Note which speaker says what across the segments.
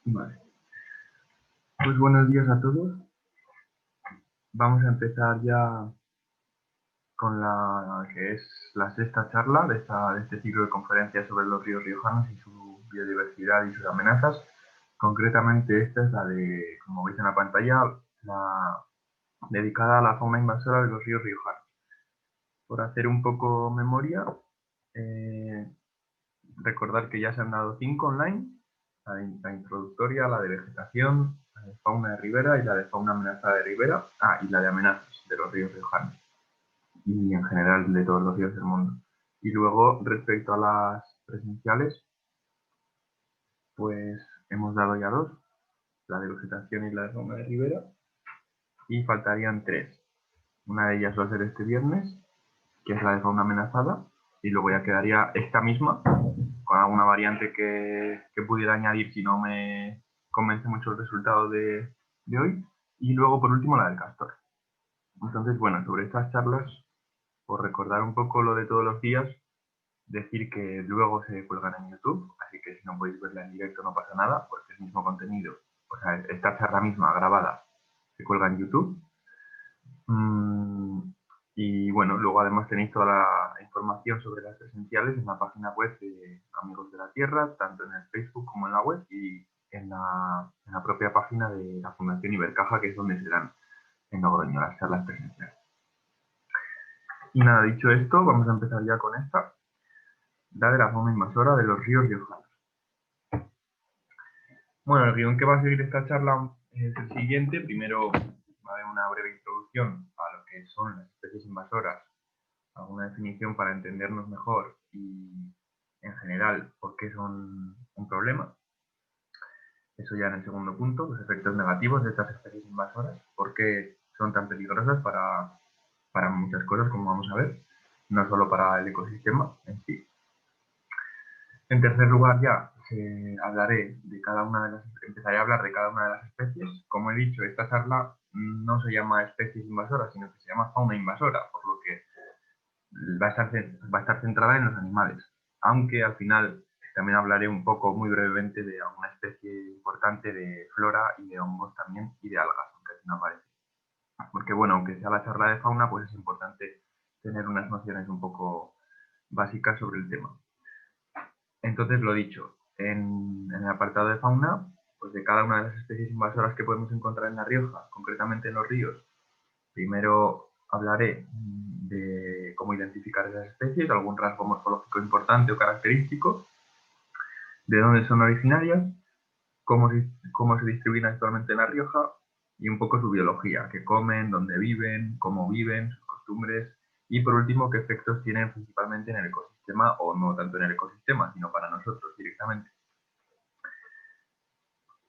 Speaker 1: Vale. Pues buenos días a todos. Vamos a empezar ya con la que es la sexta charla de este ciclo de conferencias sobre los ríos riojanos y su biodiversidad y sus amenazas. Concretamente esta es la de, como veis en la pantalla, la dedicada a la fauna invasora de los ríos riojanos. Por hacer un poco memoria, recordar que ya se han dado 5 online: la introductoria, la de vegetación, la de fauna de ribera y la de fauna amenazada de ribera, y la de amenazas de los ríos riojanos y en general de todos los ríos del mundo. Y luego, respecto a las presenciales, pues hemos dado ya 2, la de vegetación y la de fauna de ribera, y faltarían 3. Una de ellas va a ser este viernes, que es la de fauna amenazada, y luego ya quedaría esta misma, con alguna variante que pudiera añadir si no me convence mucho el resultado de hoy, y luego por último la del castor. Entonces, bueno, sobre estas charlas, por recordar un poco lo de todos los días, decir que luego se cuelgan en YouTube, así que si no podéis verla en directo no pasa nada, porque es el mismo contenido. O sea, esta charla misma grabada se cuelga en YouTube. Y bueno, luego además tenéis toda la información sobre las presenciales en la página web de Amigos de la Tierra, tanto en el Facebook como en la web y en la propia página de la Fundación Ibercaja, que es donde se dan en Logroño las charlas presenciales. Y nada, dicho esto, vamos a empezar ya con esta, la de la fauna invasora de los ríos riojanos. Bueno, el guión que va a seguir esta charla es el siguiente. Primero va a haber una breve introducción a lo que son las especies invasoras, alguna definición para entendernos mejor y, en general, por qué son un problema. Eso ya en el segundo punto, los efectos negativos de estas especies invasoras, por qué son tan peligrosas para muchas cosas, como vamos a ver, no solo para el ecosistema en sí. En tercer lugar, ya hablaré de cada una de las, empezaré a hablar de cada una de las especies. Como he dicho, esta charla no se llama especies invasoras, sino que se llama fauna invasora, por lo que va a estar centrada en los animales. Aunque al final también hablaré un poco, muy brevemente, de alguna especie importante de flora y de hongos también, y de algas, aunque así no aparece. Porque bueno, aunque sea la charla de fauna, pues es importante tener unas nociones un poco básicas sobre el tema. Entonces, lo dicho, en el apartado de fauna, pues de cada una de las especies invasoras que podemos encontrar en La Rioja, concretamente en los ríos, primero hablaré de cómo identificar esas especies, algún rasgo morfológico importante o característico, de dónde son originarias, cómo se distribuyen actualmente en La Rioja y un poco su biología, qué comen, dónde viven, cómo viven, sus costumbres y, por último, qué efectos tienen principalmente en el ecosistema o no tanto en el ecosistema, sino para nosotros directamente.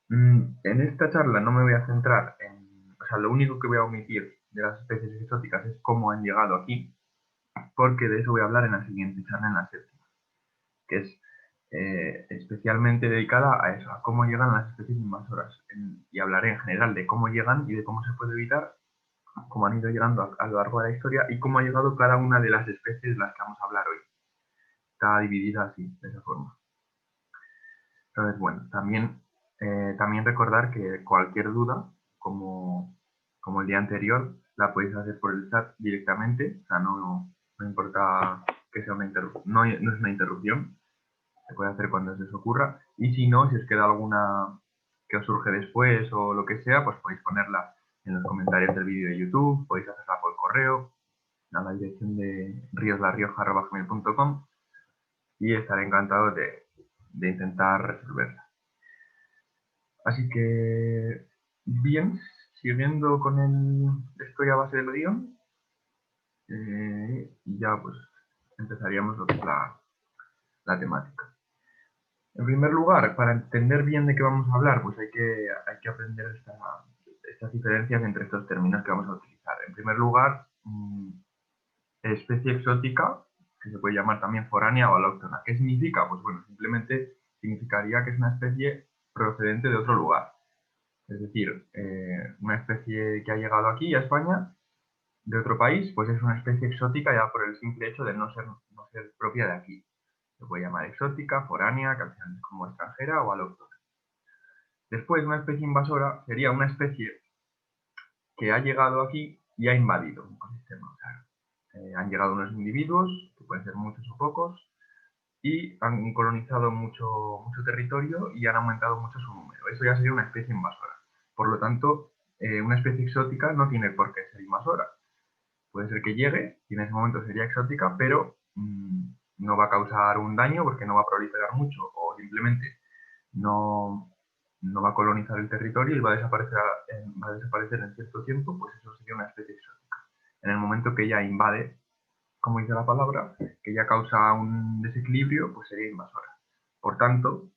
Speaker 1: En esta charla no me voy a centrar en, o sea, lo único que voy a omitir de las especies exóticas es cómo han llegado aquí, porque de eso voy a hablar en la siguiente charla, en la séptima, que es especialmente dedicada a eso, a cómo llegan las especies invasoras. Y hablaré en general de cómo llegan y de cómo se puede evitar, cómo han ido llegando a lo largo de la historia y cómo ha llegado cada una de las especies de las que vamos a hablar hoy. Está dividida así, de esa forma. Entonces, bueno, también recordar que cualquier duda, como el día anterior, la podéis hacer por el chat directamente. O sea, no importa que sea una interrupción, no es una interrupción, se puede hacer cuando se os ocurra. Y si no, si os queda alguna que os surge después o lo que sea, pues podéis ponerla en los comentarios del vídeo de YouTube, podéis hacerla por correo, a la dirección de rioslarrioja@gmail.com, y estaré encantado de intentar resolverla. Así que, bien, siguiendo con esto ya a base del guión, ya pues empezaríamos lo que es la temática. En primer lugar, para entender bien de qué vamos a hablar, pues hay que aprender estas diferencias entre estos términos que vamos a utilizar. En primer lugar, especie exótica, que se puede llamar también foránea o alóctona. ¿Qué significa? Pues bueno, simplemente significaría que es una especie procedente de otro lugar. Es decir, una especie que ha llegado aquí a España de otro país, pues es una especie exótica ya por el simple hecho de no ser propia de aquí. Se puede llamar exótica, foránea, que al final es como extranjera o alóctona. Después, una especie invasora sería una especie que ha llegado aquí y ha invadido un ecosistema. O sea, han llegado unos individuos, que pueden ser muchos o pocos, y han colonizado mucho territorio y han aumentado mucho su número. Eso ya sería una especie invasora. Por lo tanto, una especie exótica no tiene por qué ser invasora. Puede ser que llegue y en ese momento sería exótica, pero no va a causar un daño porque no va a proliferar mucho o simplemente no, no va a colonizar el territorio y va a desaparecer en cierto tiempo, pues eso sería una especie exótica. En el momento que ya invade, como dice la palabra, que ya causa un desequilibrio, pues sería invasora. Por tanto,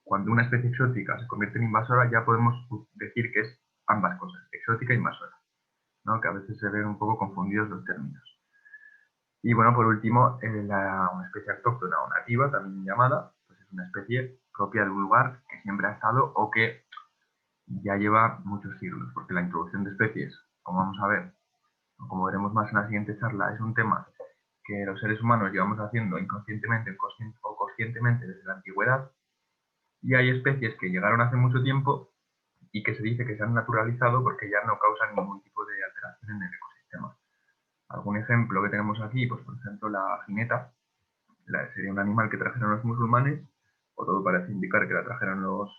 Speaker 1: cuando una especie exótica se convierte en invasora, ya podemos decir que es ambas cosas, exótica e invasora, ¿no? Que a veces se ven un poco confundidos los términos. Y bueno, por último, una especie autóctona o nativa, también llamada, pues es una especie propia de un lugar que siempre ha estado o que ya lleva muchos siglos, porque la introducción de especies, como vamos a ver, o como veremos más en la siguiente charla, es un tema que los seres humanos llevamos haciendo inconscientemente o conscientemente desde la antigüedad, y hay especies que llegaron hace mucho tiempo y que se dice que se han naturalizado porque ya no causan ningún tipo de alteración en el ecosistema. Algún ejemplo que tenemos aquí, pues por ejemplo la jineta, sería un animal que trajeron los musulmanes, o todo parece indicar que la trajeron los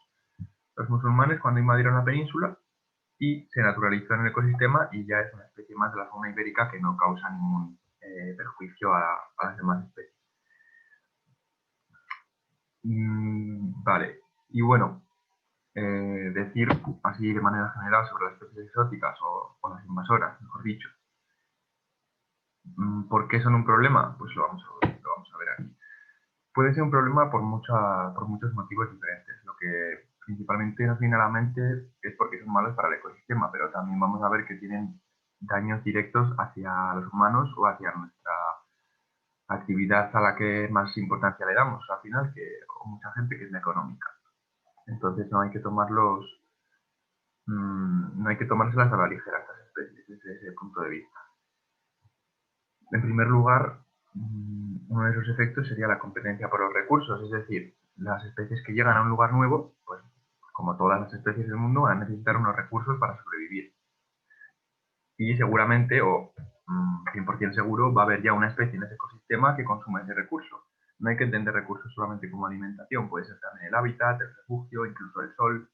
Speaker 1: musulmanes cuando invadieron la península, y se naturalizó en el ecosistema y ya es una especie más de la fauna ibérica que no causa ningún perjuicio a las demás especies. Vale, y bueno, decir así de manera general sobre las especies exóticas o las invasoras, mejor dicho. ¿Por qué son un problema? Pues lo vamos a ver aquí. Puede ser un problema por muchos motivos diferentes. Lo que principalmente nos viene a la mente es porque son malos para el ecosistema, pero también vamos a ver que tienen daños directos hacia los humanos o hacia nuestra actividad a la que más importancia le damos, al final, o mucha gente, que es la económica. Entonces no hay que no hay que tomárselas a la ligera estas especies desde ese punto de vista. En primer lugar, uno de esos efectos sería la competencia por los recursos, es decir, las especies que llegan a un lugar nuevo, pues como todas las especies del mundo, van a necesitar unos recursos para sobrevivir. Y seguramente, o 100% seguro, va a haber ya una especie en ese ecosistema que consuma ese recurso. No hay que entender recursos solamente como alimentación, puede ser también el hábitat, el refugio, incluso el sol,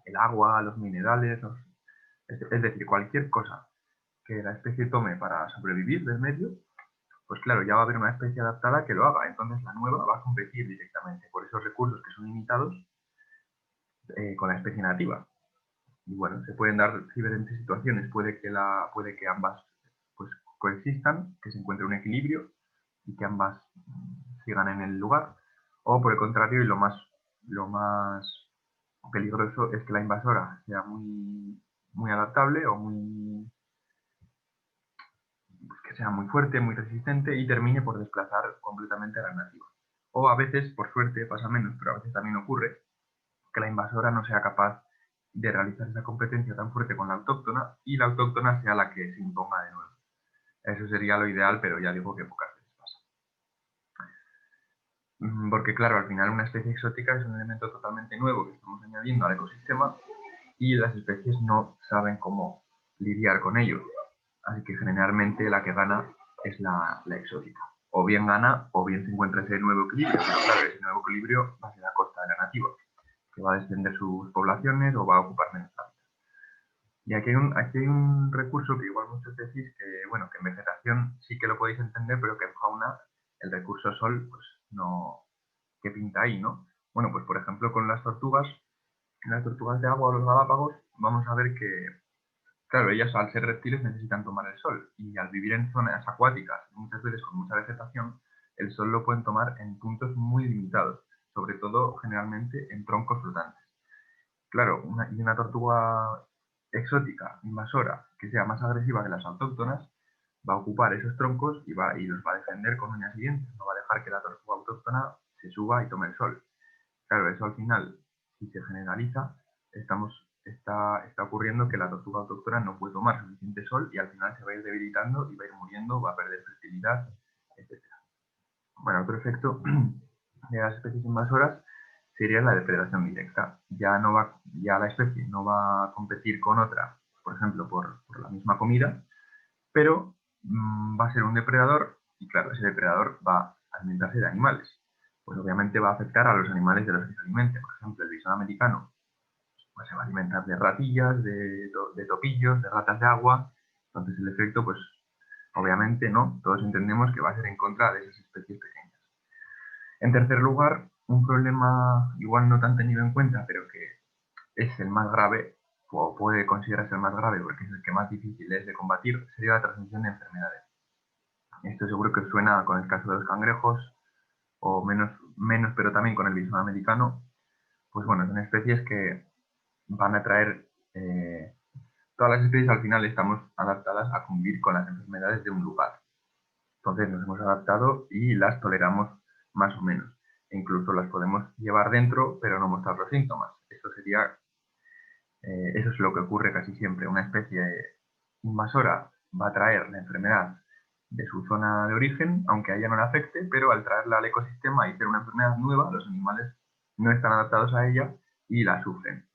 Speaker 1: el agua, los minerales, es decir, cualquier cosa que la especie tome para sobrevivir del medio, pues claro, ya va a haber una especie adaptada que lo haga. Entonces la nueva va a competir directamente por esos recursos que son limitados con la especie nativa. Y bueno, se pueden dar diferentes situaciones. Puede que ambas pues, coexistan, que se encuentre un equilibrio y que ambas sigan en el lugar. O por el contrario, y lo más peligroso es que la invasora sea muy adaptable o que sea muy fuerte, muy resistente y termine por desplazar completamente a la nativa. O a veces, por suerte, pasa menos, pero a veces también ocurre que la invasora no sea capaz de realizar esa competencia tan fuerte con la autóctona y la autóctona sea la que se imponga de nuevo. Eso sería lo ideal, pero ya digo que pocas veces pasa. Porque claro, al final una especie exótica es un elemento totalmente nuevo que estamos añadiendo al ecosistema y las especies no saben cómo lidiar con ello. Así que generalmente la que gana es la exótica. O bien gana o bien se encuentra ese nuevo equilibrio, pero claro, ese nuevo equilibrio va a ser a costa de la nativa, que va a descender sus poblaciones o va a ocupar menos hábitat. Y aquí hay un recurso que igual muchos decís que, bueno, que en vegetación sí que lo podéis entender, pero que en fauna el recurso sol, pues no, ¿qué pinta ahí, no? Bueno, pues por ejemplo con las tortugas de agua o los galápagos, vamos a ver que, claro, ellas al ser reptiles necesitan tomar el sol y al vivir en zonas acuáticas, muchas veces con mucha vegetación, el sol lo pueden tomar en puntos muy limitados, sobre todo generalmente en troncos flotantes. Claro, una tortuga exótica, invasora, que sea más agresiva que las autóctonas, va a ocupar esos troncos y los va a defender con uñas y dientes. No va a dejar que la tortuga autóctona se suba y tome el sol. Claro, eso al final, si se generaliza, está ocurriendo que la tortuga autóctona no puede tomar suficiente sol y al final se va a ir debilitando y va a ir muriendo, va a perder fertilidad, etc. Bueno, otro efecto de las especies invasoras sería la depredación directa. Ya la especie no va a competir con otra, por ejemplo, por la misma comida, pero va a ser un depredador y claro, ese depredador va a alimentarse de animales. Pues obviamente va a afectar a los animales de los que se alimente. Por ejemplo, el bisón americano pues, se va a alimentar de ratillas, de topillos, de ratas de agua. Entonces el efecto, pues obviamente no, todos entendemos que va a ser en contra de esas especies pequeñas. En tercer lugar, un problema igual no tan tenido en cuenta, pero que es el más grave, o puede considerarse el más grave porque es el que más difícil es de combatir, sería la transmisión de enfermedades. Esto seguro que suena con el caso de los cangrejos, o menos pero también con el bisón americano. Pues bueno, son especies que van a traer, todas las especies al final estamos adaptadas a convivir con las enfermedades de un lugar. Entonces nos hemos adaptado y las toleramos más o menos. E incluso las podemos llevar dentro, pero no mostrar los síntomas. Eso es lo que ocurre casi siempre. Una especie invasora va a traer la enfermedad de su zona de origen, aunque a ella no le afecte, pero al traerla al ecosistema y ser una enfermedad nueva, los animales no están adaptados a ella y la sufren.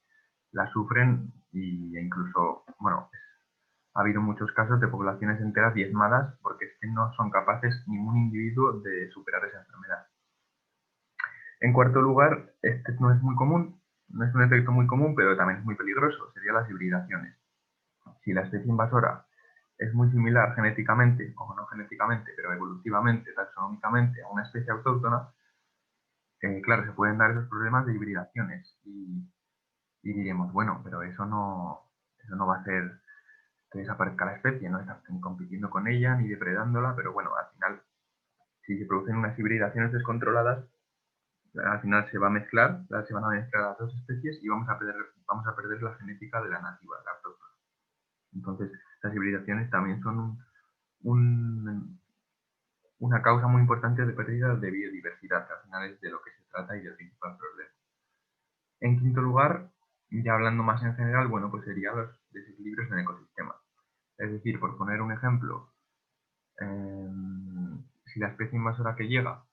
Speaker 1: La sufren e incluso, bueno, ha habido muchos casos de poblaciones enteras diezmadas porque es que no son capaces ningún individuo de superar esa enfermedad. En cuarto lugar, este no es muy común, no es un efecto muy común, pero también es muy peligroso, serían las hibridaciones. Si la especie invasora es muy similar genéticamente, o no genéticamente, pero evolutivamente, taxonómicamente, a una especie autóctona, claro, se pueden dar esos problemas de hibridaciones y diremos, bueno, pero eso no va a hacer que desaparezca la especie, no están compitiendo con ella ni depredándola, pero bueno, al final, si se producen unas hibridaciones descontroladas, al final se va a mezclar, se van a mezclar las dos especies y vamos a perder la genética de la nativa, la autóctona. Entonces, las hibridaciones también son una causa muy importante de pérdida de biodiversidad, que al final es de lo que se trata y del principal problema. En quinto lugar, ya hablando más en general, bueno, pues serían los desequilibrios en el ecosistema. Es decir, por poner un ejemplo, si la especie invasora que llega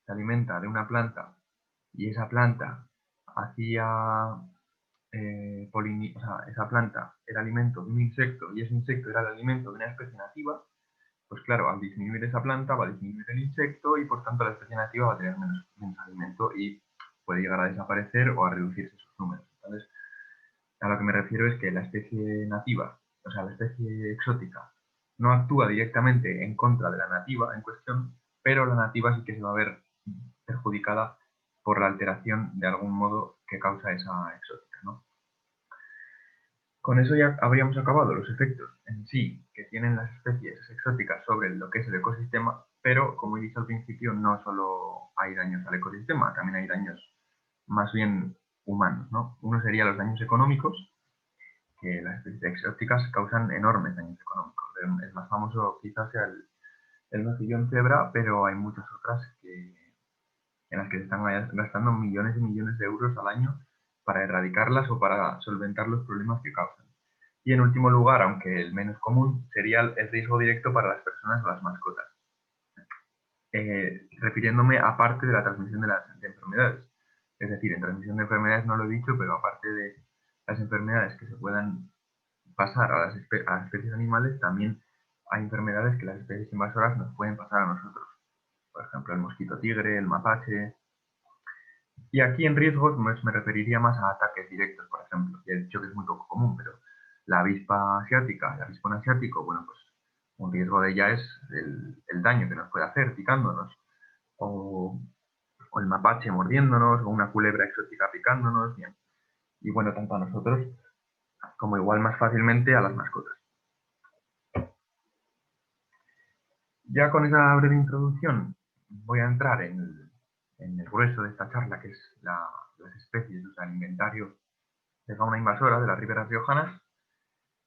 Speaker 1: se alimenta de una planta y esa planta hacía o sea, esa planta era alimento de un insecto y ese insecto era el alimento de una especie nativa, pues claro, al disminuir esa planta va a disminuir el insecto y por tanto la especie nativa va a tener menos alimento y puede llegar a desaparecer o a reducirse sus números. Entonces, a lo que me refiero es que la especie nativa, o sea, la especie exótica, no actúa directamente en contra de la nativa en cuestión, pero la nativa sí que se va a ver perjudicada por la alteración de algún modo que causa esa exótica, ¿no? Con eso ya habríamos acabado los efectos en sí que tienen las especies exóticas sobre lo que es el ecosistema, pero como he dicho al principio, no solo hay daños al ecosistema, también hay daños más bien humanos, ¿no? Uno sería los daños económicos, que las especies exóticas causan enormes daños económicos. El más famoso quizás sea el mejillón cebra, pero hay muchas otras en las que se están gastando millones y millones de euros al año para erradicarlas o para solventar los problemas que causan. Y en último lugar, aunque el menos común, sería el riesgo directo para las personas o las mascotas. Refiriéndome aparte de la transmisión de enfermedades. Es decir, en transmisión de enfermedades no lo he dicho, pero aparte de las enfermedades que se puedan pasar a las especies animales, también hay enfermedades que las especies invasoras nos pueden pasar a nosotros. Por ejemplo, el mosquito tigre, el mapache. Y aquí en riesgos me referiría más a ataques directos, por ejemplo. Ya he dicho que es muy poco común, pero la avispa asiática, el avispón asiático, bueno, pues un riesgo de ella es el daño que nos puede hacer picándonos. O el mapache mordiéndonos, o una culebra exótica picándonos. Bien. Y bueno, tanto a nosotros como igual más fácilmente a las mascotas. Ya con esa breve introducción voy a entrar en el grueso de esta charla, que es las especies, o sea, el inventario de fauna invasora de las riberas riojanas.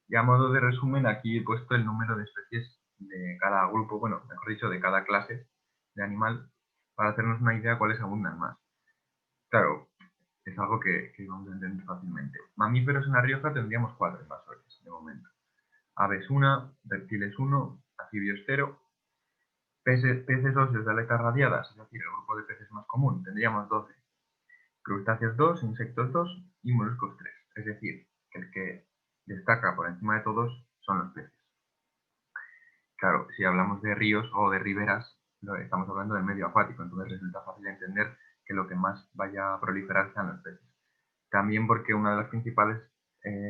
Speaker 1: Y a modo de resumen, aquí he puesto el número de especies de cada grupo, bueno, mejor dicho, de cada clase de animal, para hacernos una idea cuáles abundan más. Claro, es algo que vamos a entender fácilmente. Mamíferos en La Rioja tendríamos 4 invasores de momento. Aves 1, reptiles 1, anfibios 0, peces óseos de aletas radiadas, es decir, el grupo de peces más común, tendríamos 12. crustáceos 2, insectos 2 y moluscos 3. Es decir, que el que destaca por encima de todos son los peces. Claro, si hablamos de ríos o de riberas, estamos hablando del medio acuático, entonces resulta fácil entender que lo que más vaya a proliferar sean los peces. También porque una de las principales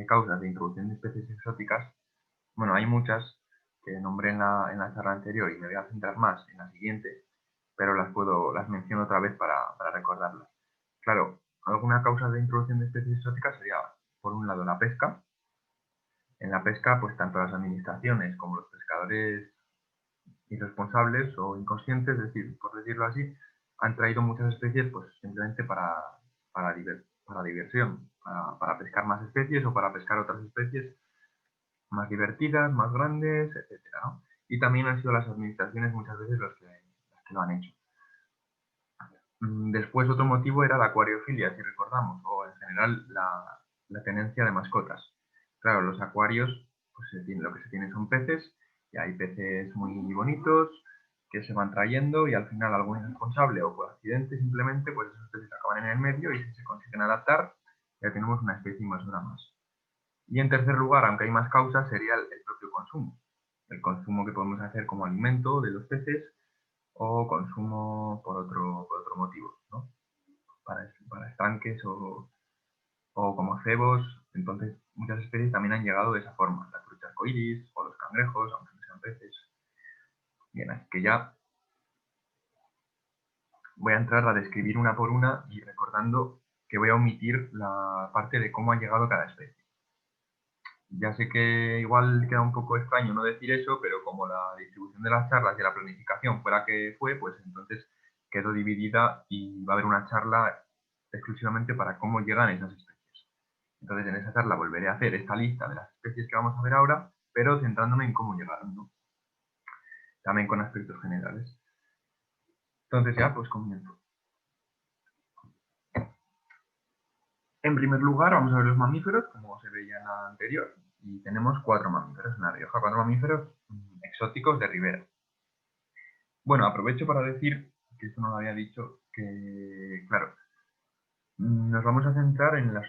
Speaker 1: causas de introducción de especies exóticas, bueno, hay muchas que nombré en la charla anterior y me voy a centrar más en la siguiente, pero las menciono otra vez para recordarlas. Claro, alguna causa de introducción de especies exóticas sería, por un lado, la pesca. En la pesca, pues tanto las administraciones como los pescadores irresponsables o inconscientes, es decir, por decirlo así, han traído muchas especies pues simplemente para diversión, para pescar más especies o para pescar otras especies más divertidas, más grandes, etcétera, ¿no? Y también han sido las administraciones muchas veces las que lo han hecho. Después otro motivo era la acuariofilia, si recordamos, o en general la tenencia de mascotas. Claro, los acuarios, pues lo que se tiene son peces, y hay peces muy bonitos que se van trayendo y al final algún irresponsable o por accidente simplemente, pues esos peces acaban en el medio y si se consiguen adaptar, ya tenemos una especie invasora más. Y en tercer lugar, aunque hay más causas, sería el propio consumo. El consumo que podemos hacer como alimento de los peces o consumo por otro motivo, ¿no? Para estanques o como cebos. Entonces, muchas especies también han llegado de esa forma. La trucha arcoíris o los cangrejos, aunque no sean peces. Bien, así que ya voy a entrar a describir una por una y recordando que voy a omitir la parte de cómo ha llegado cada especie. Ya sé que igual queda un poco extraño no decir eso, pero como la distribución de las charlas y la planificación fue la que fue, pues entonces quedó dividida y va a haber una charla exclusivamente para cómo llegan esas especies. Entonces en esa charla volveré a hacer esta lista de las especies que vamos a ver ahora, pero centrándome en cómo llegaron, ¿no? También con aspectos generales. Entonces ya pues comienzo. En primer lugar vamos a ver los mamíferos, como se veía en la anterior, y tenemos 4 mamíferos en La Rioja, 4 mamíferos exóticos de ribera. Bueno, aprovecho para decir, que esto no lo había dicho, que, claro, nos vamos a centrar en las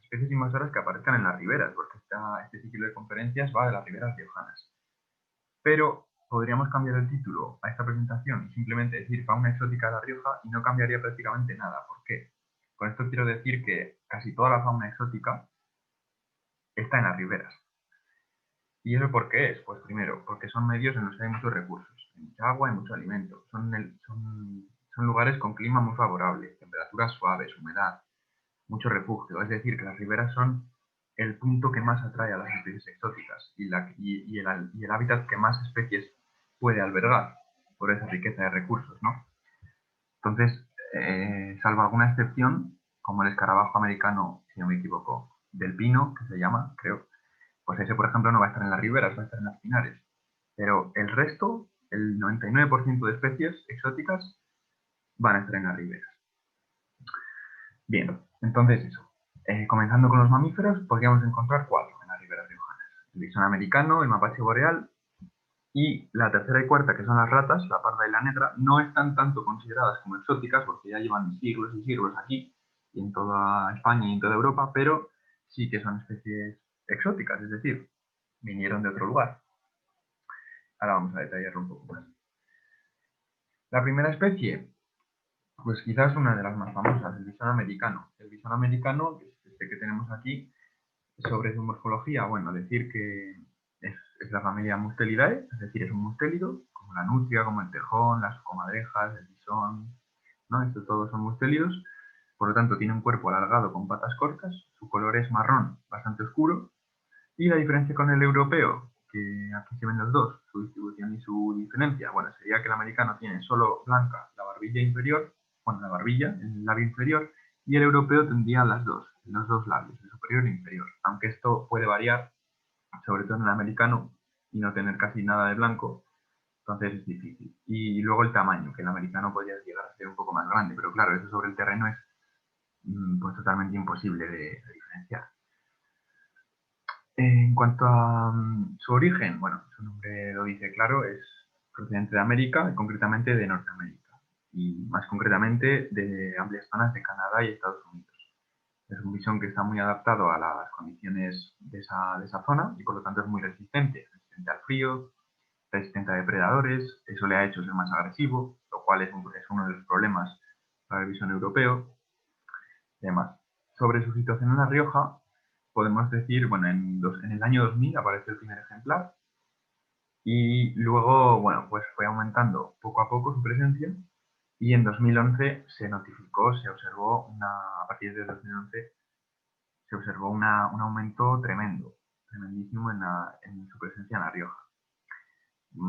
Speaker 1: especies invasoras que aparezcan en las riberas, porque este ciclo de conferencias va de las riberas riojanas. Pero podríamos cambiar el título a esta presentación y simplemente decir fauna exótica de La Rioja y no cambiaría prácticamente nada. ¿Por qué? Con esto quiero decir que casi toda la fauna exótica está en las riberas. ¿Y eso por qué es? Pues primero, porque son medios en los que hay muchos recursos, hay mucha agua y mucho alimento. Son lugares con clima muy favorable, temperaturas suaves, humedad, mucho refugio. Es decir, que las riberas son el punto que más atrae a las especies exóticas y el hábitat que más especies puede albergar por esa riqueza de recursos, ¿no? Entonces, salvo alguna excepción, como el escarabajo americano, si no me equivoco, del pino, que se llama, creo, pues ese, por ejemplo, no va a estar en las riberas, va a estar en las pinares. Pero el resto, el 99% de especies exóticas, van a estar en las riberas. Bien, entonces eso. Comenzando con los mamíferos, podríamos encontrar 4 en las riberas riojanas. El bisón americano, el mapache boreal y la tercera y cuarta, que son las ratas, la parda y la negra, no están tanto consideradas como exóticas porque ya llevan siglos y siglos aquí y en toda España y en toda Europa, pero sí que son especies exóticas, es decir, vinieron de otro lugar. Ahora vamos a detallarlo un poco más. La primera especie, pues quizás una de las más famosas, el bisón americano. El bisón americano, este que tenemos aquí, sobre su morfología, bueno, decir que es la familia Mustelidae, es decir, es un mustélido, como la nutria, como el tejón, las comadrejas, el bisón, ¿no? Estos todos son mustélidos, por lo tanto tiene un cuerpo alargado con patas cortas, su color es marrón, bastante oscuro, y la diferencia con el europeo, que aquí se ven los dos, su distribución y su diferencia, bueno, sería que el americano tiene solo blanca la barbilla inferior, bueno, la barbilla, el labio inferior, y el europeo tendría los dos labios, el superior y el inferior, aunque esto puede variar, sobre todo en el americano, y no tener casi nada de blanco, entonces es difícil. Y luego el tamaño, que el americano podría llegar a ser un poco más grande, pero claro, eso sobre el terreno es pues totalmente imposible de diferenciar. En cuanto a su origen, bueno, su nombre lo dice claro, es procedente de América y concretamente de Norteamérica. y más concretamente de amplias zonas de Canadá y Estados Unidos. Es un bisón que está muy adaptado a las condiciones de esa zona y por lo tanto es muy resistente al frío, resistente a depredadores. Eso le ha hecho ser más agresivo, lo cual es uno de los problemas para el bisón europeo. Y además, sobre su situación en La Rioja, podemos decir, bueno, en el año 2000 apareció el primer ejemplar y luego, bueno, pues fue aumentando poco a poco su presencia y en 2011 se notificó, se observó a partir de 2011 se observó un aumento tremendo, tremendísimo en su presencia en La Rioja.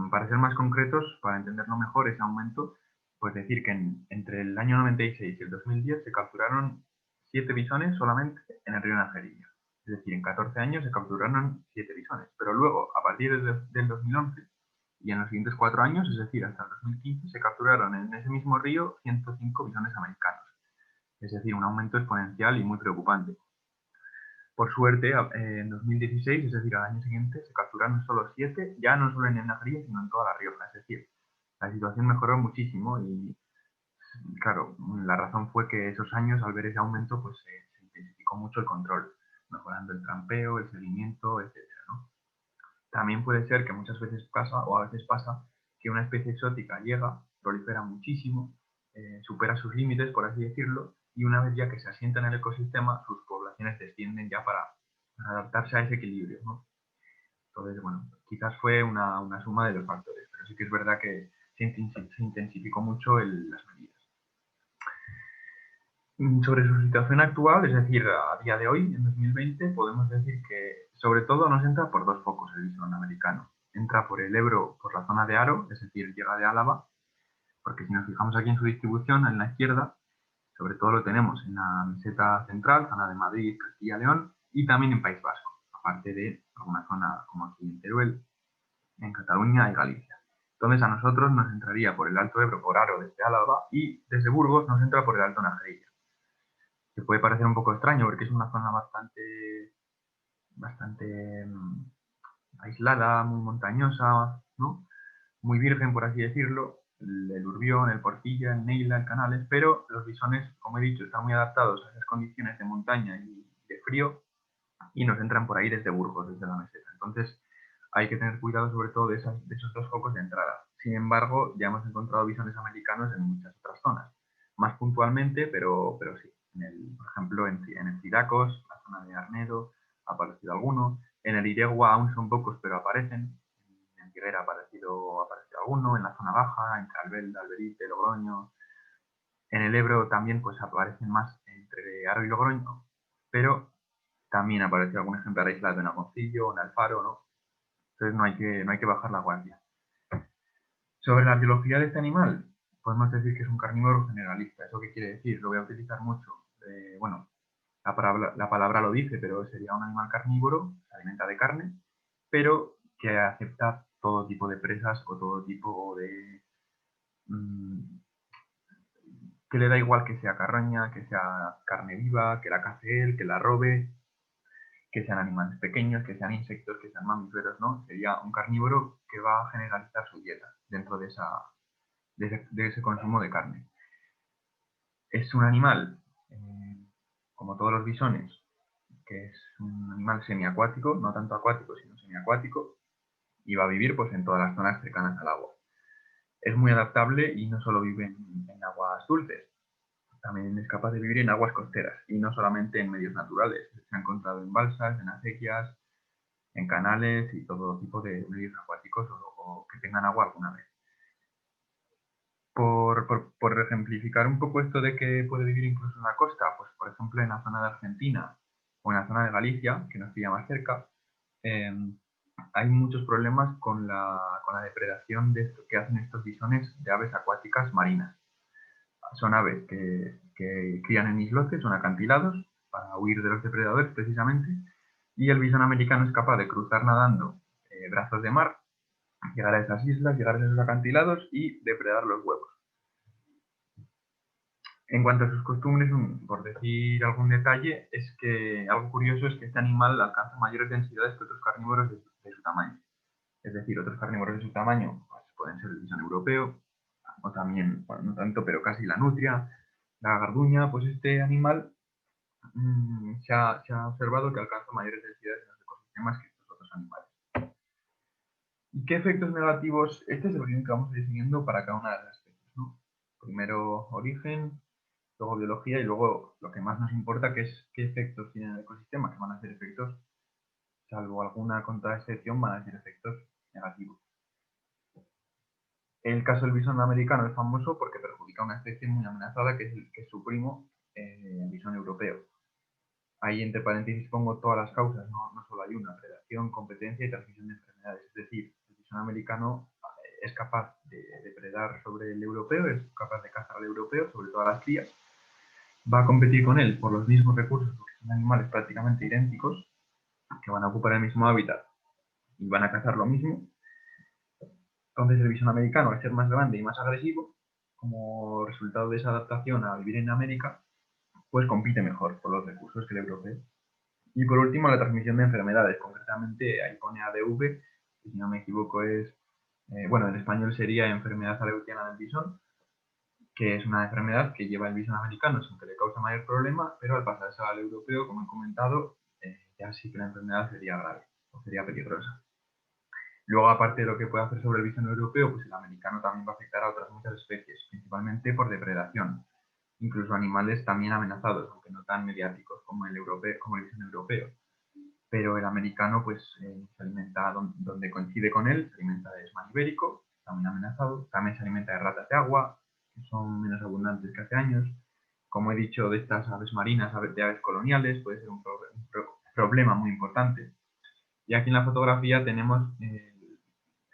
Speaker 1: Para ser más concretos, para entenderlo mejor, ese aumento, pues decir que entre el año 96 y el 2010 se capturaron 7 bisones solamente en el río Najerilla. Es decir, en 14 años se capturaron 7 bisones. Pero luego, a partir del 2011 y en los siguientes 4 años, es decir, hasta el 2015, se capturaron en ese mismo río 105 bisones americanos. Es decir, un aumento exponencial y muy preocupante. Por suerte, en 2016, es decir, al año siguiente, se capturaron solo 7, ya no solo en el Najaría, sino en toda La Rioja. Es decir, la situación mejoró muchísimo y, claro, la razón fue que esos años, al ver ese aumento, pues se intensificó mucho el control, mejorando el trampeo, el seguimiento, etcétera, ¿no? También puede ser que muchas veces pasa, o a veces pasa, que una especie exótica llega, prolifera muchísimo, supera sus límites, por así decirlo, y una vez ya que se asienta en el ecosistema, sus poblaciones descienden ya para adaptarse a ese equilibrio, ¿no? Entonces, bueno, quizás fue una suma de los factores, pero sí que es verdad que se intensificó mucho las medidas. Sobre su situación actual, es decir, a día de hoy, en 2020, podemos decir que sobre todo nos entra por dos focos el bisón americano. Entra por el Ebro, por la zona de Haro, es decir, llega de Álava, porque si nos fijamos aquí en su distribución, en la izquierda, sobre todo lo tenemos en la meseta central, zona de Madrid, Castilla y León, y también en País Vasco, aparte de alguna zona como aquí en Teruel, en Cataluña y Galicia. Entonces a nosotros nos entraría por el Alto Ebro, por Haro, desde Álava, y desde Burgos nos entra por el Alto Najerilla, que puede parecer un poco extraño porque es una zona bastante aislada, muy montañosa, ¿no? Muy virgen, por así decirlo, el Urbión, el Portilla, el Neila, el Canales, pero los bisones, como he dicho, están muy adaptados a esas condiciones de montaña y de frío y nos entran por ahí desde Burgos, desde la meseta. Entonces hay que tener cuidado sobre todo de esos dos focos de entrada. Sin embargo, ya hemos encontrado bisones americanos en muchas otras zonas, más puntualmente, pero sí. Por ejemplo, en el Cidacos, la zona de Arnedo, ha aparecido alguno. En el Iregua aún son pocos, pero aparecen. En Figuera ha aparecido alguno, en la zona baja, en Calvel, Alberite, Logroño. En el Ebro también pues aparecen más entre Haro y Logroño, pero también aparece algún ejemplar aislado en Algoncillo, en Alfaro, ¿no? Entonces no hay que bajar la guardia. Sobre la biología de este animal, podemos decir que es un carnívoro generalista. ¿Eso qué quiere decir? Lo voy a utilizar mucho. Bueno, la palabra lo dice, pero sería un animal carnívoro, se alimenta de carne, pero que acepta todo tipo de presas o todo tipo de... que le da igual que sea carroña, que sea carne viva, que la cace él, que la robe, que sean animales pequeños, que sean insectos, que sean mamíferos, ¿no? Sería un carnívoro que va a generalizar su dieta dentro de ese consumo de carne. Es un animal, como todos los bisones, que es un animal semiacuático, no tanto acuático, sino semiacuático, y va a vivir pues, en todas las zonas cercanas al agua. Es muy adaptable y no solo vive en aguas dulces, también es capaz de vivir en aguas costeras y no solamente en medios naturales. Se ha encontrado en balsas, en acequias, en canales y todo tipo de medios acuáticos o que tengan agua alguna vez. Por ejemplificar un poco esto de que puede vivir incluso en la costa, pues por ejemplo en la zona de Argentina o en la zona de Galicia, que nos pilla más cerca, eh, hay muchos problemas con la depredación que hacen estos bisones de aves acuáticas marinas. Son aves que crían en islotes o en acantilados para huir de los depredadores precisamente, y el bisón americano es capaz de cruzar nadando brazos de mar, llegar a esas islas, llegar a esos acantilados y depredar los huevos. En cuanto a sus costumbres, por decir algún detalle, es que algo curioso es que este animal alcanza mayores densidades que otros carnívoros de su tamaño. Es decir, otros carnívoros de su tamaño pues, pueden ser el bisón europeo, o también, bueno, no tanto, pero casi la nutria, la garduña, pues este animal se ha observado que alcanza mayores densidades en los ecosistemas que estos otros animales. ¿Y qué efectos negativos? Este es el orden que vamos a ir siguiendo para cada una de las especies, ¿no? Primero origen, luego biología y luego lo que más nos importa, que es qué efectos tiene el ecosistema, que van a ser efectos, salvo alguna contraexcepción, van a ser efectos negativos. El caso del bisón americano es famoso porque perjudica a una especie muy amenazada que es su primo, el bisón europeo. Ahí entre paréntesis pongo todas las causas, no solo hay una: predación, competencia y transmisión de enfermedades. Es decir, el bisón americano es capaz de depredar sobre el europeo, es capaz de cazar al europeo, sobre todas las crías, va a competir con él por los mismos recursos, porque son animales prácticamente idénticos, que van a ocupar el mismo hábitat y van a cazar lo mismo. Entonces el bisón americano, al ser más grande y más agresivo, como resultado de esa adaptación a vivir en América, pues compite mejor por los recursos que el europeo. Y por último, la transmisión de enfermedades. Concretamente, ahí pone ADV, que si no me equivoco es, bueno, en español sería enfermedad aleutiana del bisón, que es una enfermedad que lleva el bisón americano sin que le cause mayor problema, pero al pasarse al europeo, como he comentado, ya sí que la enfermedad sería grave o sería peligrosa. Luego, aparte de lo que puede hacer sobre el bisón europeo, pues el americano también va a afectar a otras muchas especies, principalmente por depredación, incluso animales también amenazados, aunque no tan mediáticos como el europeo, como el bisón europeo. Pero el americano pues se alimenta donde coincide con él, se alimenta de desmán ibérico, también amenazado, también se alimenta de ratas de agua, que son menos abundantes que hace años. Como he dicho, de estas aves marinas, de aves coloniales, puede ser un problema muy importante. Y aquí en la fotografía tenemos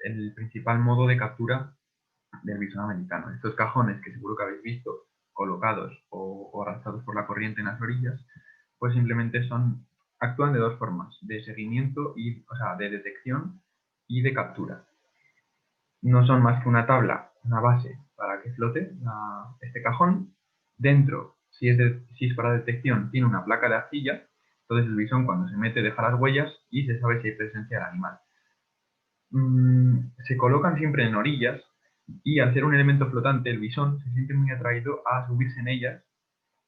Speaker 1: el principal modo de captura del bisón americano. Estos cajones que seguro que habéis visto, colocados o arrastrados por la corriente en las orillas, pues simplemente actúan de dos formas: de seguimiento, o sea, de detección y de captura. No son más que una tabla, una base para que flote este cajón. Dentro, si es para detección, tiene una placa de arcilla. Entonces el bisón, cuando se mete, deja las huellas y se sabe si hay presencia del animal. Se colocan siempre en orillas y, al ser un elemento flotante, el bisón se siente muy atraído a subirse en ellas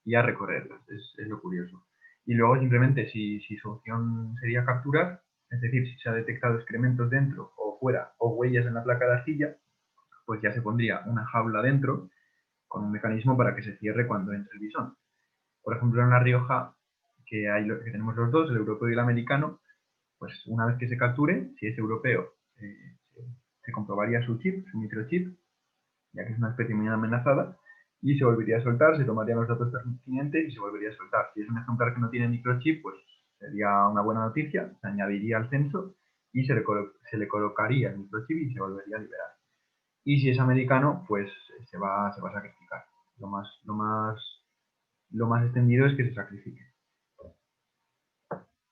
Speaker 1: y a recorrerlas. Es lo curioso. Y luego, simplemente, si su opción sería capturar, es decir, si se ha detectado excrementos dentro o fuera o huellas en la placa de arcilla, pues ya se pondría una jaula dentro con un mecanismo para que se cierre cuando entre el bisón. Por ejemplo, en La Rioja, que tenemos los dos, el europeo y el americano, pues una vez que se capture, si es europeo, se comprobaría su chip, su microchip, ya que es una especie muy amenazada, y se volvería a soltar, se tomarían los datos pertinentes y se volvería a soltar. Si es un ejemplar que no tiene microchip, pues sería una buena noticia, se añadiría al censo y se le colocaría el microchip y se volvería a liberar. Y si es americano, pues se va a sacrificar. Lo más extendido es que se sacrifique.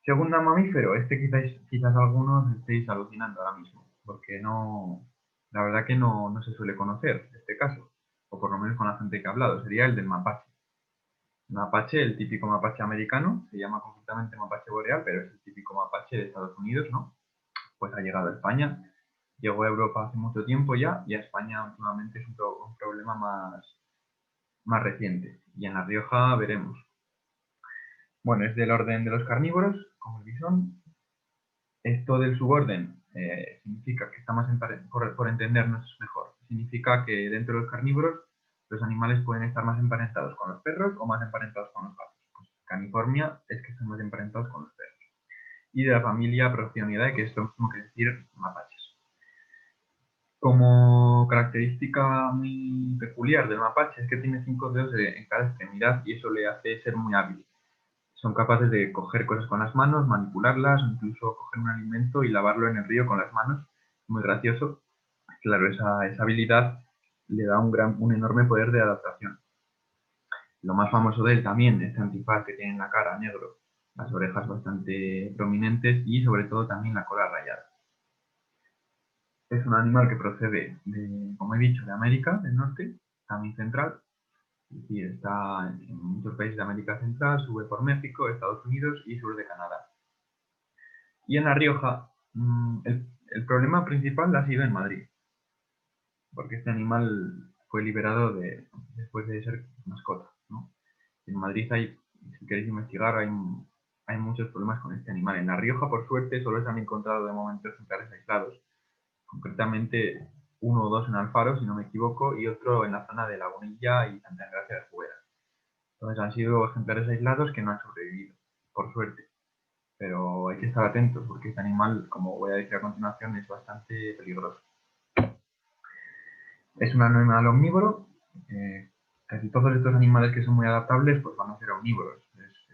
Speaker 1: Segundo mamífero, este quizás algunos estéis alucinando ahora mismo, porque la verdad que no se suele conocer este caso, o por lo menos con la gente que ha hablado. Sería el del mapache. Mapache, el típico mapache americano, se llama concretamente mapache boreal, pero es el típico mapache de Estados Unidos, ¿no? Pues ha llegado a España, llegó a Europa hace mucho tiempo ya, y a España últimamente es un problema más reciente. Y en La Rioja veremos. Bueno, es del orden de los carnívoros, como el bisón. Esto del suborden significa que está más por entendernos mejor. Significa que dentro de los carnívoros los animales pueden estar más emparentados con los perros o más emparentados con los gatos. Pues Canifornia es que están más emparentados con los perros. Y de la familia Procyon, que es lo mismo que decir mapaches. Como característica muy peculiar del mapache es que tiene 5 dedos en cada extremidad, y eso le hace ser muy hábil. Son capaces de coger cosas con las manos, manipularlas, o incluso coger un alimento y lavarlo en el río con las manos. Muy gracioso. Claro, esa habilidad le da un enorme poder de adaptación. Lo más famoso de él también es el antifaz que tiene en la cara, negro, las orejas bastante prominentes y sobre todo también la cola rayada. Es un animal que procede, como he dicho, de América del Norte, también central. Es decir, está en muchos países de América Central, sube por México, Estados Unidos y sur de Canadá. Y en La Rioja, el problema principal ha sido en Madrid, porque este animal fue liberado después de ser mascota, ¿no? En Madrid si queréis investigar, hay muchos problemas con este animal. En La Rioja, por suerte, solo se han encontrado de momento ejemplares aislados. Concretamente, uno o dos en Alfaro, si no me equivoco, y otro en la zona de Lagunilla y Santa Engracia de Juguera. Entonces han sido ejemplares aislados que no han sobrevivido, por suerte. Pero hay que estar atentos porque este animal, como voy a decir a continuación, es bastante peligroso. Es un animal omnívoro. Casi todos estos animales que son muy adaptables pues van a ser omnívoros.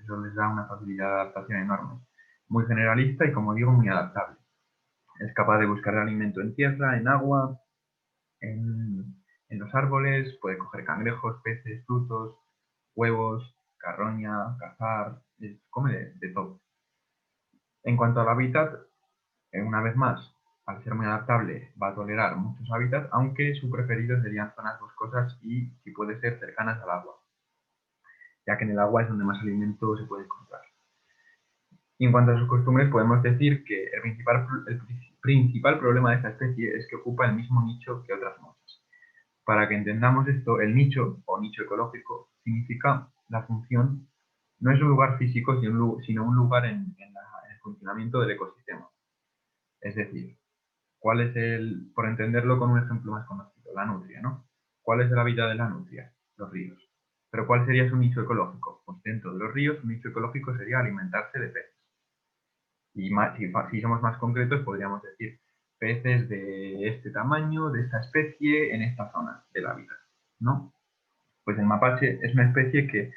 Speaker 1: Eso les da una facilidad de adaptación enorme. Muy generalista y, como digo, muy adaptable. Es capaz de buscar alimento en tierra, en agua, en los árboles, puede coger cangrejos, peces, frutos, huevos, carroña, cazar, come de todo. En cuanto al hábitat, una vez más, al ser muy adaptable, va a tolerar muchos hábitats, aunque su preferido serían zonas boscosas y, si puede ser, cercanas al agua, ya que en el agua es donde más alimento se puede encontrar. Y en cuanto a sus costumbres, podemos decir que el principal problema de esta especie es que ocupa el mismo nicho que otras muchas. Para que entendamos esto, el nicho, o nicho ecológico, significa la función, no es un lugar físico, sino un lugar en el funcionamiento del ecosistema. Es decir, ¿cuál es por entenderlo con un ejemplo más conocido, la nutria, ¿no? ¿Cuál es el hábitat de la nutria? Los ríos. ¿Pero cuál sería su nicho ecológico? Pues dentro de los ríos, su nicho ecológico sería alimentarse de peces. Y si somos más concretos, podríamos decir peces de este tamaño, de esta especie, en esta zona del hábitat, ¿no? Pues el mapache es una especie que,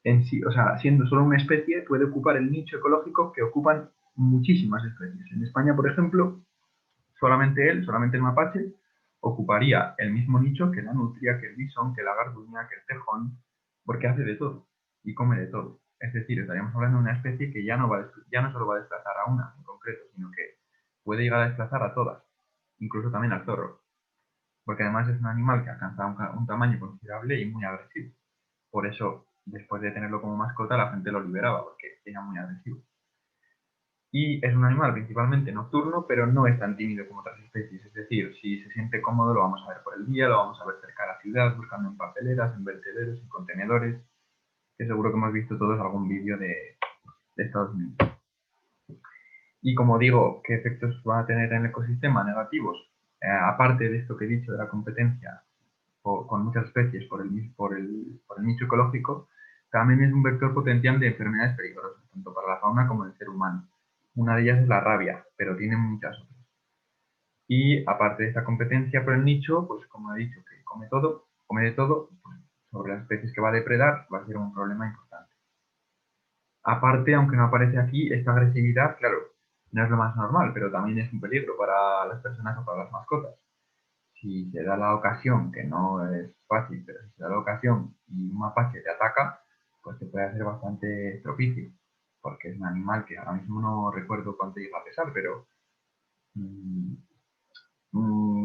Speaker 1: en sí, o sea, siendo solo una especie, puede ocupar el nicho ecológico que ocupan muchísimas especies. En España, por ejemplo, solamente el mapache, ocuparía el mismo nicho que la nutria, que el bisón, que la garduña, que el tejón, porque hace de todo y come de todo. Es decir, estaríamos hablando de una especie que ya no solo va a desplazar a una en concreto, sino que puede llegar a desplazar a todas, incluso también al zorro, porque además es un animal que alcanza un tamaño considerable y muy agresivo. Por eso, después de tenerlo como mascota, la gente lo liberaba, porque era muy agresivo. Y es un animal principalmente nocturno, pero no es tan tímido como otras especies. Es decir, si se siente cómodo, lo vamos a ver por el día, lo vamos a ver cerca de la ciudad, buscando en papeleras, en vertederos, en contenedores, que seguro que hemos visto todos algún vídeo de Estados Unidos. Y como digo, ¿qué efectos va a tener en el ecosistema negativos? Aparte de esto que he dicho de la competencia con muchas especies por el nicho ecológico, también es un vector potencial de enfermedades peligrosas, tanto para la fauna como el ser humano. Una de ellas es la rabia, pero tiene muchas otras. Y aparte de esta competencia por el nicho, pues como he dicho, que come de todo, pues sobre las especies que va a depredar va a ser un problema importante. Aparte, aunque no aparece aquí, esta agresividad, claro, no es lo más normal, pero también es un peligro para las personas o para las mascotas. Si se da la ocasión, que no es fácil, pero si se da la ocasión y un mapache te ataca, pues te puede hacer bastante propicio, porque es un animal que ahora mismo no recuerdo cuánto llega a pesar, pero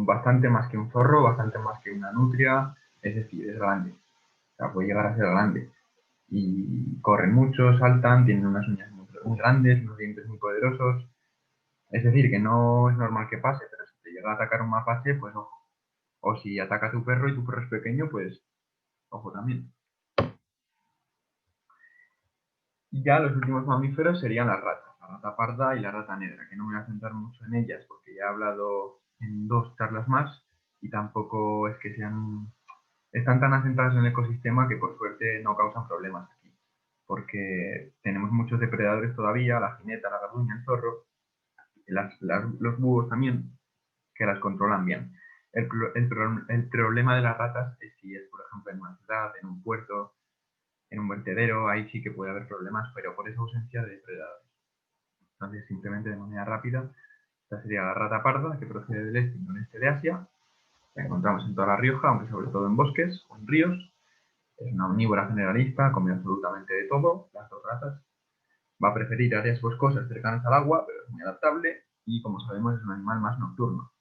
Speaker 1: bastante más que un zorro, bastante más que una nutria, es decir, es grande. O sea, puede llegar a ser grande. Y corren mucho, saltan, tienen unas uñas muy grandes, unos dientes muy poderosos. Es decir, que no es normal que pase, pero si te llega a atacar un mapache, pues ojo. O si ataca a tu perro y tu perro es pequeño, pues ojo también. Y ya los últimos mamíferos serían las ratas, la rata parda y la rata negra, que no me voy a centrar mucho en ellas porque ya he hablado en 2 charlas más y tampoco es que están tan asentadas en el ecosistema que por suerte no causan problemas aquí, porque tenemos muchos depredadores todavía, la jineta, la garduña, el zorro, los búhos también, que las controlan bien. El problema de las ratas es si es, por ejemplo, en una ciudad, en un puerto, en un vertedero, ahí sí que puede haber problemas, pero por esa ausencia de depredadores. Entonces, simplemente de manera rápida, esta sería la rata parda, que procede del este y noreste de Asia. La encontramos en toda La Rioja, aunque sobre todo en bosques o en ríos. Es una omnívora generalista, come absolutamente de todo, las dos ratas. Va a preferir áreas boscosas cercanas al agua, pero es muy adaptable y, como sabemos, es un animal más nocturno.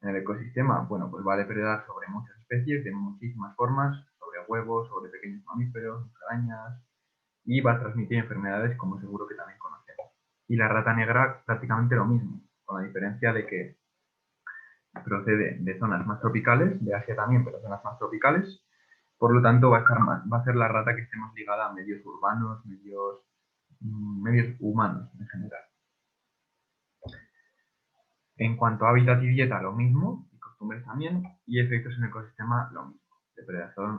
Speaker 1: En el ecosistema, bueno, pues va a depredar sobre muchas especies de muchísimas formas, sobre huevos, sobre pequeños mamíferos, arañas, y va a transmitir enfermedades como seguro que también conocemos. Y la rata negra prácticamente lo mismo, con la diferencia de que procede de zonas más tropicales, de Asia también, pero zonas más tropicales. Por lo tanto, va a ser la rata que esté más ligada a medios urbanos, medios humanos en general. En cuanto a hábitat y dieta, lo mismo, y costumbres también, y efectos en el ecosistema, lo mismo.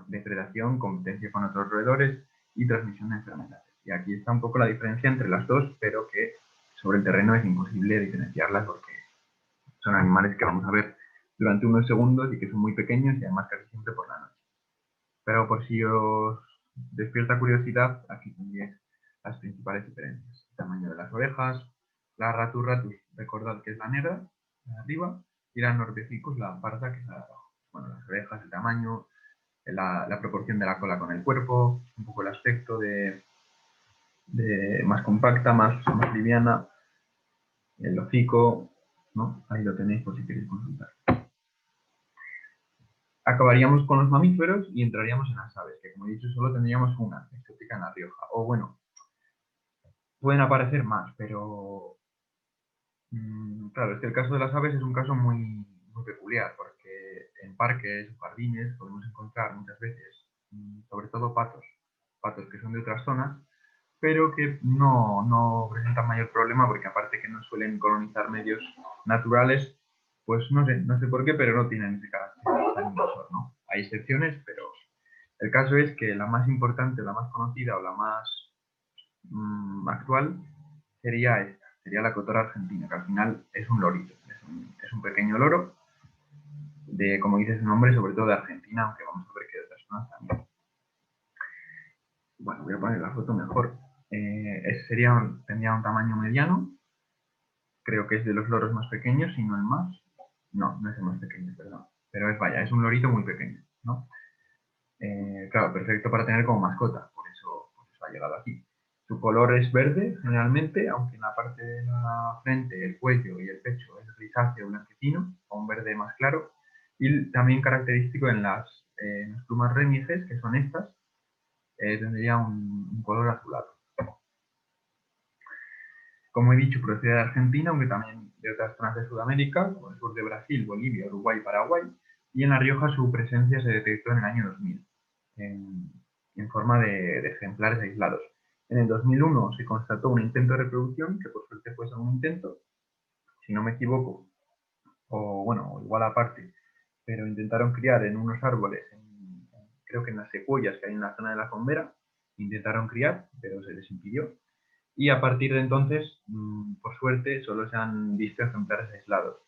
Speaker 1: Depredación, competencia con otros roedores y transmisión de enfermedades. Y aquí está un poco la diferencia entre las dos, pero que sobre el terreno es imposible diferenciarlas porque son animales que vamos a ver durante unos segundos y que son muy pequeños y además casi siempre por la noche. Pero por si os despierta curiosidad, aquí tendréis las principales diferencias. El tamaño de las orejas, la ratus ratus, recordad que es la negra, la de arriba, y la norvegicus, la parda, que es la de abajo. Bueno, las orejas, el tamaño, la proporción de la cola con el cuerpo, un poco el aspecto de más compacta, más liviana, el hocico, ¿no? Ahí lo tenéis por si queréis consultar. Acabaríamos con los mamíferos y entraríamos en las aves, que como he dicho solo tendríamos una exótica en La Rioja. O bueno, pueden aparecer más, pero claro, es que el caso de las aves es un caso muy peculiar, porque en parques o jardines podemos encontrar muchas veces, sobre todo patos que son de otras zonas, pero que no presentan mayor problema porque aparte que no suelen colonizar medios naturales, pues no sé por qué, pero no tienen ese carácter tan invasor, ¿no? Hay excepciones, pero el caso es que la más importante, la más conocida o la más actual sería esta, sería la cotorra argentina, que al final es un lorito, es un pequeño loro, de, como dice su nombre, sobre todo de Argentina, aunque vamos a ver que de otras zonas también. Bueno, voy a poner la foto mejor. Tendría un tamaño mediano, creo que es de los loros más pequeños, si no el más. No es el más pequeño, perdón. Pero es un lorito muy pequeño, ¿no? Claro, perfecto para tener como mascota, por eso ha llegado aquí. Su color es verde, generalmente, aunque en la parte de la frente, el cuello y el pecho es grisáceo blanquecino, o un verde más claro. Y también característico en las plumas remiges, que son estas, tendría un color azulado. Como he dicho, procede de Argentina, aunque también de otras zonas de Sudamérica, como el sur de Brasil, Bolivia, Uruguay, Paraguay, y en La Rioja su presencia se detectó en el año 2000, en forma de ejemplares aislados. En el 2001 se constató un intento de reproducción, que por suerte fue solo un intento, si no me equivoco, o bueno, igual aparte, pero intentaron criar en unos árboles, creo que en las secuoyas que hay en la zona de la Fombera, intentaron criar, pero se les impidió. Y a partir de entonces, por suerte, solo se han visto ejemplares aislados,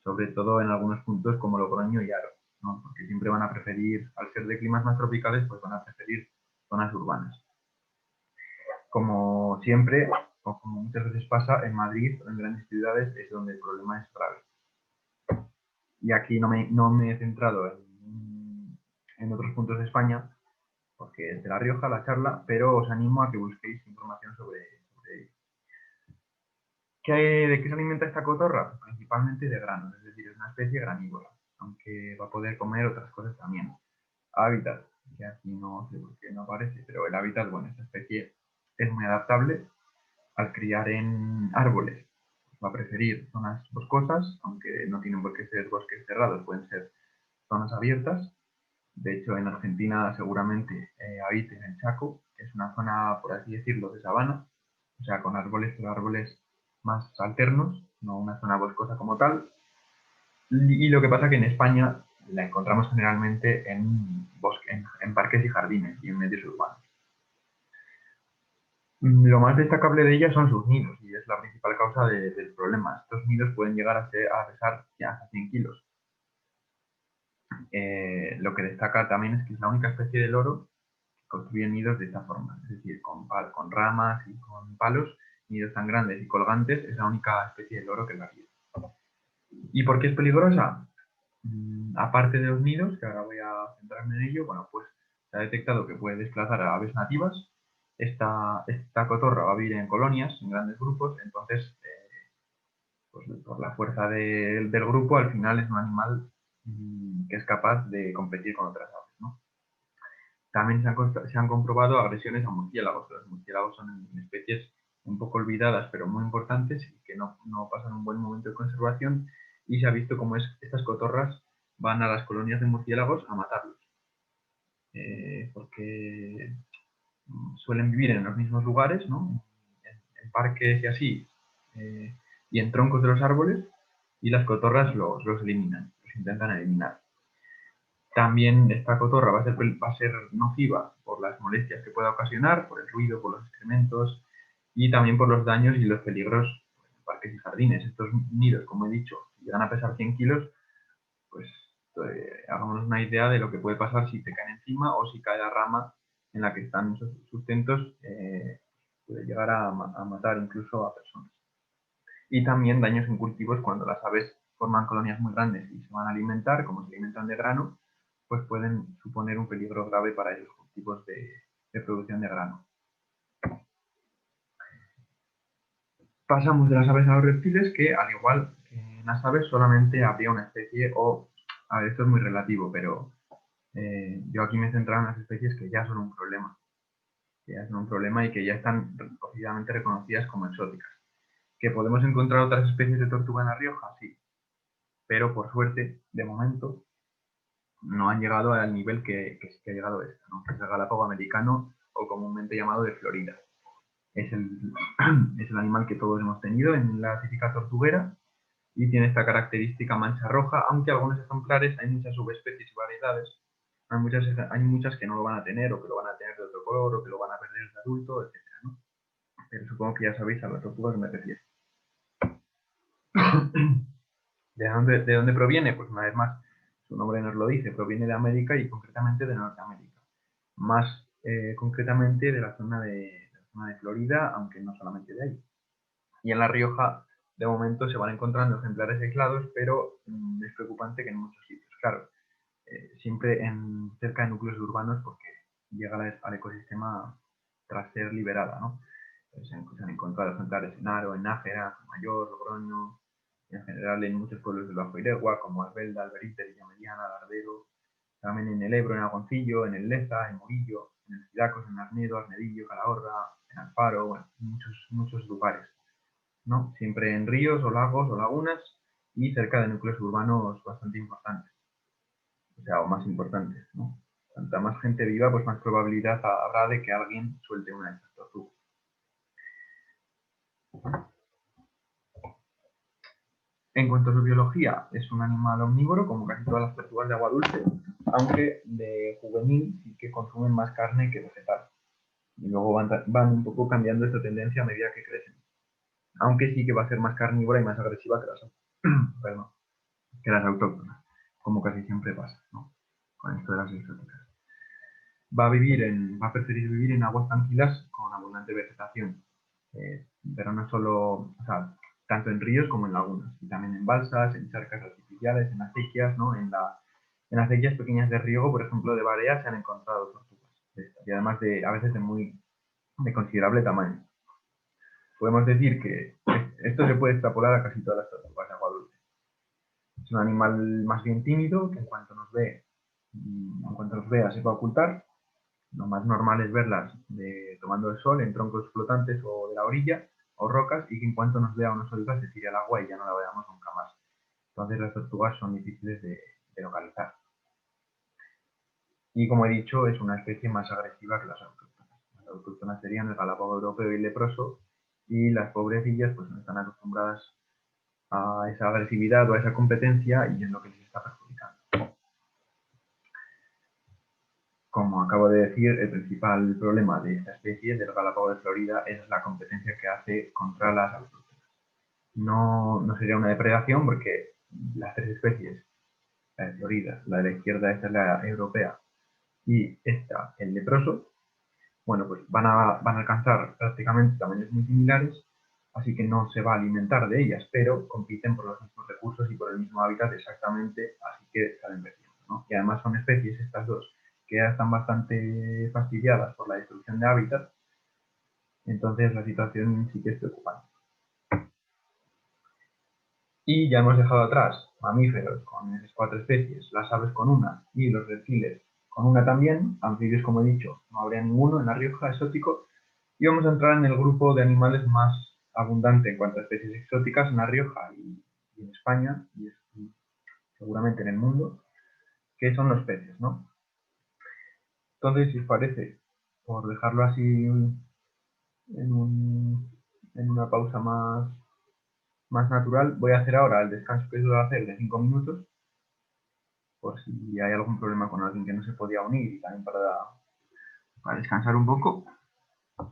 Speaker 1: sobre todo en algunos puntos como Logroño y Haro, ¿no? Porque siempre van a preferir, al ser de climas más tropicales, pues van a preferir zonas urbanas. Como siempre, o como muchas veces pasa, en Madrid o en grandes ciudades es donde el problema es grave. Y aquí no me he centrado en otros puntos de España, porque es de La Rioja la charla, pero os animo a que busquéis información sobre ello. ¿De qué se alimenta esta cotorra? Principalmente de granos, es decir, es una especie granívora, aunque va a poder comer otras cosas también. Hábitat, que aquí no sé por qué no aparece, pero el hábitat, bueno, esta especie es muy adaptable al criar en árboles. Va a preferir zonas boscosas, aunque no tienen por qué ser bosques cerrados, pueden ser zonas abiertas. De hecho, en Argentina seguramente habite en el Chaco, que es una zona, por así decirlo, de sabana, o sea, con árboles, pero árboles más alternos, no una zona boscosa como tal. Y lo que pasa es que en España la encontramos generalmente en parques y jardines y en medios urbanos. Lo más destacable de ella son sus nidos y es la principal causa del problema. Estos nidos pueden llegar a pesar ya hasta 100 kilos. Lo que destaca también es que es la única especie de loro que construye nidos de esta forma, es decir, con ramas y con palos, nidos tan grandes y colgantes, es la única especie de loro que lo haría. ¿Y por qué es peligrosa? Aparte de los nidos, que ahora voy a centrarme en ello, bueno, pues se ha detectado que puede desplazar a aves nativas. Esta cotorra va a vivir en colonias, en grandes grupos, entonces, pues, por la fuerza del grupo, al final es un animal que es capaz de competir con otras aves, ¿no? También se han comprobado agresiones a murciélagos. Los murciélagos son especies un poco olvidadas, pero muy importantes y que no pasan un buen momento de conservación. y se ha visto cómo estas cotorras van a las colonias de murciélagos a matarlos. Porque suelen vivir en los mismos lugares, ¿no? En parques y así, y en troncos de los árboles, y las cotorras los eliminan, los intentan eliminar. También esta cotorra va a ser nociva por las molestias que pueda ocasionar, por el ruido, por los excrementos y también por los daños y los peligros en parques y jardines. Estos nidos, como he dicho, si llegan a pesar 100 kilos, pues hagámonos una idea de lo que puede pasar si te caen encima o si cae la rama en la que están sustentos, puede llegar a matar incluso a personas. Y también daños en cultivos cuando las aves forman colonias muy grandes y se van a alimentar, como se alimentan de grano, pues pueden suponer un peligro grave para los cultivos de producción de grano. Pasamos de las aves a los reptiles, que al igual que en las aves solamente habría una especie, o, a ver, esto es muy relativo, pero yo aquí me he centrado en las especies que ya son un problema, y que ya están oficialmente reconocidas como exóticas. ¿Que podemos encontrar otras especies de tortuga en La Rioja? Sí, pero por suerte, de momento, no han llegado al nivel que ha llegado esta, ¿no? Que es el galápago americano, o comúnmente llamado de Florida. Es el animal que todos hemos tenido en la típica tortuguera y tiene esta característica mancha roja, aunque algunos ejemplares hay muchas subespecies y variedades. Hay muchas que no lo van a tener, o que lo van a tener de otro color, o que lo van a perder de adulto, etc., ¿no? Pero supongo que ya sabéis a las tortugas me refiero. ¿De dónde proviene? Pues una vez más, su nombre nos lo dice, proviene de América y concretamente de Norteamérica. Más concretamente de la zona de Florida, aunque no solamente de ahí. Y en La Rioja, de momento, se van encontrando ejemplares aislados, pero es preocupante que en muchos sitios. Claro, siempre cerca de núcleos urbanos, porque llega al ecosistema tras ser liberada, ¿no? Se han encontrado ejemplares en Haro, en Nájera, Mayor, Logroño, y en general en muchos pueblos del Bajo Iregua, como Albelda, Alberite, Villamediana, Lardero, también en el Ebro, en Agoncillo, en el Leza, en Murillo, en el Cidacos, en Arnedo, Arnedillo, Calahorra, en Alfaro, bueno, muchos lugares, ¿no? Siempre en ríos o lagos o lagunas y cerca de núcleos urbanos bastante importantes, o sea, o más importantes, ¿no? Cuanta más gente viva, pues más probabilidad habrá de que alguien suelte una de estas tortugas. En cuanto a su biología, es un animal omnívoro, como casi todas las tortugas de agua dulce, aunque de juvenil sí que consumen más carne que vegetal. Y luego van un poco cambiando esta tendencia a medida que crecen. Aunque sí que va a ser más carnívora y más agresiva que las autóctonas, como casi siempre pasa, ¿no? Con esto de las exóticas. Va a preferir vivir en aguas tranquilas con abundante vegetación, pero no solo, o sea, tanto en ríos como en lagunas, y también en balsas, en charcas artificiales, en acequias, ¿no? En acequias pequeñas de riego, por ejemplo, de Barea, se han encontrado tortugas, y además a veces de considerable tamaño. Podemos decir que esto se puede extrapolar a casi todas las tortugas de agua dulce. Es un animal más bien tímido, que en cuanto nos vea se va a ocultar. Lo más normal es verlas tomando el sol en troncos flotantes o de la orilla o rocas, y que en cuanto nos vea o nos oiga se tire al agua y ya no la veamos nunca más. Entonces las tortugas son difíciles de localizar. Y como he dicho, es una especie más agresiva que las autóctonas. Las autóctonas serían el galápago europeo y el leproso, y las pobrecillas pues no están acostumbradas a esa agresividad o a esa competencia, y es lo que les está perjudicando. Como acabo de decir, el principal problema de esta especie, del galápago de Florida, es la competencia que hace contra las autóctonas. No sería una depredación, porque las tres especies, la de Florida, la de la izquierda, esta es la europea, y esta, el leproso, bueno, pues van a alcanzar prácticamente tamaños muy similares, así que no se va a alimentar de ellas, pero compiten por los mismos recursos y por el mismo hábitat exactamente, así que salen perdiendo, ¿no? Y además son especies, estas dos, que ya están bastante fastidiadas por la destrucción de hábitat, entonces la situación sí que es preocupante. Y ya hemos dejado atrás mamíferos con esas 4 especies, las aves con una y los reptiles con una también. Anfibios, como he dicho, no habría ninguno en La Rioja exótico. Y vamos a entrar en el grupo de animales más abundante en cuanto a especies exóticas en La Rioja y aquí en España y seguramente en el mundo, que son los peces, ¿no? Entonces, si os parece, por dejarlo así en una pausa más natural, voy a hacer ahora el descanso que suelo hacer de 5 minutos, por si hay algún problema con alguien que no se podía unir y también para descansar un poco.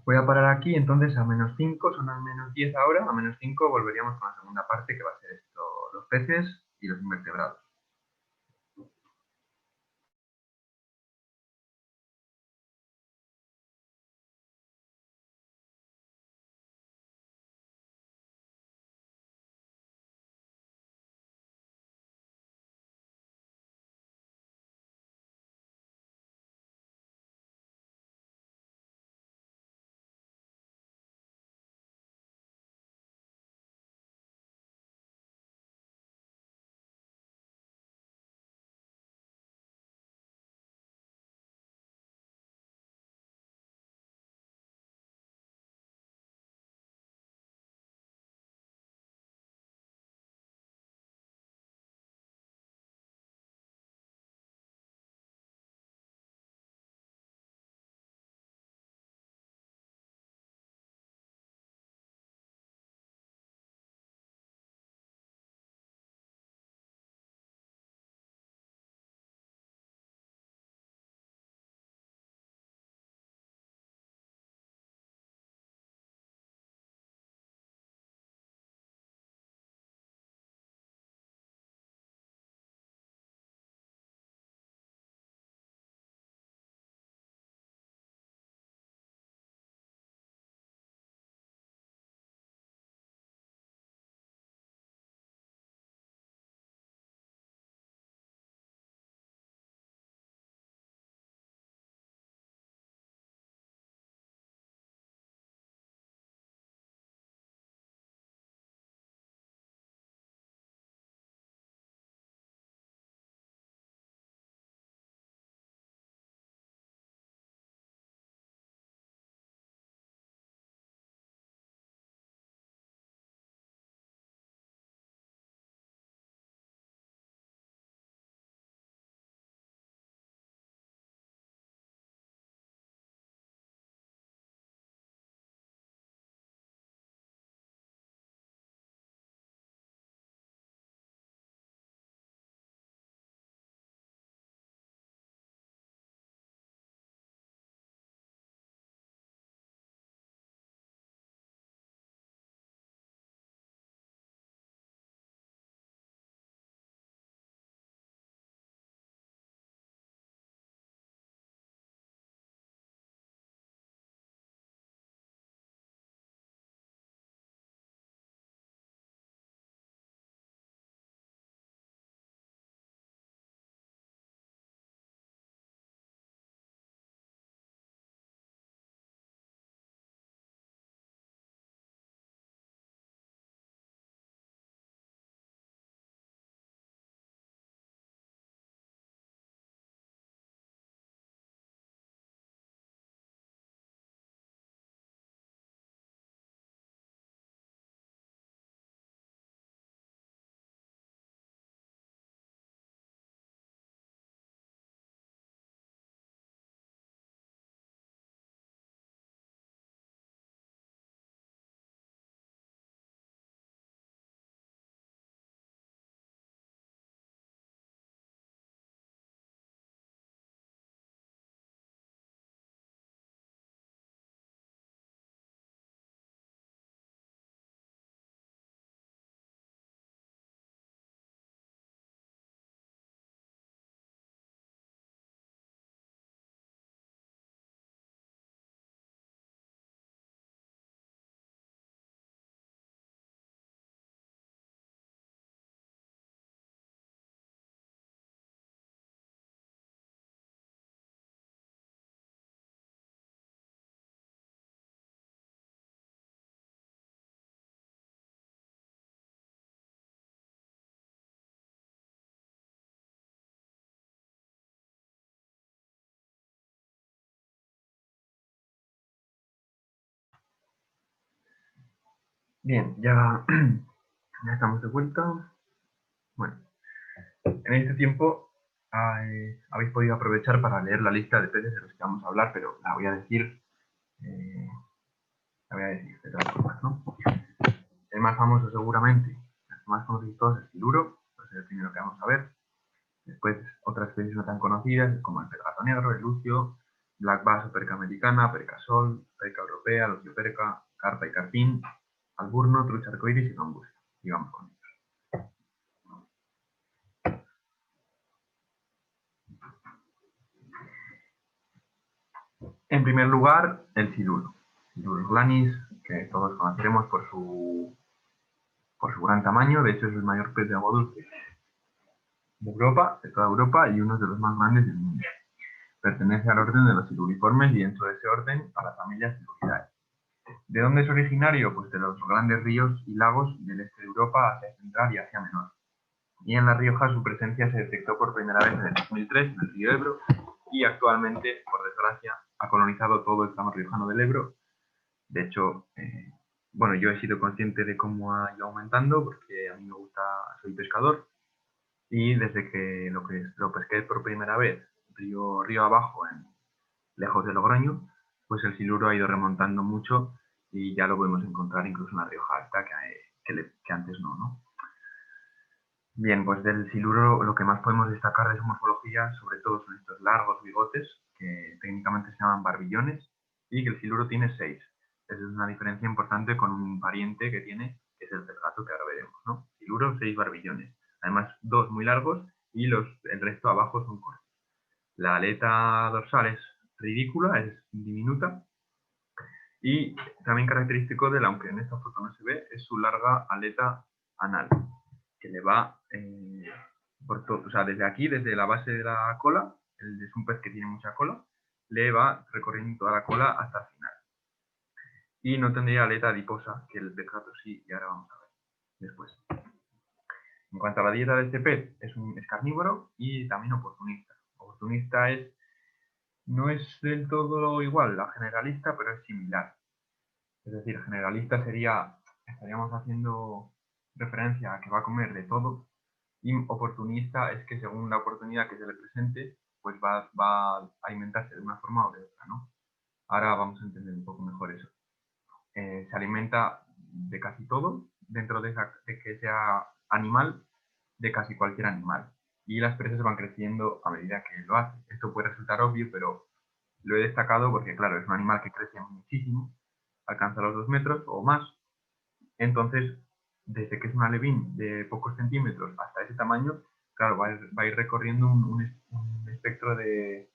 Speaker 1: Voy a parar aquí, entonces a -5, son a -10 ahora, a -5 volveríamos con la segunda parte que va a ser esto, los peces y los invertebrados. Bien, ya estamos de vuelta. Bueno, en este tiempo habéis podido aprovechar para leer la lista de peces de los que vamos a hablar, pero la voy a decir, de todas formas, ¿no? El más famoso seguramente, el más conocido de todos es siluro, pues es el primero que vamos a ver. Después otras especies no tan conocidas como el pez gato negro, el lucio, black bass o perca americana, perca sol, perca europea, lucioperca, carpa y carpín, alburno, trucha arcoíris y gambusia. Y vamos con ellos. En primer lugar, el siluro. Silurus glanis, que todos conoceremos por su gran tamaño. De hecho, es el mayor pez de agua dulce de Europa, de toda Europa, y uno de los más grandes del mundo. Pertenece al orden de los siluriformes y dentro de ese orden a la familia Siluridae. ¿De dónde es originario? Pues de los grandes ríos y lagos del este de Europa, Asia Central y Asia Menor. Y en La Rioja su presencia se detectó por primera vez en el 2003 en el río Ebro y actualmente, por desgracia, ha colonizado todo el tramo riojano del Ebro. De hecho, bueno, yo he sido consciente de cómo ha ido aumentando porque a mí me gusta, soy pescador y desde que lo pesqué por primera vez río abajo, lejos de Logroño, pues el siluro ha ido remontando mucho y ya lo podemos encontrar incluso en La Rioja Alta, que antes no. Bien, pues del siluro lo que más podemos destacar de su morfología, sobre todo son estos largos bigotes, que técnicamente se llaman barbillones, y que el siluro tiene 6. Esa es una diferencia importante con un pariente que tiene, que es el pez gato, que ahora veremos, ¿no? Siluro, 6 barbillones. Además, 2 muy largos y el resto abajo son cortos. La aleta dorsal es ridícula, es diminuta, y también característico de él, aunque en esta foto no se ve, es su larga aleta anal, que le va por todo, o sea, desde aquí, desde la base de la cola, es un pez que tiene mucha cola, le va recorriendo toda la cola hasta el final. Y no tendría aleta adiposa, que el pez gato sí, y ahora vamos a ver después. En cuanto a la dieta de este pez, es carnívoro y también oportunista. Oportunista no es del todo igual la generalista, pero es similar. Es decir, generalista estaríamos haciendo referencia a que va a comer de todo, y oportunista es que según la oportunidad que se le presente, pues va a alimentarse de una forma o de otra, ¿no? Ahora vamos a entender un poco mejor eso. Se alimenta de casi todo, dentro de que sea animal, de casi cualquier animal. Y las presas van creciendo a medida que lo hace. Esto puede resultar obvio, pero lo he destacado porque, claro, es un animal que crece muchísimo, alcanza los 2 metros o más. Entonces, desde que es un alevín de pocos centímetros hasta ese tamaño, claro, va a ir recorriendo un espectro de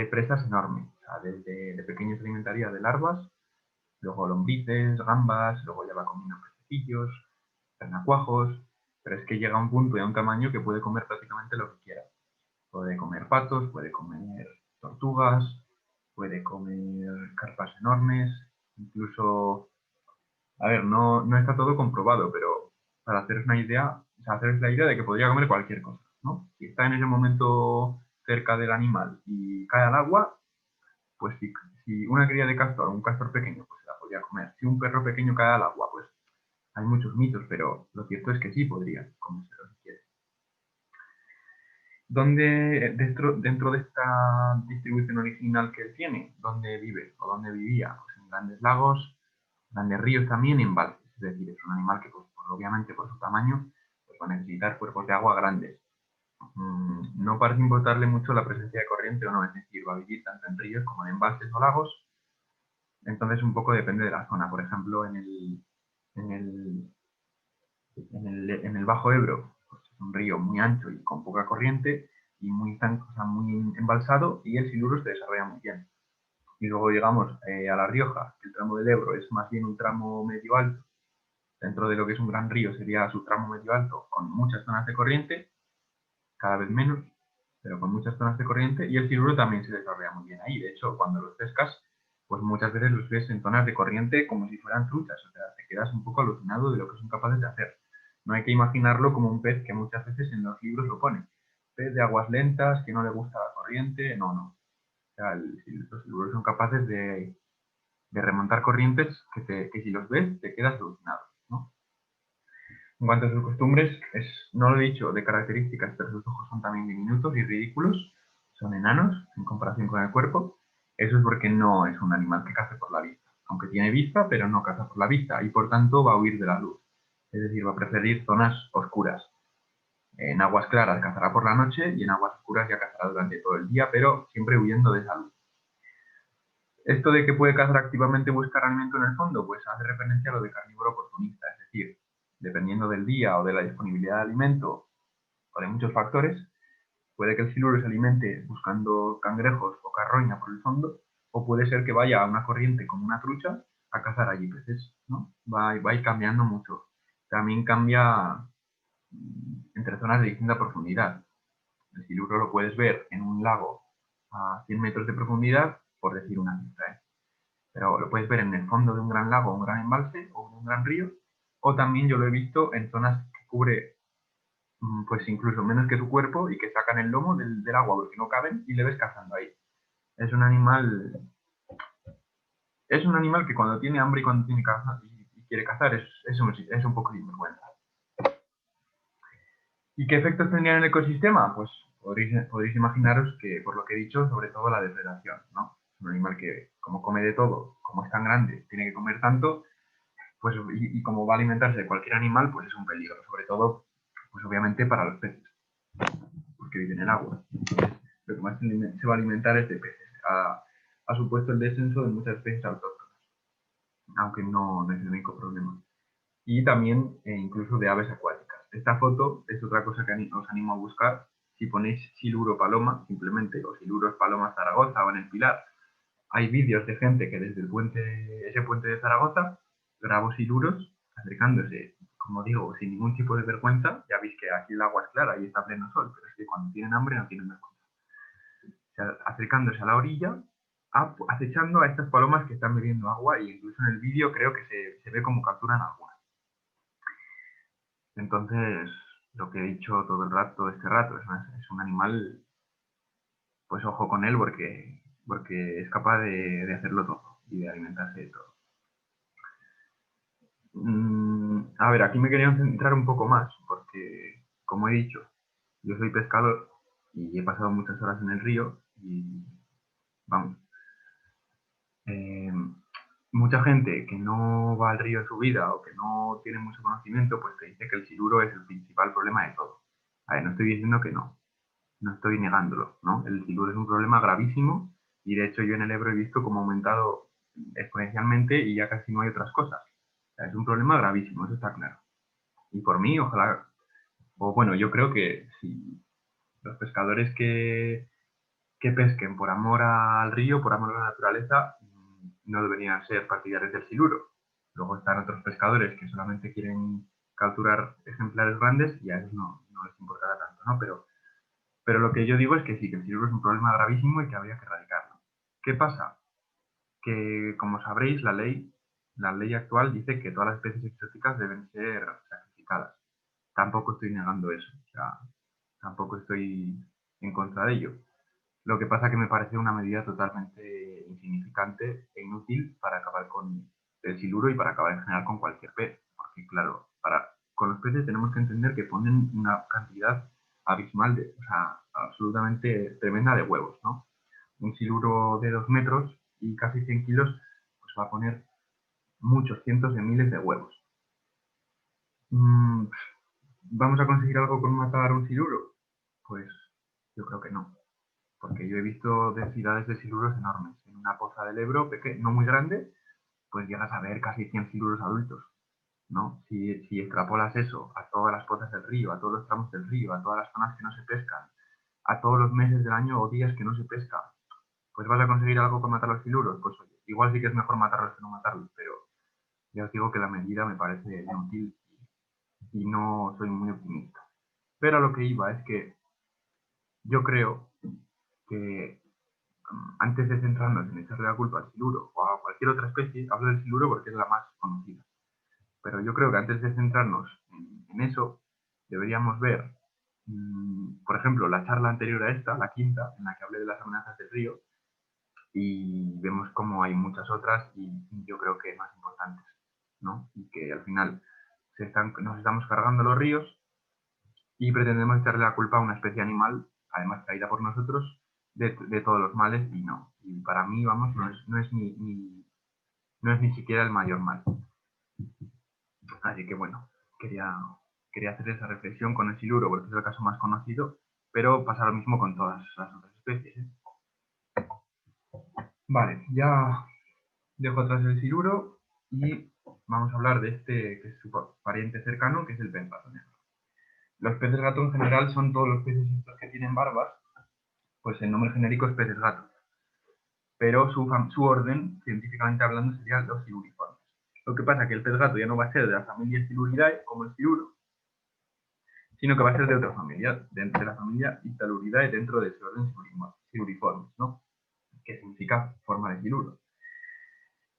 Speaker 1: presas enorme. O sea, desde de pequeños se alimentaría de larvas, luego lombrices, gambas, luego ya va comiendo pececillos, renacuajos, pero es que llega a un punto y a un tamaño que puede comer prácticamente lo que quiera. Puede comer patos, puede comer tortugas, puede comer carpas enormes, incluso, a ver, no está todo comprobado, pero para haceros una idea, o sea, haceros la idea de que podría comer cualquier cosa, ¿no? Si está en ese momento cerca del animal y cae al agua, pues si una cría de castor o un castor pequeño, pues se la podría comer. Si un perro pequeño cae al agua, pues hay muchos mitos, pero lo cierto es que sí podría comérselo si quiere. Dentro de esta distribución original que él tiene, dónde vive o dónde vivía? Pues en grandes lagos, grandes ríos también y embalses. Es decir, es un animal que, pues, obviamente por su tamaño, pues va a necesitar cuerpos de agua grandes. No parece importarle mucho la presencia de corriente o no, es decir, va a vivir tanto en ríos como en embalses o lagos. Entonces un poco depende de la zona. Por ejemplo, en el Bajo Ebro, pues es un río muy ancho y con poca corriente y muy embalsado, y el siluro se desarrolla muy bien. Y luego llegamos a La Rioja, que el tramo del Ebro es más bien un tramo medio alto. Dentro de lo que es un gran río sería su tramo medio alto, con muchas zonas de corriente, cada vez menos, pero con muchas zonas de corriente, y el siluro también se desarrolla muy bien ahí. De hecho, cuando los pescas, pues muchas veces los ves en zonas de corriente como si fueran truchas, o sea, te quedas un poco alucinado de lo que son capaces de hacer. No hay que imaginarlo como un pez que muchas veces en los libros lo ponen. Pez de aguas lentas, que no le gusta la corriente, no. O sea, los siluros son capaces de remontar corrientes que si los ves te quedas alucinado, ¿no? En cuanto a sus costumbres, no lo he dicho de características, pero sus ojos son también diminutos y ridículos, son enanos en comparación con el cuerpo. Eso es porque no es un animal que cace por la vista, aunque tiene vista, pero no caza por la vista y por tanto va a huir de la luz. Es decir, va a preferir zonas oscuras. En aguas claras cazará por la noche y en aguas oscuras ya cazará durante todo el día, pero siempre huyendo de esa luz. Esto de que puede cazar activamente y buscar alimento en el fondo, pues hace referencia a lo de carnívoro oportunista, es decir, dependiendo del día o de la disponibilidad de alimento o de muchos factores, puede que el siluro se alimente buscando cangrejos o carroña por el fondo, o puede ser que vaya a una corriente como una trucha a cazar allí peces, ¿no? Va a ir cambiando mucho. También cambia entre zonas de distinta profundidad. El siluro lo puedes ver en un lago a 100 metros de profundidad, por decir una cifra, ¿eh? Pero lo puedes ver en el fondo de un gran lago, un gran embalse o un gran río, o también yo lo he visto en zonas que cubre pues incluso menos que su cuerpo y que sacan el lomo del agua porque no caben y le ves cazando ahí. Es un animal, es un animal que cuando tiene hambre y cuando tiene caza y quiere cazar es un poco sinvergüenza. ¿Y qué efectos tendría en el ecosistema? Pues podréis imaginaros que, por lo que he dicho, sobre todo la depredación, ¿no? Es un animal que, como come de todo, como es tan grande, tiene que comer tanto, pues, y como va a alimentarse de cualquier animal, pues es un peligro, sobre todo, pues obviamente para los peces, porque viven en el agua. Lo que más se va a alimentar es de peces. Ha supuesto el descenso de muchas especies autóctonas, aunque no es el único problema. Y también incluso de aves acuáticas. Esta foto es otra cosa que os animo a buscar. Si ponéis siluro paloma, simplemente, o siluros paloma Zaragoza o en el Pilar, hay vídeos de gente que desde ese puente de Zaragoza grabó siluros acercándose, como digo, sin ningún tipo de vergüenza. Ya veis que aquí el agua es clara y está pleno sol, pero es que cuando tienen hambre no tienen vergüenza. O sea, acercándose a la orilla, acechando a estas palomas que están bebiendo agua, y incluso en el vídeo creo que se ve como capturan agua. Entonces, lo que he dicho todo el rato, todo este rato, es un animal, pues ojo con él porque es capaz de hacerlo todo y de alimentarse de todo. A ver, aquí me quería centrar un poco más porque, como he dicho, yo soy pescador y he pasado muchas horas en el río y, vamos, eh, mucha gente que no va al río en su vida o que no tiene mucho conocimiento, pues te dice que el siluro es el principal problema de todo. A ver, no estoy diciendo que no, no estoy negándolo, ¿no? El siluro es un problema gravísimo y de hecho yo en el Ebro he visto cómo ha aumentado exponencialmente y ya casi no hay otras cosas. O sea, es un problema gravísimo, eso está claro. Y por mí, ojalá, o bueno, yo creo que si los pescadores que pesquen por amor al río, por amor a la naturaleza, no deberían ser partidarios del siluro. Luego están otros pescadores que solamente quieren capturar ejemplares grandes y a ellos no les importará tanto, ¿no? Pero lo que yo digo es que sí, que el siluro es un problema gravísimo y que habría que erradicarlo. ¿Qué pasa? Que, como sabréis, la ley actual dice que todas las especies exóticas deben ser sacrificadas. Tampoco estoy negando eso, o sea, tampoco estoy en contra de ello. Lo que pasa que me parece una medida totalmente insignificante e inútil para acabar con el siluro y para acabar en general con cualquier pez. Porque claro, con los peces tenemos que entender que ponen una cantidad abismal, o sea, absolutamente tremenda de huevos, ¿no? Un siluro de 2 metros y casi 100 kilos, pues va a poner muchos cientos de miles de huevos. Mm, ¿Vamos a conseguir algo con matar un siluro? Pues yo creo que no. Porque yo he visto densidades de siluros enormes. En una poza del Ebro, no muy grande, pues llegas a ver casi 100 siluros adultos, ¿no? Si extrapolas eso a todas las pozas del río, a todos los tramos del río, a todas las zonas que no se pescan, a todos los meses del año o días que no se pesca, pues vas a conseguir algo con matar a los siluros. Pues oye, igual sí que es mejor matarlos que no matarlos, pero ya os digo que la medida me parece inútil y no soy muy optimista. Pero a lo que iba es que yo creo que antes de centrarnos en echarle la culpa al siluro o a cualquier otra especie, hablo del siluro porque es la más conocida, pero yo creo que antes de centrarnos en eso, deberíamos ver, por ejemplo, la charla anterior a esta, la quinta, en la que hablé de las amenazas del río, y vemos como hay muchas otras y yo creo que más importantes, ¿no? Y que al final nos estamos cargando los ríos y pretendemos echarle la culpa a una especie animal, además traída por nosotros, de todos los males, y no. Y para mí, vamos, no es ni siquiera el mayor mal. Así que bueno, quería hacer esa reflexión con el siluro, porque es el caso más conocido, pero pasa lo mismo con todas las otras especies, ¿eh? Vale, ya dejo atrás el siluro y vamos a hablar de este, que es su pariente cercano, que es el pez gato negro. Los peces gato en general son todos los peces estos que tienen barbas, pues el nombre genérico es peces gato, pero su orden, científicamente hablando, sería los siluriformes. Lo que pasa es que el pez gato ya no va a ser de la familia Siluridae, como el siluro, sino que va a ser de otra familia, de la familia Ictaluridae, dentro de ese orden siluriformes, ¿no? Que significa forma de siluro.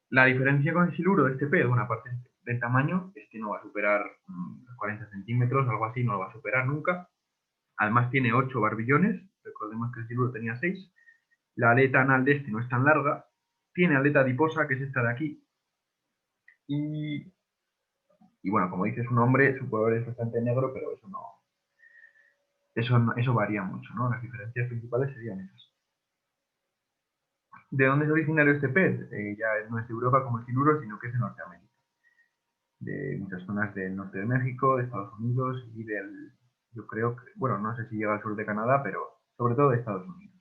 Speaker 1: La diferencia con el siluro de este pez, bueno, aparte del tamaño, es que no va a superar los 40 centímetros, algo así, no lo va a superar nunca. Además tiene 8 barbillones, recordemos que el siluro tenía 6. La aleta anal de este no es tan larga. Tiene aleta adiposa, que es esta de aquí. Y bueno, como dice su nombre, su color es bastante negro, pero eso varía mucho, ¿no? Las diferencias principales serían esas. ¿De dónde es originario este pez? Ya no es de Europa como el siluro, sino que es de Norteamérica. De muchas zonas del norte de México, de Estados Unidos y yo creo que, bueno, no sé si llega al sur de Canadá, pero sobre todo de Estados Unidos.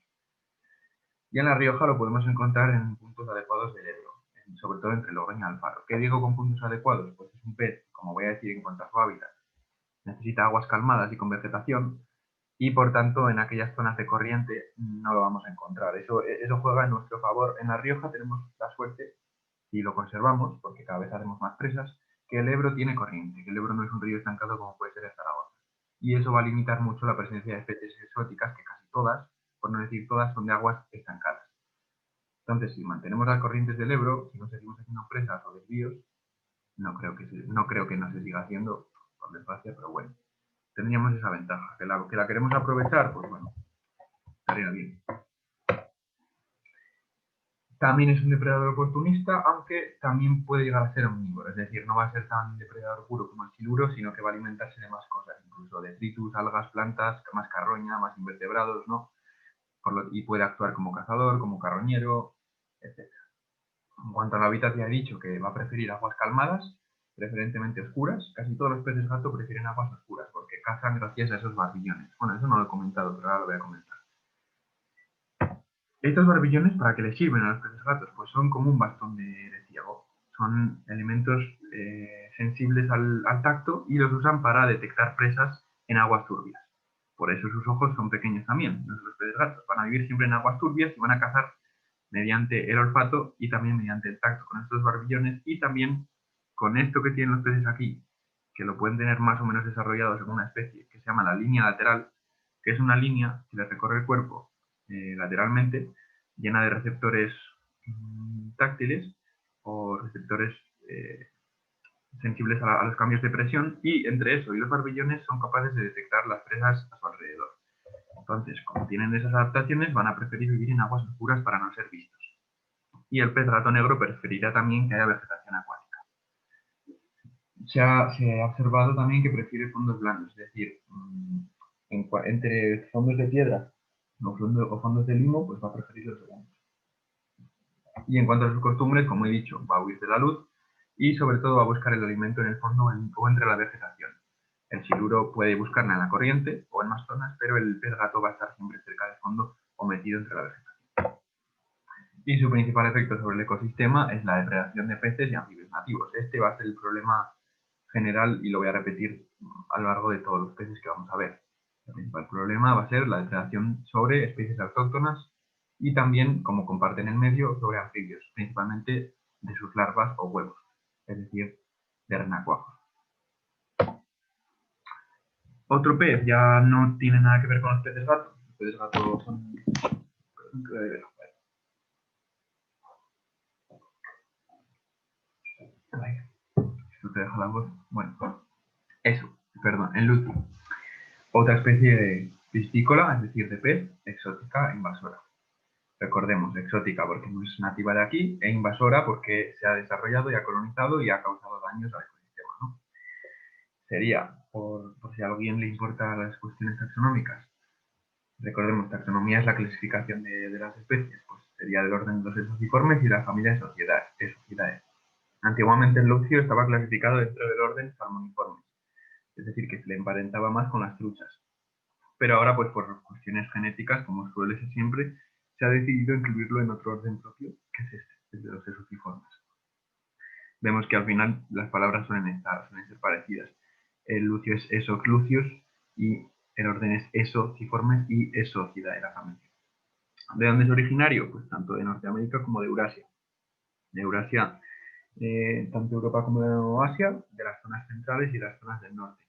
Speaker 1: Y en La Rioja lo podemos encontrar en puntos adecuados del Ebro, sobre todo entre Logroño y Alfaro. ¿Qué digo con puntos adecuados? Pues es un pez, como voy a decir en cuanto a su hábitat, necesita aguas calmadas y con vegetación, y por tanto en aquellas zonas de corriente no lo vamos a encontrar. Eso juega en nuestro favor. En La Rioja tenemos la suerte, y lo conservamos, porque cada vez hacemos más presas, que el Ebro tiene corriente, que el Ebro no es un río estancado como puede ser el Zaragoza. Y eso va a limitar mucho la presencia de especies exóticas, que casi todas, por no decir todas, son de aguas estancadas. Entonces, si mantenemos las corrientes del Ebro, si no seguimos haciendo presas o desvíos, no creo que no se siga haciendo, por desgracia, pero bueno, tendríamos esa ventaja. Que la queremos aprovechar, pues bueno, estaría bien. También es un depredador oportunista, aunque también puede llegar a ser omnívoro, es decir, no va a ser tan depredador puro como el siluro, sino que va a alimentarse de más cosas, incluso detritus, algas, plantas, más carroña, más invertebrados, ¿no? Y puede actuar como cazador, como carroñero, etc. En cuanto al hábitat, ya he dicho que va a preferir aguas calmadas, preferentemente oscuras. Casi todos los peces gato prefieren aguas oscuras, porque cazan gracias a esos barbillones. Bueno, eso no lo he comentado, pero ahora lo voy a comentar. Estos barbillones, ¿para qué les sirven a los peces gatos? Pues son como un bastón de ciego. Son elementos sensibles al tacto y los usan para detectar presas en aguas turbias. Por eso sus ojos son pequeños también, los de los peces gatos. Van a vivir siempre en aguas turbias y van a cazar mediante el olfato y también mediante el tacto con estos barbillones, y también con esto que tienen los peces aquí, que lo pueden tener más o menos desarrollado según una especie, que se llama la línea lateral, que es una línea que le recorre el cuerpo lateralmente, llena de receptores táctiles o receptores sensibles a los cambios de presión, y entre eso y los barbillones son capaces de detectar las presas a su alrededor. Entonces, como tienen esas adaptaciones, van a preferir vivir en aguas oscuras para no ser vistos. Y el pez gato negro preferirá también que haya vegetación acuática. Se ha observado también que prefiere fondos blandos, es decir, entre fondos de piedra o fondos de limo, pues va a preferir los segundos. Y en cuanto a sus costumbres, como he dicho, va a huir de la luz y sobre todo va a buscar el alimento en el fondo o entre la vegetación. El siluro puede buscarla en la corriente o en más zonas, pero el pez gato va a estar siempre cerca del fondo o metido entre la vegetación. Y su principal efecto sobre el ecosistema es la depredación de peces y anfibios nativos. Este va a ser el problema general y lo voy a repetir a lo largo de todos los peces que vamos a ver. El principal problema va a ser la depredación sobre especies autóctonas y también, como comparten el medio, sobre anfibios, principalmente de sus larvas o huevos, es decir, de renacuajos. Otro pez ya no tiene nada que ver con los peces gato. Los peces gato son... Esto te deja la voz. Bueno, eso, perdón, el lúcido. Otra especie de piscícola, es decir, de pez, exótica, invasora. Recordemos, exótica porque no es nativa de aquí, e invasora porque se ha desarrollado y ha colonizado y ha causado daños al ecosistema, ¿no? sería, por si a alguien le importan las cuestiones taxonómicas, recordemos, taxonomía es la clasificación de las especies, pues sería del orden de los esociformes y la familia de Sociedae. Antiguamente el lucio estaba clasificado dentro del orden Salmoniformes, es decir, que se le emparentaba más con las truchas. Pero ahora, pues por cuestiones genéticas, como suele ser siempre, se ha decidido incluirlo en otro orden propio, que es este, el de los esociformes. Vemos que al final las palabras suelen ser parecidas. El lucio es Esoclucius y el orden es Esociformes y Esocidae, la familia. ¿De dónde es originario? Pues tanto de Norteamérica como de Eurasia. De Eurasia, tanto Europa como Asia, de las zonas centrales y las zonas del norte.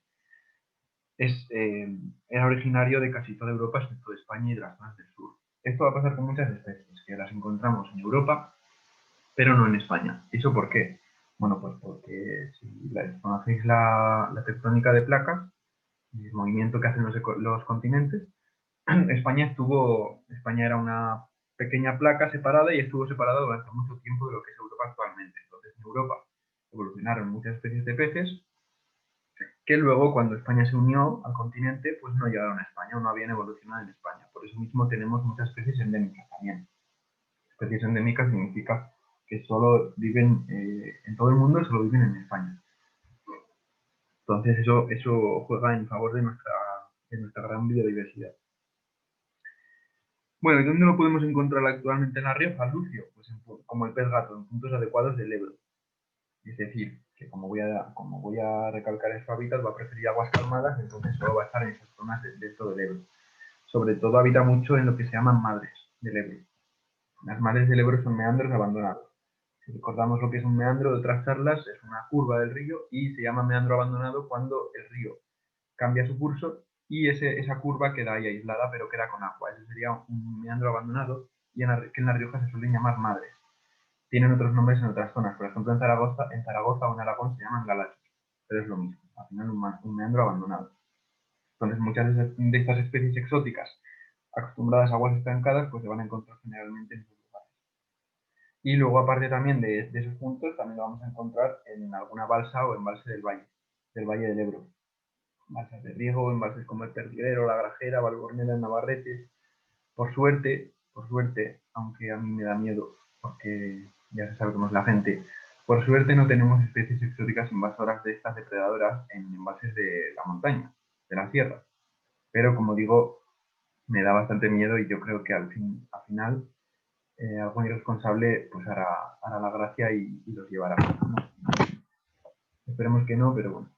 Speaker 1: Era originario de casi toda Europa, excepto de España y de las zonas del sur. Esto va a pasar con muchas especies, que las encontramos en Europa, pero no en España. ¿Y eso por qué? Bueno, pues porque si conocéis la tectónica de placas, el movimiento que hacen los continentes, España era una pequeña placa separada y estuvo separada durante mucho tiempo de lo que es Europa actualmente. Entonces, en Europa evolucionaron muchas especies de peces que luego, cuando España se unió al continente, pues no llegaron a España o no habían evolucionado en España. Por eso mismo tenemos muchas especies endémicas también. Especies endémicas significa que solo viven en todo el mundo, solo viven en España. Entonces eso juega en favor de nuestra gran biodiversidad. Bueno, ¿y dónde lo podemos encontrar actualmente en La Rioja, Lucio? Pues como el pez gato, en puntos adecuados del Ebro. Es decir, que como voy a recalcar en su hábitat, va a preferir aguas calmadas, entonces solo va a estar en esas zonas de todo el Ebro. Sobre todo habita mucho en lo que se llaman madres del Ebro. Las madres del Ebro son meandros abandonados. Si recordamos lo que es un meandro de otras charlas, es una curva del río y se llama meandro abandonado cuando el río cambia su curso y esa curva queda ahí aislada, pero queda con agua. Ese sería un meandro abandonado y que en La Rioja se suelen llamar madres. Tienen otros nombres en otras zonas, por ejemplo en Zaragoza o en Aragón se llaman galachos, pero es lo mismo, al final un meandro abandonado. Entonces muchas de estas especies exóticas acostumbradas a aguas estancadas pues se van a encontrar generalmente en esos lugares. Y luego aparte también de esos puntos también lo vamos a encontrar en alguna balsa o embalse del Valle del Ebro. Balsas de riego, embalses como el Perdiguero, La Grajera, Valborneda, Navarrete. Por suerte, aunque a mí me da miedo, porque ya se sabe cómo es la gente, por suerte no tenemos especies exóticas invasoras de estas depredadoras en embalses de la montaña, de la sierra. Pero como digo, me da bastante miedo y yo creo que al final algún irresponsable pues hará la gracia y los llevará. ¿No? Esperemos que no, pero bueno.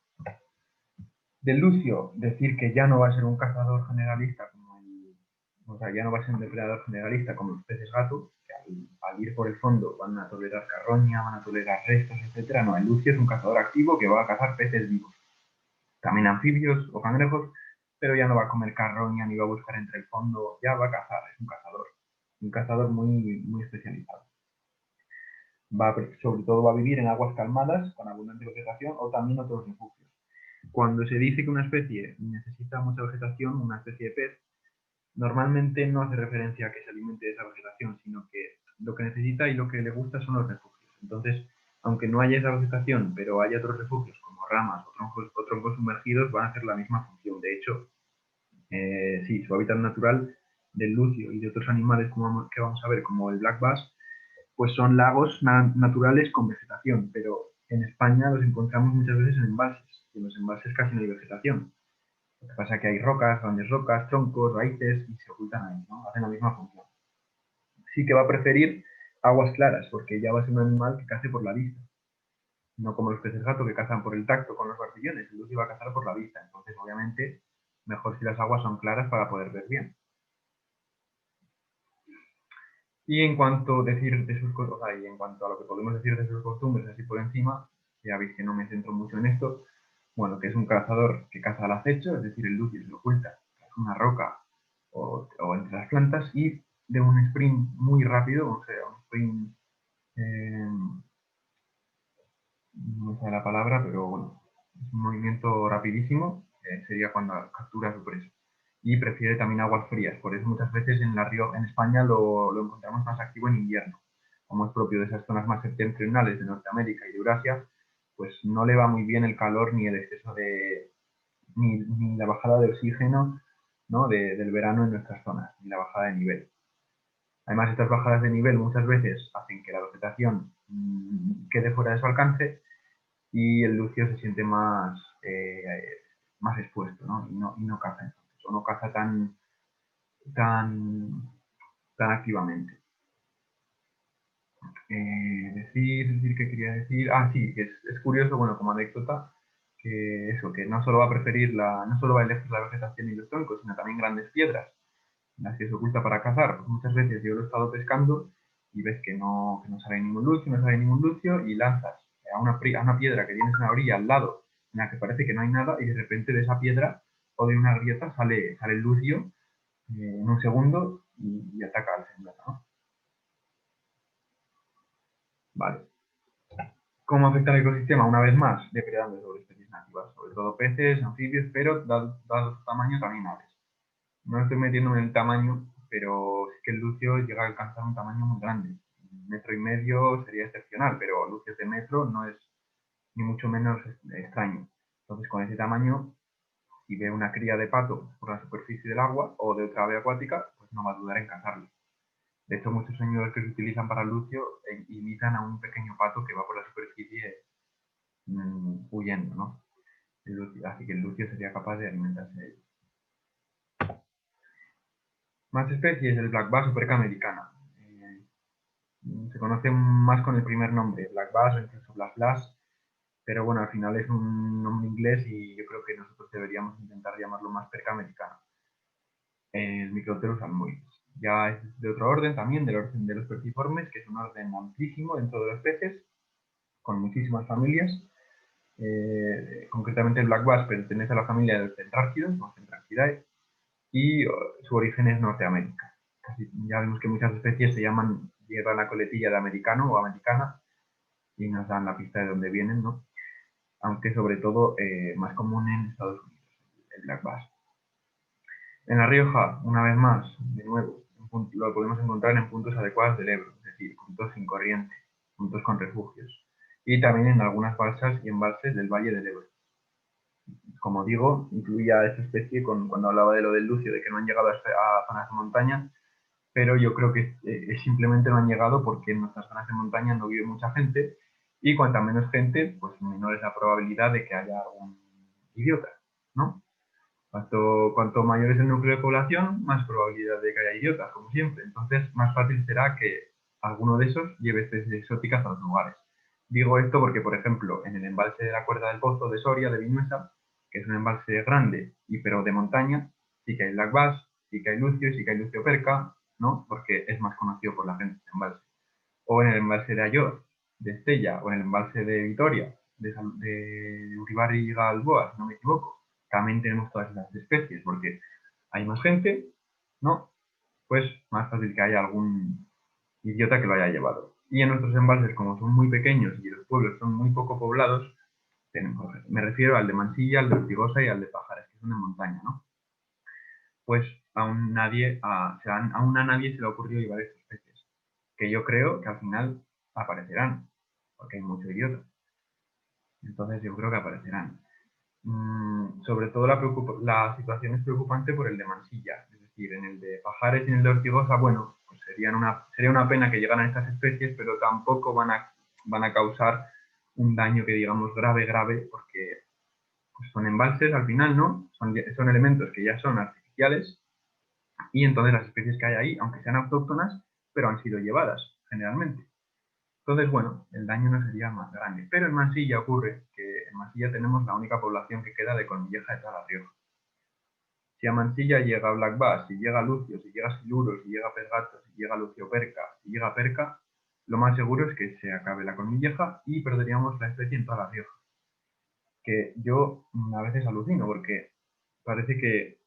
Speaker 1: Del lucio, decir que ya no va a ser un cazador generalista o sea, ya no va a ser un depredador generalista como los peces gato, que al ir por el fondo van a tolerar carroña, van a tolerar restos, etc. No, el lucio es un cazador activo que va a cazar peces vivos. También anfibios o cangrejos, pero ya no va a comer carroña ni va a buscar entre el fondo, ya va a cazar, es un cazador muy, muy especializado. Sobre todo va a vivir en aguas calmadas, con abundante vegetación o también otros refugios. Cuando se dice que una especie necesita mucha vegetación, una especie de pez, normalmente no hace referencia a que se alimente de esa vegetación, sino que lo que necesita y lo que le gusta son los refugios. Entonces, aunque no haya esa vegetación, pero haya otros refugios como ramas o troncos sumergidos, van a hacer la misma función. De hecho, sí, su hábitat natural del lucio y de otros animales que vamos a ver, como el black bass, pues son lagos naturales con vegetación, pero en España los encontramos muchas veces en embalses, y en los embalses casi no hay vegetación. Lo que pasa es que hay rocas, grandes rocas, troncos, raíces, y se ocultan ahí, ¿no? Hacen la misma función. Sí que va a preferir aguas claras, porque ya va a ser un animal que cace por la vista. No como los peces gato que cazan por el tacto con los barbillones, el lucio va a cazar por la vista. Entonces, obviamente, mejor si las aguas son claras para poder ver bien. Y en cuanto en cuanto a lo que podemos decir de sus costumbres, así por encima, ya veis que no me centro mucho en esto, bueno, que es un cazador que caza al acecho, es decir, el lucio se oculta tras una roca o entre las plantas y de un sprint muy rápido, o sea, un sprint, no sé la palabra, pero bueno, es un movimiento rapidísimo, sería cuando captura a su presa. Y prefiere también aguas frías, por eso muchas veces en España lo encontramos más activo en invierno, como es propio de esas zonas más septentrionales de Norteamérica y de Eurasia, pues no le va muy bien el calor ni el exceso de, ni la bajada de oxígeno, ¿no? del verano en nuestras zonas, ni la bajada de nivel. Además, estas bajadas de nivel muchas veces hacen que la vegetación quede fuera de su alcance y el lucio se siente más expuesto, ¿no? Y no caza entonces, o no caza tan, tan activamente. Decir que quería decir, sí, que es curioso, bueno, como anécdota, que eso, que no solo va a preferir no solo va a elegir la vegetación y los troncos, sino también grandes piedras, las que se oculta para cazar. Pues muchas veces yo lo he estado pescando y ves que no sale ningún lucio, no sale ningún lucio, y lanzas a una piedra que tienes en la orilla al lado, en la que parece que no hay nada, y de repente de esa piedra o de una grieta sale el lucio en un segundo y ataca al semblanio, ¿no? Vale. ¿Cómo afecta al ecosistema? Una vez más, depredando sobre especies nativas, sobre todo peces, anfibios, pero dado su tamaño también aves. No estoy metiendo en el tamaño, pero sí que el lucio llega a alcanzar un tamaño muy grande. 1,5 metros sería excepcional, pero lucios de metro no es ni mucho menos extraño. Entonces, con ese tamaño, si ve una cría de pato por la superficie del agua o de otra ave acuática, pues no va a dudar en cazarlo. De hecho, muchos señuelos que se utilizan para el lucio imitan a un pequeño pato que va por la superficie huyendo, ¿no? Así que el lucio sería capaz de alimentarse de ellos. Más especies, el black bass o perca americana. Se conoce más con el primer nombre, black bass o incluso black bass, pero bueno, al final es un nombre inglés y yo creo que nosotros deberíamos intentar llamarlo más perca americana. El Micropterus almoides. Ya es de otro orden también, del orden de los perciformes, que es un orden amplísimo dentro de los peces, con muchísimas familias. Concretamente el black bass pertenece a la familia de los centrácidos, o Centracidae, y su origen es Norteamérica. Ya vemos que muchas especies llevan la coletilla de americano o americana y nos dan la pista de dónde vienen, ¿no? Aunque sobre todo más común en Estados Unidos, el black bass. En La Rioja, una vez más, de nuevo, lo podemos encontrar en puntos adecuados del Ebro, es decir, puntos sin corriente, puntos con refugios, y también en algunas balsas y embalses del Valle del Ebro. Como digo, incluía esta especie cuando hablaba de lo del lucio, de que no han llegado a zonas de montaña, pero yo creo que simplemente no han llegado porque en nuestras zonas de montaña no vive mucha gente y cuanta menos gente, pues menor es la probabilidad de que haya algún idiota, ¿no? Cuanto mayor es el núcleo de población, más probabilidad de que haya idiotas, como siempre. Entonces, más fácil será que alguno de esos lleve especies exóticas a los lugares. Digo esto porque, por ejemplo, en el embalse de la Cuerda del Pozo de Soria, de Vinuesa, que es un embalse grande, pero de montaña, sí que hay black bass, sí que hay lucio, sí que hay lucio perca, ¿no? Porque es más conocido por la gente este embalse. O en el embalse de Ayor, de Estella, o en el embalse de Vitoria, de Uribarri y Galboa, si no me equivoco. También tenemos todas las especies, porque hay más gente, ¿no? Pues más fácil que haya algún idiota que lo haya llevado. Y en nuestros embalses, como son muy pequeños y los pueblos son muy poco poblados, me refiero al de Mansilla, al de Ortigosa y al de Pajares, que son de montaña, ¿no? Pues aún a nadie se le ha ocurrido llevar estas especies, que yo creo que al final aparecerán, porque hay mucho idiota. Entonces yo creo que aparecerán. Sobre todo la situación es preocupante por el de Mansilla, es decir, en el de Pajares y en el de Ortigosa, bueno, pues sería una pena que llegaran estas especies, pero tampoco van a causar un daño que digamos grave, porque pues, son embalses al final, ¿no? Son elementos que ya son artificiales y entonces las especies que hay ahí, aunque sean autóctonas, pero han sido llevadas generalmente. Entonces, bueno, el daño no sería más grande. Pero en Mansilla ocurre que en Mansilla tenemos la única población que queda de colmilleja de toda La Rioja. Si a Mansilla llega black bass, si llega lucio, si llega siluro, si llega pesgato, si llega lucio perca, si llega perca, lo más seguro es que se acabe la colmilleja y perderíamos la especie en toda La Rioja. Que yo a veces alucino porque parece que,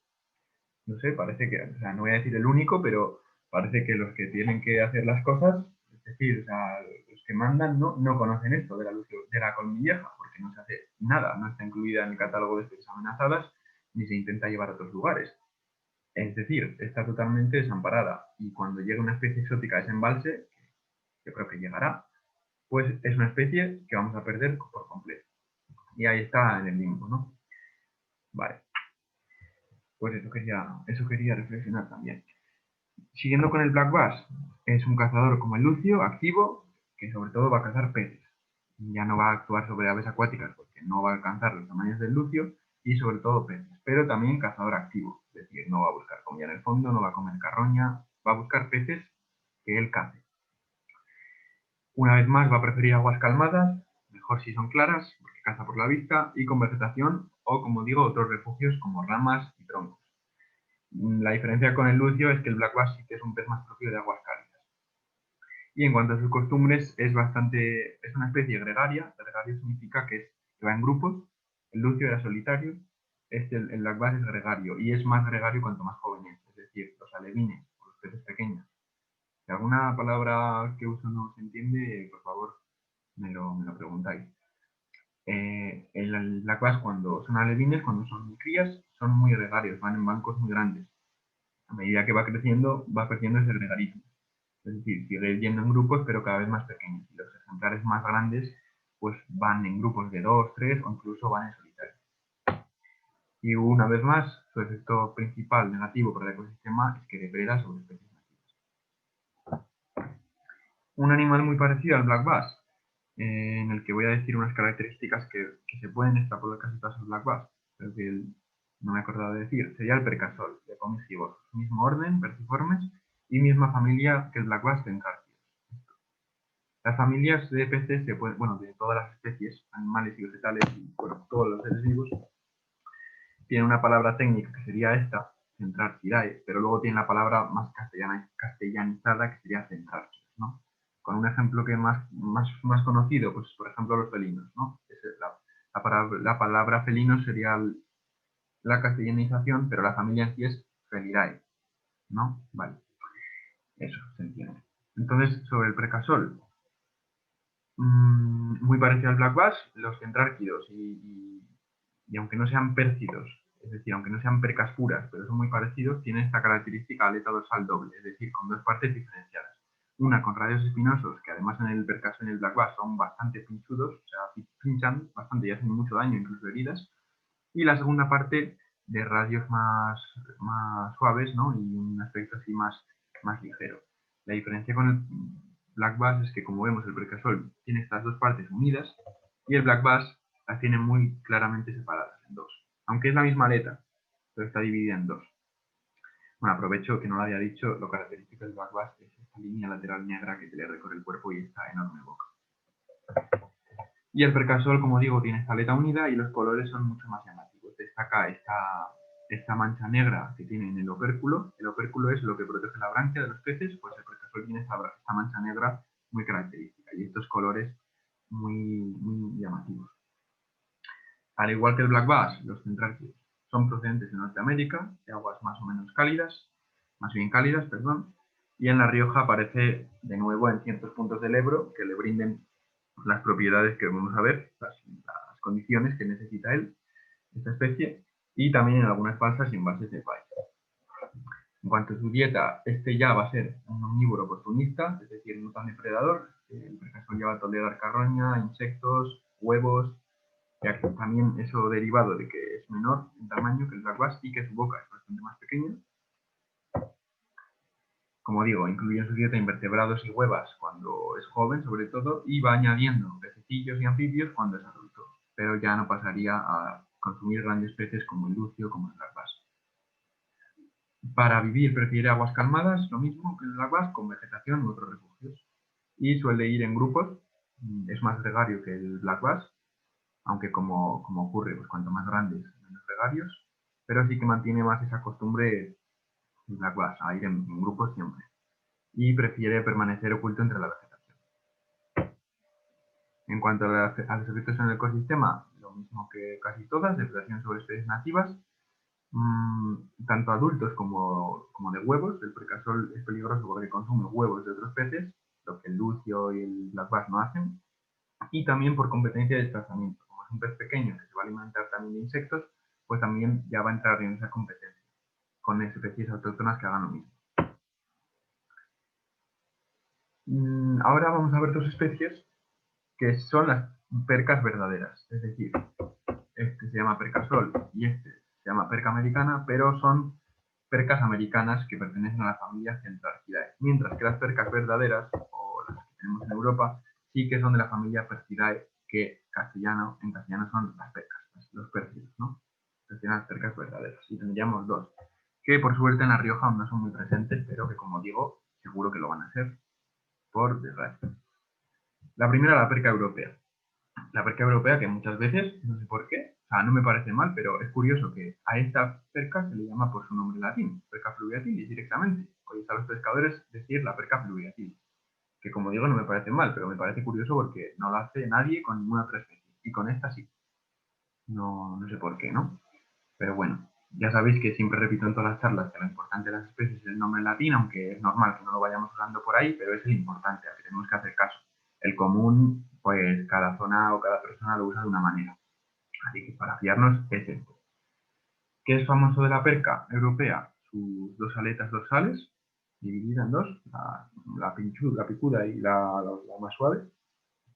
Speaker 1: no sé, o sea, no voy a decir el único, pero parece que los que tienen que hacer las cosas, es decir, o sea, los que mandan no conocen esto de la colmilleja, porque no se hace nada, no está incluida en el catálogo de especies amenazadas, ni se intenta llevar a otros lugares. Es decir, está totalmente desamparada, y cuando llegue una especie exótica a ese embalse, yo creo que llegará, pues es una especie que vamos a perder por completo. Y ahí está en el limbo, ¿no? Vale, pues eso quería reflexionar también. Siguiendo con el black bass, es un cazador como el lucio, activo, que sobre todo va a cazar peces. Ya no va a actuar sobre aves acuáticas porque no va a alcanzar los tamaños del lucio y sobre todo peces, pero también cazador activo, es decir, no va a buscar comida en el fondo, no va a comer carroña, va a buscar peces que él cace. Una vez más va a preferir aguas calmadas, mejor si son claras, porque caza por la vista, y con vegetación o, como digo, otros refugios como ramas y troncos. La diferencia con el lucio es que el black bass sí que es un pez más propio de aguas cálidas. Y en cuanto a sus costumbres, es una especie gregaria. Gregario significa que va en grupos. El lucio era solitario. El black bass es gregario y es más gregario cuanto más joven es decir, los alevines, los peces pequeños. Si alguna palabra que uso no se entiende, por favor, me lo preguntáis. El black bass, cuando son alevines, cuando son crías, son muy gregarios, van en bancos muy grandes. A medida que va creciendo ese gregarismo. Es decir, sigue yendo en grupos, pero cada vez más pequeños. Y los ejemplares más grandes, pues van en grupos de 2, 3 o incluso van en solitario. Y una vez más, su efecto principal negativo para el ecosistema es que depreda sobre especies nativas. Un animal muy parecido al black bass, en el que voy a decir unas características que se pueden extrapolar casi todas al black bass, pero que no me he acordado de decir, sería el percasol, de Comiciboth. Mismo orden, versiformes, y misma familia que el black bass Tentarquia. Las familias de peces de todas las especies, animales y vegetales, y bueno, todos los seres vivos, tienen una palabra técnica que sería esta, Centrarchidae, pero luego tienen la palabra más castellanizada que sería Centrarchios, ¿no? Con un ejemplo que más conocido, pues por ejemplo los felinos, ¿no? La palabra felino sería la castellanización, pero la familia en sí es Felidae, ¿no? Vale, eso se entiende. Entonces, sobre el precasol, muy parecido al black bass, los centrárquidos y aunque no sean pércidos, es decir, aunque no sean percas puras, pero son muy parecidos, tienen esta característica aleta dorsal doble, es decir, con dos partes diferenciadas. Una con radios espinosos, que además en el percaso y en el black bass son bastante pinchudos, o sea, pinchan bastante y hacen mucho daño, incluso heridas. Y la segunda parte de radios más suaves, ¿no? Y un aspecto así más ligero. La diferencia con el black bass es que, como vemos, el precasol tiene estas dos partes unidas y el black bass las tiene muy claramente separadas en dos. Aunque es la misma aleta, pero está dividida en dos. Bueno, aprovecho que no lo había dicho, lo característico del black bass es esta línea lateral negra que le recorre el cuerpo y esta enorme boca. Y el percasol, como digo, tiene esta aleta unida y los colores son mucho más llamativos. Destaca esta mancha negra que tiene en el opérculo. El opérculo es lo que protege la branquia de los peces, pues el percasol tiene esta mancha negra muy característica y estos colores muy llamativos. Al igual que el black bass, los centrárquidos son procedentes de Norteamérica, de aguas más o menos cálidas, más bien cálidas, perdón, y en La Rioja aparece de nuevo en ciertos puntos del Ebro que le brinden las propiedades que vamos a ver, las condiciones que necesita esta especie, y también en algunas balsas y envases de país. En cuanto a su dieta, este ya va a ser un omnívoro oportunista, es decir, no tan depredador. El percasol ya va a tolerar carroña, insectos, huevos, ya que también eso derivado de que es menor en tamaño que el black bass y que su boca es bastante más pequeña. Como digo, incluye en su dieta invertebrados y huevas cuando es joven, sobre todo, y va añadiendo pececillos y anfibios cuando es adulto, pero ya no pasaría a consumir grandes peces como el lucio, como el black bass. Para vivir prefiere aguas calmadas, lo mismo que el black bass, con vegetación u otros refugios. Y suele ir en grupos, es más gregario que el black bass, aunque como ocurre, pues cuanto más grandes, menos gregarios, pero sí que mantiene más esa costumbre el black bass, a ir en grupos siempre. Y prefiere permanecer oculto entre la vegetación. En cuanto a los efectos en el ecosistema, lo mismo que casi todas, depredación sobre especies nativas, tanto adultos como de huevos. El percasol es peligroso porque consume huevos de otros peces, lo que el lucio y el black bass no hacen, y también por competencia de desplazamiento. Como es un pez pequeño que se va a alimentar también de insectos, pues también ya va a entrar en esa competencia con especies autóctonas que hagan lo mismo. Ahora vamos a ver dos especies que son las percas verdaderas. Es decir, este se llama perca sol y este se llama perca americana, pero son percas americanas que pertenecen a la familia Centrarchidae, mientras que las percas verdaderas, o las que tenemos en Europa, sí que son de la familia Percidae, que en castellano son las percas, los pérfidos, ¿no? Entonces tienen las percas verdaderas, y tendríamos dos, que por suerte en La Rioja aún no son muy presentes, pero que, como digo, seguro que lo van a ser, por desgracia. La primera, la perca europea. La perca europea, que muchas veces, no sé por qué, o sea, no me parece mal, pero es curioso que a esta perca se le llama por su nombre latín, perca fluviatilis, directamente. Oís a los pescadores decir la perca fluviatilis, que, como digo, no me parece mal, pero me parece curioso porque no lo hace nadie con ninguna otra especie, y con esta sí. No sé por qué, ¿no? Pero bueno, ya sabéis que siempre repito en todas las charlas que lo importante de las especies es el nombre en latín, aunque es normal que no lo vayamos usando por ahí, pero es el importante, al que tenemos que hacer caso. El común, pues cada zona o cada persona lo usa de una manera. Así que para fiarnos es esto. ¿Qué es famoso de la perca europea? Sus dos aletas dorsales, divididas en dos, la picuda y la más suave,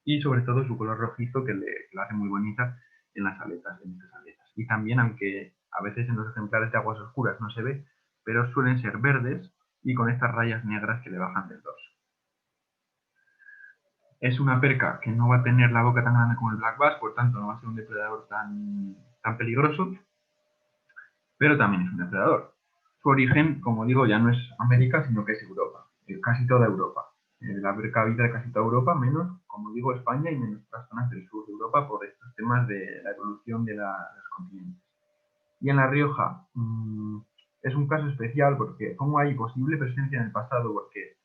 Speaker 1: y sobre todo su color rojizo que la hace muy bonita en las aletas, en estas aletas. Y también, aunque a veces en los ejemplares de aguas oscuras no se ve, pero suelen ser verdes y con estas rayas negras que le bajan del dorso. Es una perca que no va a tener la boca tan grande como el black bass, por tanto no va a ser un depredador tan peligroso, pero también es un depredador. Su origen, como digo, ya no es América, sino que es Europa, casi toda Europa. La perca habita de casi toda Europa, menos, como digo, España y menos otras zonas del sur de Europa por estos temas de la evolución de los continentes. Y en La Rioja es un caso especial porque como hay posible presencia en el pasado, porque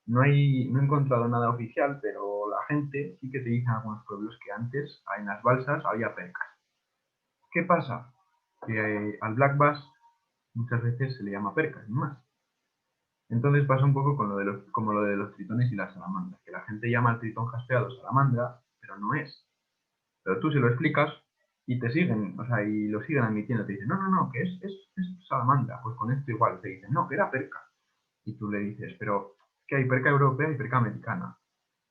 Speaker 1: no he encontrado nada oficial, pero la gente sí que te dice en algunos pueblos que antes en las balsas había percas. ¿Qué pasa? Que al black bass muchas veces se le llama perca, sin más. Entonces pasa un poco como lo de los tritones y las salamandras, que la gente llama al tritón jaspeado salamandra, pero no es. Pero tú se lo explicas y te siguen, o sea, y lo siguen admitiendo, te dicen, no, que es salamandra, pues con esto igual, te dicen, no, que era perca. Y tú le dices, pero que hay perca europea y perca americana.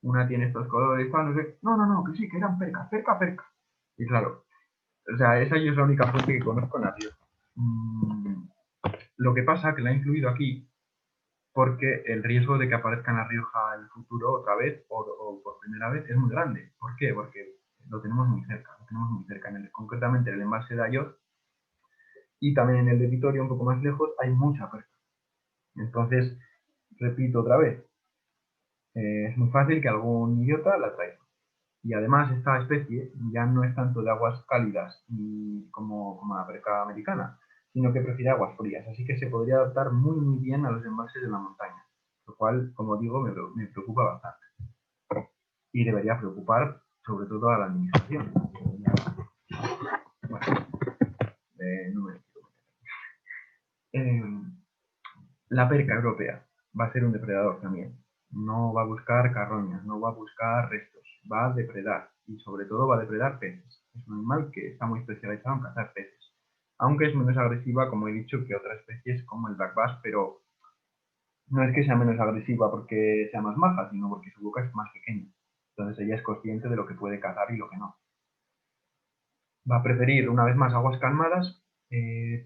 Speaker 1: Una tiene estos colores, tal, no sé, no, que sí, que eran perca. Y claro, o sea, esa yo es la única fuente que conozco en la Rioja. Lo que pasa que la he incluido aquí porque el riesgo de que aparezca en La Rioja en el futuro otra vez o por primera vez es muy grande. ¿Por qué? Porque lo tenemos muy cerca, concretamente en el embalse de Ayot y también en el de Vitoria, un poco más lejos, hay mucha perca. Entonces, repito otra vez, es muy fácil que algún idiota la traiga. Y además esta especie ya no es tanto de aguas cálidas como la perca americana, sino que prefiere aguas frías, así que se podría adaptar muy bien a los embalses de la montaña, lo cual, como digo, me preocupa bastante. Y debería preocupar sobre todo a la administración. Bueno, no me la perca europea va a ser un depredador también. No va a buscar carroñas, no va a buscar restos, va a depredar y sobre todo va a depredar peces. Es un animal que está muy especializado en cazar peces, aunque es menos agresiva, como he dicho, que otras especies como el black bass, pero no es que sea menos agresiva porque sea más maja, sino porque su boca es más pequeña. Entonces ella es consciente de lo que puede cazar y lo que no. Va a preferir, una vez más, aguas calmadas,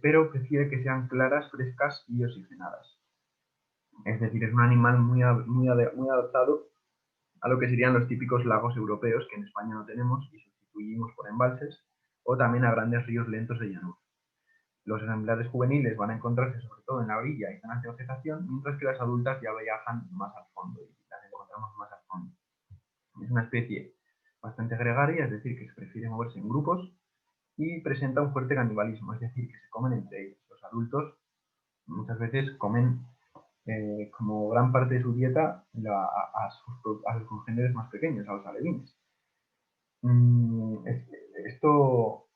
Speaker 1: pero prefiere que sean claras, frescas y oxigenadas. Es decir, es un animal muy adaptado a lo que serían los típicos lagos europeos que en España no tenemos y sustituimos por embalses, o también a grandes ríos lentos de llanura. Los ejemplares juveniles van a encontrarse sobre todo en la orilla y zonas de vegetación, mientras que las adultas ya viajan más al fondo y las encontramos más al fondo. Es una especie bastante gregaria, es decir, que prefiere moverse en grupos y presenta un fuerte canibalismo, es decir, que se comen entre ellos. Los adultos muchas veces comen como gran parte de su dieta a sus congéneres más pequeños, a los alevines. Esto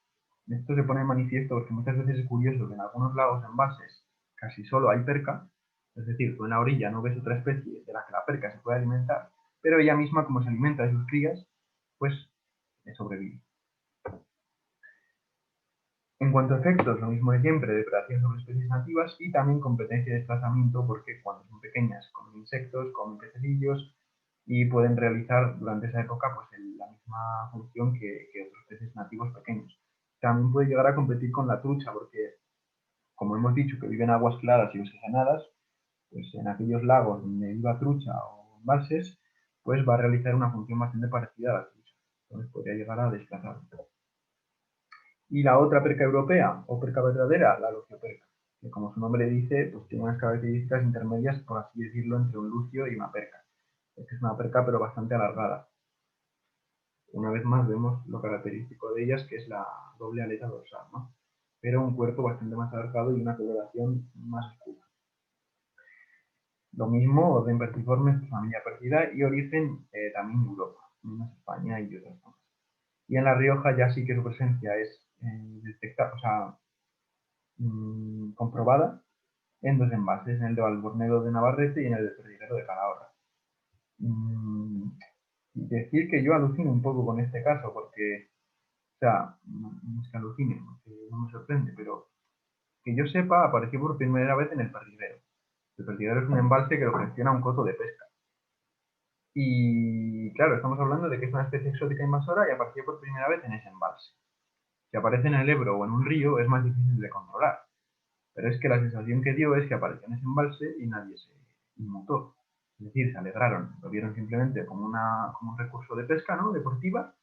Speaker 1: se pone en manifiesto porque muchas veces es curioso que en algunos lagos embalses casi solo hay perca, es decir, tú en la orilla no ves otra especie de la que la perca se puede alimentar, pero ella misma, como se alimenta de sus crías, pues sobrevive. En cuanto a efectos, lo mismo de siempre, depredación sobre especies nativas y también competencia de desplazamiento porque cuando son pequeñas comen insectos, comen pececillos
Speaker 2: y pueden realizar durante esa época pues, la misma función que otros peces nativos pequeños. También puede llegar a competir con la trucha, porque, como hemos dicho, que viven en aguas claras y oxigenadas, pues en aquellos lagos donde viva trucha o embalses, pues va a realizar una función bastante parecida a la trucha. Entonces podría llegar a desplazarlo. Y la otra perca europea, o perca verdadera, la lucioperca, que como su nombre dice, pues tiene unas características intermedias, por así decirlo, entre un lucio y una perca. Es una perca pero bastante alargada. Una vez más vemos lo característico de ellas, que es la doble aleta dorsal, ¿no? Pero un cuerpo bastante más alargado y una coloración más oscura. Lo mismo, orden vertiforme, familia perdida y origen también Europa, menos España y otras zonas. Y en La Rioja ya sí que su presencia es comprobada en dos embalses, en el de Valbornedo de Navarrete y en el de Perdiguero de Calahorra. Decir que yo alucino un poco con este caso, porque, o sea, no es que alucine, porque no me sorprende, pero que yo sepa, apareció por primera vez en el Perdiguero. El Perdiguero es un embalse que lo gestiona un coto de pesca. Y claro, estamos hablando de que es una especie exótica invasora y apareció por primera vez en ese embalse. Si aparece en el Ebro o en un río es más difícil de controlar. Pero es que la sensación que dio es que apareció en ese embalse y nadie se inmutó. Es decir, se alegraron, lo vieron simplemente como un recurso de pesca, ¿no? Deportiva.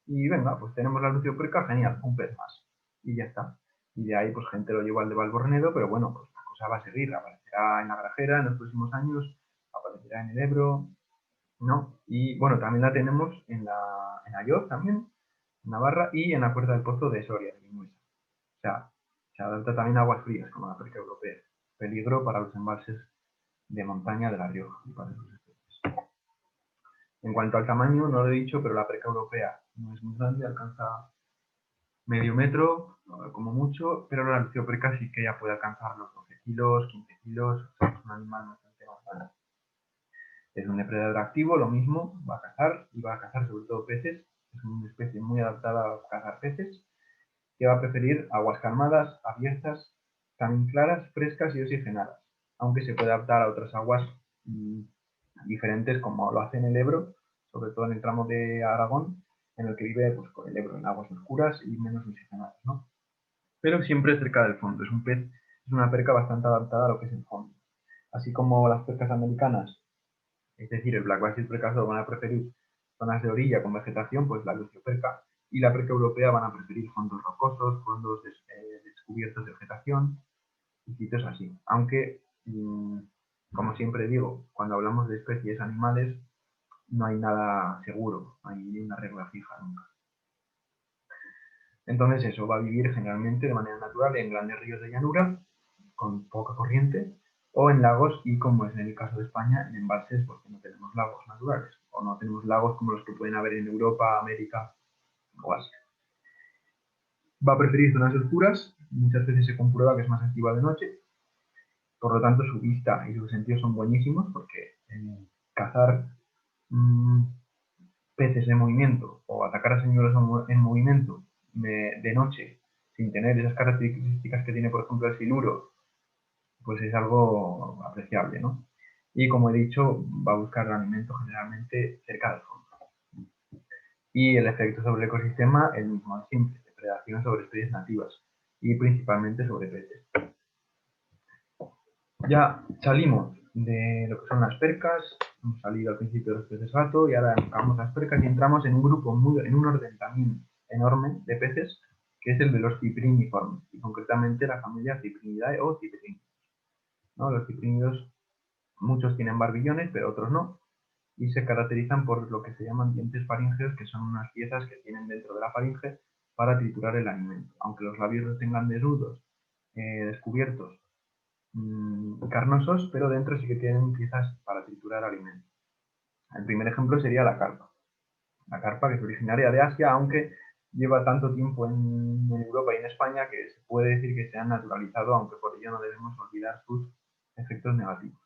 Speaker 2: Y venga, pues tenemos la lucioperca, genial, un pez más. Y ya está. Y de ahí, pues gente lo llevó al de Valbornedo, pero bueno, pues la cosa va a seguir. Aparecerá en la Grajera en los próximos años, aparecerá en el Ebro, ¿no? Y bueno, también la tenemos en Ayoz también, en Navarra, y en la Puerta del Pozo de Soria, de Vinuesa. O sea, se adapta también a aguas frías, como la perca europea. Peligro para los embalses de montaña de La Rioja y para sus especies. En cuanto al tamaño, no lo he dicho, pero la perca europea no es muy grande, alcanza medio metro, como mucho, pero la lucioperca sí que ya puede alcanzar los 12 kilos, 15 kilos, o sea, es un animal bastante más grande. Es un depredador activo, lo mismo, va a cazar y va a cazar sobre todo peces. Es una especie muy adaptada a cazar peces, que va a preferir aguas calmadas, abiertas, también claras, frescas y oxigenadas, aunque se puede adaptar a otras aguas diferentes como lo hace en el Ebro, sobre todo en el tramo de Aragón, en el que vive pues, con el Ebro en aguas oscuras y menos oxigenadas, ¿no? Pero siempre cerca del fondo. Es un pez, es una perca bastante adaptada a lo que es el fondo. Así como las percas americanas, es decir, el blackbass y el precaso van a preferir zonas de orilla con vegetación, pues la lucioperca y la perca europea van a preferir fondos rocosos, fondos descubiertos de vegetación y sitios así. Aunque, como siempre digo, cuando hablamos de especies animales, no hay nada seguro, no hay una regla fija nunca. Entonces eso, va a vivir generalmente de manera natural en grandes ríos de llanura, con poca corriente, o en lagos y, como es en el caso de España, en embalses, porque no tenemos lagos naturales, o no tenemos lagos como los que pueden haber en Europa, América o Asia. Va a preferir zonas oscuras, muchas veces se comprueba que es más activa de noche, por lo tanto su vista y sus sentidos son buenísimos, porque cazar peces en movimiento o atacar a señuelos en movimiento de noche sin tener esas características que tiene, por ejemplo, el siluro, pues es algo apreciable, ¿no? Y como he dicho, va a buscar alimento generalmente cerca del fondo. Y el efecto sobre el ecosistema, el mismo de siempre, depredación sobre especies nativas y principalmente sobre peces. Ya salimos de lo que son las percas, hemos salido al principio de los peces gato y ahora enfocamos las percas y entramos en un grupo, en un orden también enorme de peces, que es el de los cipriniformes, y concretamente la familia Cyprinidae o ciprínidos, ¿no? Los ciprínidos, muchos tienen barbillones, pero otros no, y se caracterizan por lo que se llaman dientes faríngeos, que son unas piezas que tienen dentro de la faringe para triturar el alimento. Aunque los labios los tengan desnudos, descubiertos, carnosos, pero dentro sí que tienen piezas para triturar alimentos. El primer ejemplo sería la carpa. La carpa, que es originaria de Asia, aunque lleva tanto tiempo en Europa y en España que se puede decir que se han naturalizado, aunque por ello no debemos olvidar sus efectos negativos.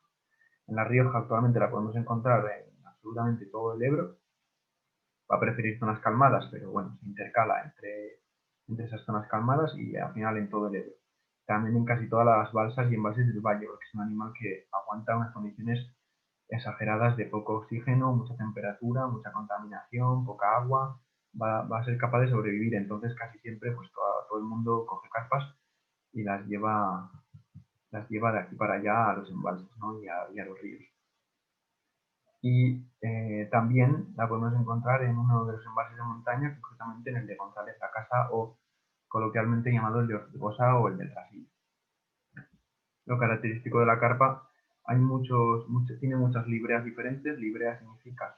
Speaker 2: En La Rioja actualmente la podemos encontrar en absolutamente todo el Ebro. Va a preferir zonas calmadas, pero bueno, se intercala entre esas zonas calmadas y al final en todo el Ebro. También en casi todas las balsas y embalses del valle, porque es un animal que aguanta unas condiciones exageradas de poco oxígeno, mucha temperatura, mucha contaminación, poca agua, va a ser capaz de sobrevivir. Entonces casi siempre pues todo el mundo coge carpas y las lleva de aquí para allá a los embalses, ¿no? y a los ríos. Y también la podemos encontrar en uno de los embalses de montaña, concretamente en el de González la Casa, o coloquialmente llamado el de Ortigosa o el del Trasillo. Lo característico de la carpa, tiene muchas libreas diferentes. Librea significa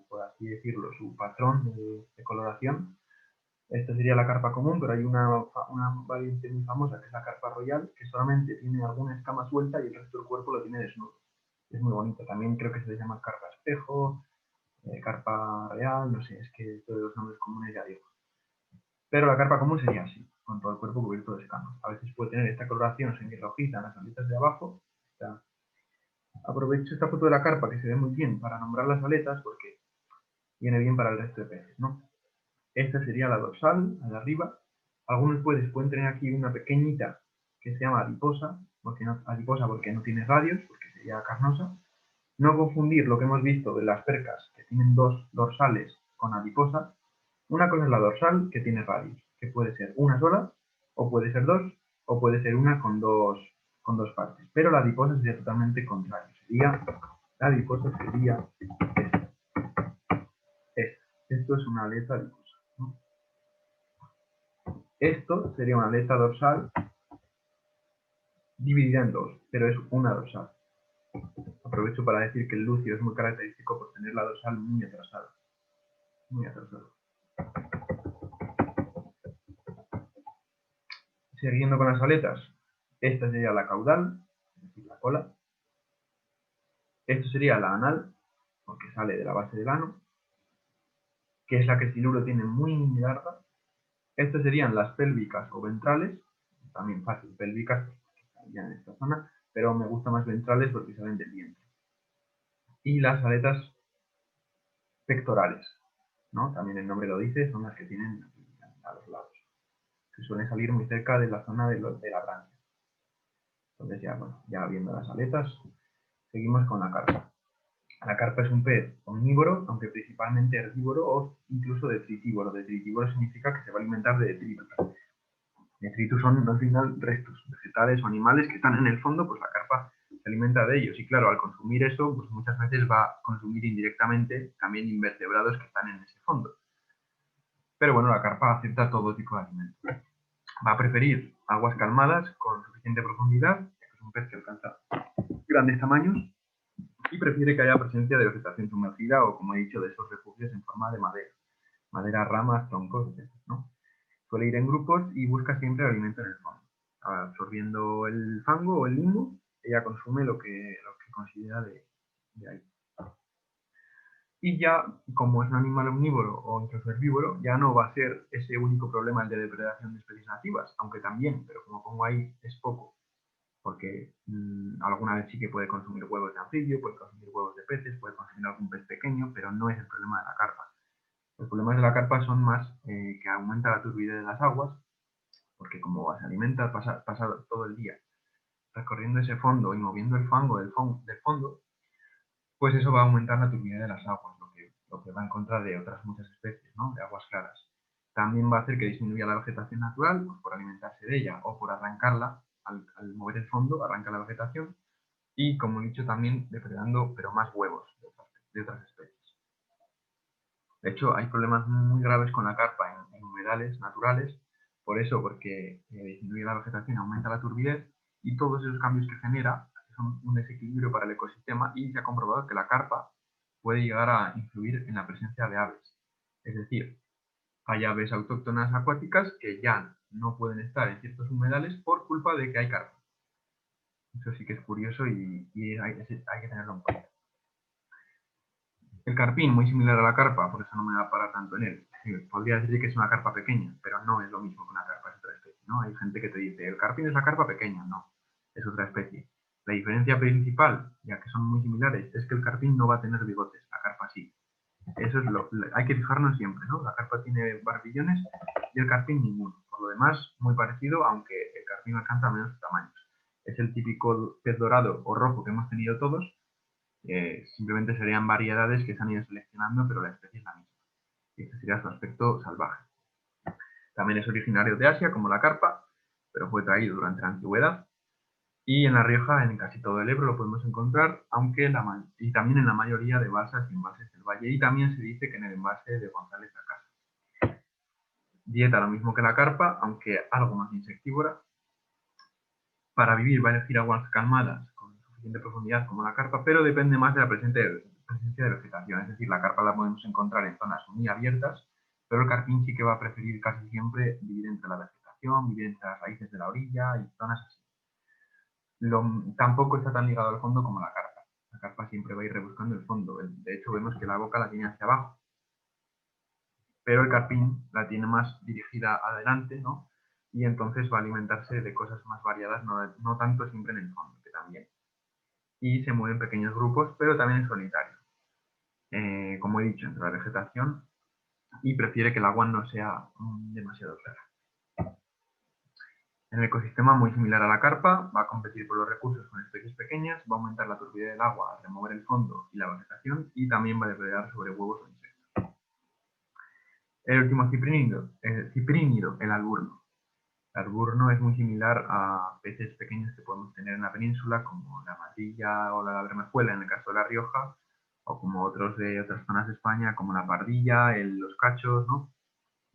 Speaker 2: por así decirlo, su patrón de coloración. Esta sería la carpa común, pero hay una variante muy famosa que es la carpa royal, que solamente tiene alguna escama suelta y el resto del cuerpo lo tiene desnudo. Es muy bonito. También creo que se le llama carpa espejo, carpa real, no sé, es que todos los nombres comunes ya digo. Pero la carpa común sería así, con todo el cuerpo cubierto de escamas. A veces puede tener esta coloración semirrojiza en las aletas de abajo. Aprovecho esta foto de la carpa que se ve muy bien para nombrar las aletas porque viene bien para el resto de peces, ¿no? Esta sería la dorsal, la de arriba. Algunos peces pueden tener aquí una pequeñita que se llama adiposa porque no tiene radios, porque sería carnosa. No confundir lo que hemos visto de las percas que tienen dos dorsales con adiposa. Una cosa es la dorsal que tiene radios, que puede ser una sola, o puede ser dos, o puede ser una con dos partes. Pero la adiposa sería totalmente contrario. La adiposa sería esta. Esto es una aleta adiposa, ¿no? Esto sería una aleta dorsal dividida en dos, pero es una dorsal. Aprovecho para decir que el lucio es muy característico por tener la dorsal muy atrasada. Muy atrasada. Siguiendo con las aletas, esta sería la caudal, es decir, la cola. Esto sería la anal, porque sale de la base del ano, que es la que el siluro tiene muy larga. Estas serían las pélvicas o ventrales, también fácil, pélvicas, porque estarían en esta zona, pero me gustan más ventrales porque salen del vientre. Y las aletas pectorales, ¿no? También el nombre lo dice, son las que tienen a los lados, que suelen salir muy cerca de la zona de la branquia. Entonces ya viendo las aletas, seguimos con la carpa. La carpa es un pez omnívoro, aunque principalmente herbívoro o incluso detritívoro. Detritívoro significa que se va a alimentar de detritus. Detritus son al final restos vegetales o animales que están en el fondo, pues la carpa se alimenta de ellos. Y claro, al consumir eso, pues muchas veces va a consumir indirectamente también invertebrados que están en ese fondo. Pero bueno, la carpa acepta todo tipo de alimentos. Va a preferir aguas calmadas con suficiente profundidad, ya que es un pez que alcanza grandes tamaños, y prefiere que haya presencia de vegetación sumergida o, como he dicho, de esos refugios en forma de madera, ramas, troncos, etc., ¿no? Suele ir en grupos y busca siempre el alimento en el fondo. Absorbiendo el fango o el limbo, ella consume lo que considera de ahí. Y ya, como es un animal omnívoro o incluso herbívoro, ya no va a ser ese único problema el de depredación de especies nativas, aunque también, pero como pongo ahí, es poco, porque alguna vez sí que puede consumir huevos de anfibio, puede consumir huevos de peces, puede consumir algún pez pequeño, pero no es el problema de la carpa. Los problemas de la carpa son más que aumenta la turbidez de las aguas, porque como se alimenta, pasa todo el día recorriendo ese fondo y moviendo el fango del fondo, pues eso va a aumentar la turbidez de las aguas, lo que va en contra de otras muchas especies, ¿no? De aguas claras. También va a hacer que disminuya la vegetación natural, pues por alimentarse de ella o por arrancarla. Al mover el fondo, arranca la vegetación y, como he dicho, también depredando, pero más huevos de otras especies. De hecho, hay problemas muy graves con la carpa en humedales naturales, por eso, porque disminuye la vegetación, aumenta la turbidez y todos esos cambios que genera son un desequilibrio para el ecosistema y se ha comprobado que la carpa puede llegar a influir en la presencia de aves. Es decir, hay aves autóctonas acuáticas que ya no pueden estar en ciertos humedales por culpa de que hay carpa. Eso sí que es curioso y hay que tenerlo en cuenta. El carpín, muy similar a la carpa, por eso no me va a parar tanto en él. Podría decir que es una carpa pequeña, pero no es lo mismo que una carpa, es otra especie, ¿no? Hay gente que te dice, el carpín es la carpa pequeña, no, es otra especie. La diferencia principal, ya que son muy similares, es que el carpín no va a tener bigotes, la carpa sí. Eso es hay que fijarnos siempre, ¿no? La carpa tiene barbillones y el carpín ninguno. Por lo demás, muy parecido, aunque el carpín alcanza menos tamaños. Es el típico pez dorado o rojo que hemos tenido todos,
Speaker 1: Simplemente serían variedades que se han ido seleccionando, pero la especie es la misma. Y este sería su aspecto salvaje. También es originario de Asia, como la carpa, pero fue traído durante la antigüedad. Y en La Rioja, en casi todo el Ebro, lo podemos encontrar, aunque y también en la mayoría de balsas y embalses del valle. Y también se dice que en el embalse de González de Acasa. Dieta lo mismo que la carpa, aunque algo más insectívora. Para vivir va a elegir aguas calmadas con suficiente profundidad como la carpa, pero depende más de la presencia de vegetación. Es decir, la carpa la podemos encontrar en zonas muy abiertas, pero el carpín sí que va a preferir casi siempre vivir entre la vegetación, vivir entre las raíces de la orilla y zonas así. Tampoco está tan ligado al fondo como la carpa. La carpa siempre va a ir rebuscando el fondo. De hecho, vemos que la boca la tiene hacia abajo, pero el carpín la tiene más dirigida adelante, ¿no? Y entonces va a alimentarse de cosas más variadas, no tanto siempre en el fondo, que también. Y se mueve en pequeños grupos, pero también en solitario. Como he dicho, entre la vegetación, y prefiere que el agua no sea demasiado clara. En el ecosistema muy similar a la carpa, va a competir por los recursos con especies pequeñas, va a aumentar la turbidez del agua al remover el fondo y la vegetación, y también va a depredar sobre huevos o insectos. El último ciprínido, el alburno. El alburno es muy similar a peces pequeños que podemos tener en la península, como la madrilla o la bermejuela en el caso de La Rioja, o como otros de otras zonas de España, como la pardilla, los cachos, ¿no?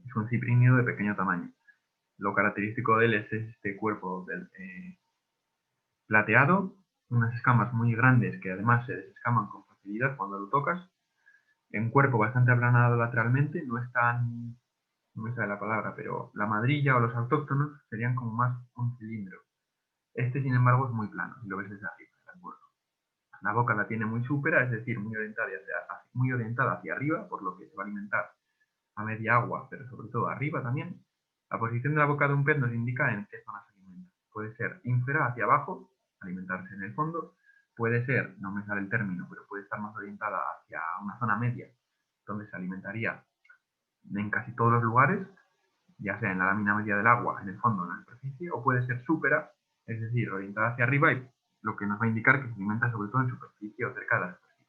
Speaker 1: Es un ciprínido de pequeño tamaño. Lo característico de él es este cuerpo plateado, unas escamas muy grandes que además se desescaman con facilidad cuando lo tocas, en cuerpo bastante aplanado lateralmente, no es tan, no me sale la palabra, pero la madrilla o los autóctonos serían como más un cilindro. Este, sin embargo, es muy plano, si lo ves desde arriba, el alburno. La boca la tiene muy súpera, es decir, muy orientada hacia arriba, por lo que se va a alimentar a media agua, pero sobre todo arriba también. La posición de la boca de un pez nos indica en qué zona se alimenta. Puede ser ínfera hacia abajo, alimentarse en el fondo. Puede ser, no me sale el término, pero puede estar más orientada hacia una zona media, donde se alimentaría en casi todos los lugares, ya sea en la lámina media del agua, en el fondo, en la superficie, o puede ser súpera, es decir, orientada hacia arriba, y lo que nos va a indicar que se alimenta sobre todo en superficie o cerca de la superficie.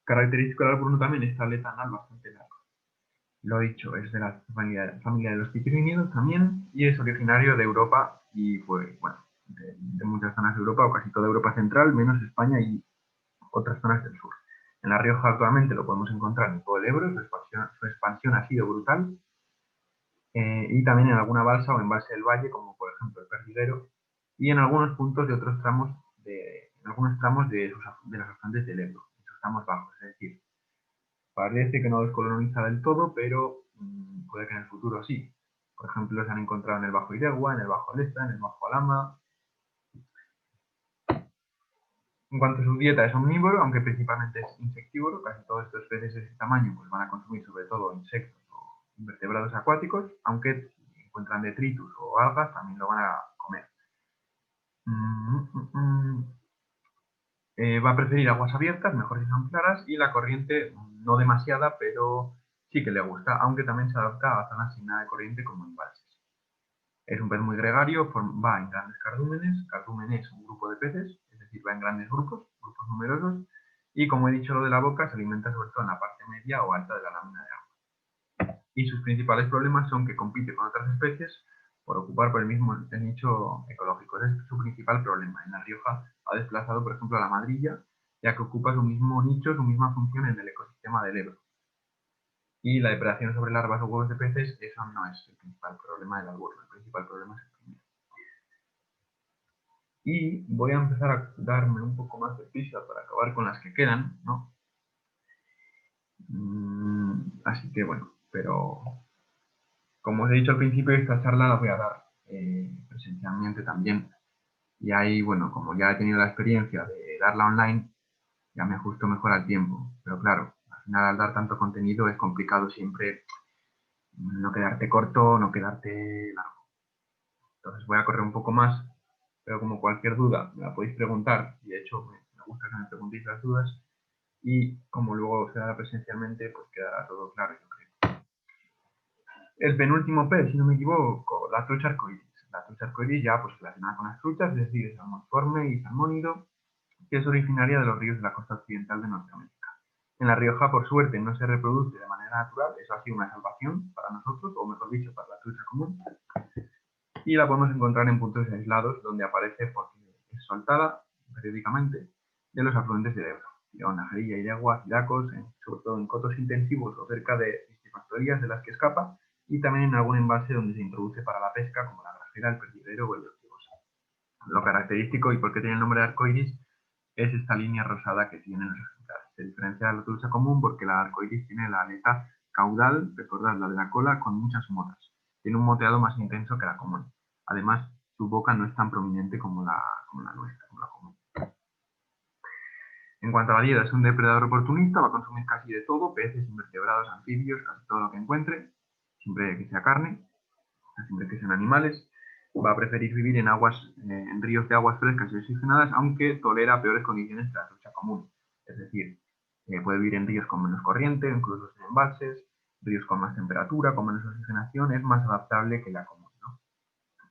Speaker 1: Característico del alburno también es aleta anal bastante larga. Lo dicho, es de la familia de los ciprínidos también, y es originario de Europa y pues, bueno, de muchas zonas de Europa, o casi toda Europa central, menos España y otras zonas del sur. En La Rioja actualmente lo podemos encontrar en todo el Ebro, su expansión ha sido brutal, y también en alguna balsa o embalse del valle, como por ejemplo el Perdiguero, y en algunos puntos de otros tramos de los afluentes del Ebro, en sus tramos bajos, es decir, parece que no descoloniza del todo, pero puede que en el futuro sí. Por ejemplo, se han encontrado en el Bajo Iregua, en el Bajo Alesta, en el Bajo Alhama. En cuanto a su dieta, es omnívoro, aunque principalmente es insectívoro. Casi todos estos peces de ese tamaño pues, van a consumir sobre todo insectos o invertebrados acuáticos, aunque si encuentran detritus o algas también lo van a comer. Va a preferir aguas abiertas, mejor si son claras, y la corriente no demasiada, pero sí que le gusta, aunque también se adapta a zonas sin nada de corriente como embalses. Es un pez muy gregario, va en grandes cardúmenes. Cardumen es un grupo de peces, es decir, va en grandes grupos numerosos, y como he dicho lo de la boca, se alimenta sobre todo en la parte media o alta de la lámina de agua. Y sus principales problemas son que compite con otras especies por ocupar por el mismo nicho ecológico. Ese es su principal problema. En La Rioja ha desplazado, por ejemplo, a la madrilla, ya que ocupa su mismo nicho, su misma función en el ecosistema del Ebro. Y la depredación sobre larvas o huevos de peces, eso no es el principal problema del alburno. El principal problema es el primero. Y voy a empezar a darme un poco más de prisa para acabar con las que quedan, ¿no? Así que bueno, pero como os he dicho al principio, esta charla la voy a dar presencialmente también. Y ahí, bueno, como ya he tenido la experiencia de darla online, ya me ajusto mejor al tiempo. Pero claro, al final al dar tanto contenido es complicado siempre no quedarte corto, no quedarte largo. Entonces voy a correr un poco más, pero como cualquier duda me la podéis preguntar, y de hecho me gusta que me preguntéis las dudas, y como luego se dará presencialmente, pues quedará todo claro, yo creo. El penúltimo pez, si no me equivoco, la trucha arcoíris. La trucha arcoíris ya pues relacionada con las truchas, es decir, es salmoniforme y salmónido, que es originaria de los ríos de la costa occidental de Norteamérica. En La Rioja, por suerte, no se reproduce de manera natural, eso ha sido una salvación para nosotros, o mejor dicho, para la trucha común, y la podemos encontrar en puntos aislados donde aparece porque es soltada periódicamente de los afluentes del Ebro, León, Najerilla, Iragua, Ciracos, sobre todo en cotos intensivos o cerca de piscifactorías de las que escapa, y también en algún embalse donde se introduce para la pesca, como la Grajera, el Perdiguero o el Ortigosa. Lo característico y por qué tiene el nombre de arcoiris es esta línea rosada que tienen los ejemplares. Se diferencia de la trucha común porque la arcoiris tiene la aleta caudal, recordad la de la cola, con muchas motas. Tiene un moteado más intenso que la común. Además, su boca no es tan prominente como la nuestra, como la común. En cuanto a la dieta, es un depredador oportunista, va a consumir casi de todo, peces, invertebrados, anfibios, casi todo lo que encuentre, siempre que sea carne, siempre que sean animales. Va a preferir vivir en en ríos de aguas frescas y oxigenadas, aunque tolera peores condiciones que la trucha común. Es decir, puede vivir en ríos con menos corriente, incluso en embalses, ríos con más temperatura, con menos oxigenación, es más adaptable que la común, ¿no?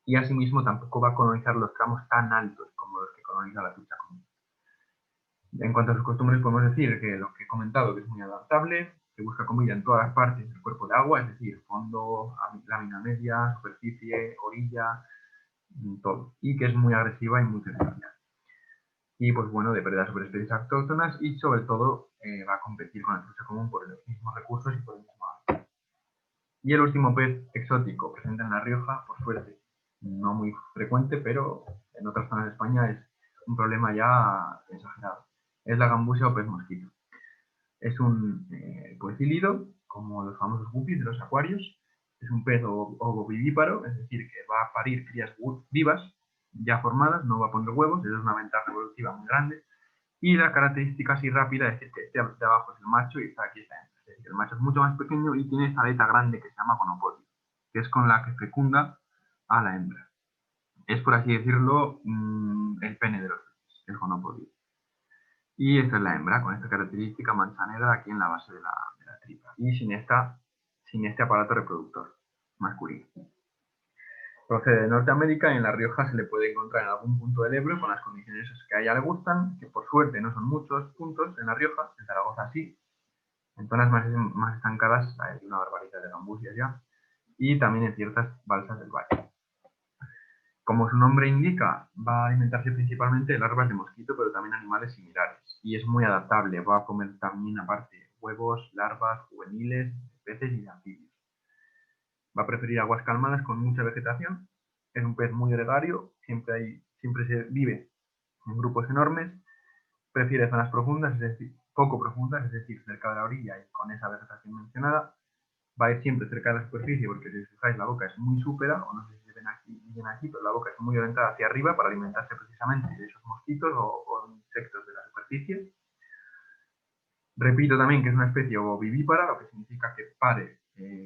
Speaker 1: Y asimismo tampoco va a colonizar los tramos tan altos como los que coloniza la trucha común. En cuanto a sus costumbres, podemos decir que lo que he comentado, que es muy adaptable, que busca comida en todas las partes del cuerpo de agua, es decir, fondo, lámina media, superficie, orilla, todo, y que es muy agresiva y muy territorial. Y pues bueno, depreda sobre especies autóctonas y sobre todo va a competir con la trucha común por los mismos recursos y por el mismo hábitat. Y el último pez exótico presente en La Rioja, por suerte, no muy frecuente, pero en otras zonas de España es un problema ya exagerado. Es la gambusia o pez mosquito. Es un poecílido, como los famosos guppies de los acuarios. Es un pez ovovivíparo, es decir, que va a parir crías vivas, ya formadas, no va a poner huevos, eso es una ventaja evolutiva muy grande. Y la característica así rápida es que este de abajo es el macho y está aquí la hembra. Es decir, el macho es mucho más pequeño y tiene esta aleta grande que se llama gonopodio, que es con la que fecunda a la hembra. Es, por así decirlo, el pene de los peces, el gonopodio. Y esta es la hembra, con esta característica manzanera aquí en la base de la tripa. Y sin este aparato reproductor masculino. Procede de Norteamérica y en La Rioja se le puede encontrar en algún punto del Ebro con las condiciones que a ella le gustan, que por suerte no son muchos puntos en La Rioja, en Zaragoza sí. En zonas más estancadas hay una barbaridad de gambusias ya. Y también en ciertas balsas del valle. Como su nombre indica, va a alimentarse principalmente de larvas de mosquito, pero también animales similares. Y es muy adaptable, va a comer también aparte huevos, larvas, juveniles, peces y anfibios. Va a preferir aguas calmadas con mucha vegetación. Es un pez muy gregario, siempre se vive en grupos enormes. Prefiere zonas profundas, es decir, poco profundas, es decir, cerca de la orilla y con esa vegetación mencionada. Va a ir siempre cerca de la superficie porque si os fijáis la boca es muy súpera, o no sé si se ven aquí, pero la boca es muy orientada hacia arriba para alimentarse precisamente de esos mosquitos o insectos de la superficie. Repito también que es una especie ovovivípara, lo que significa que pare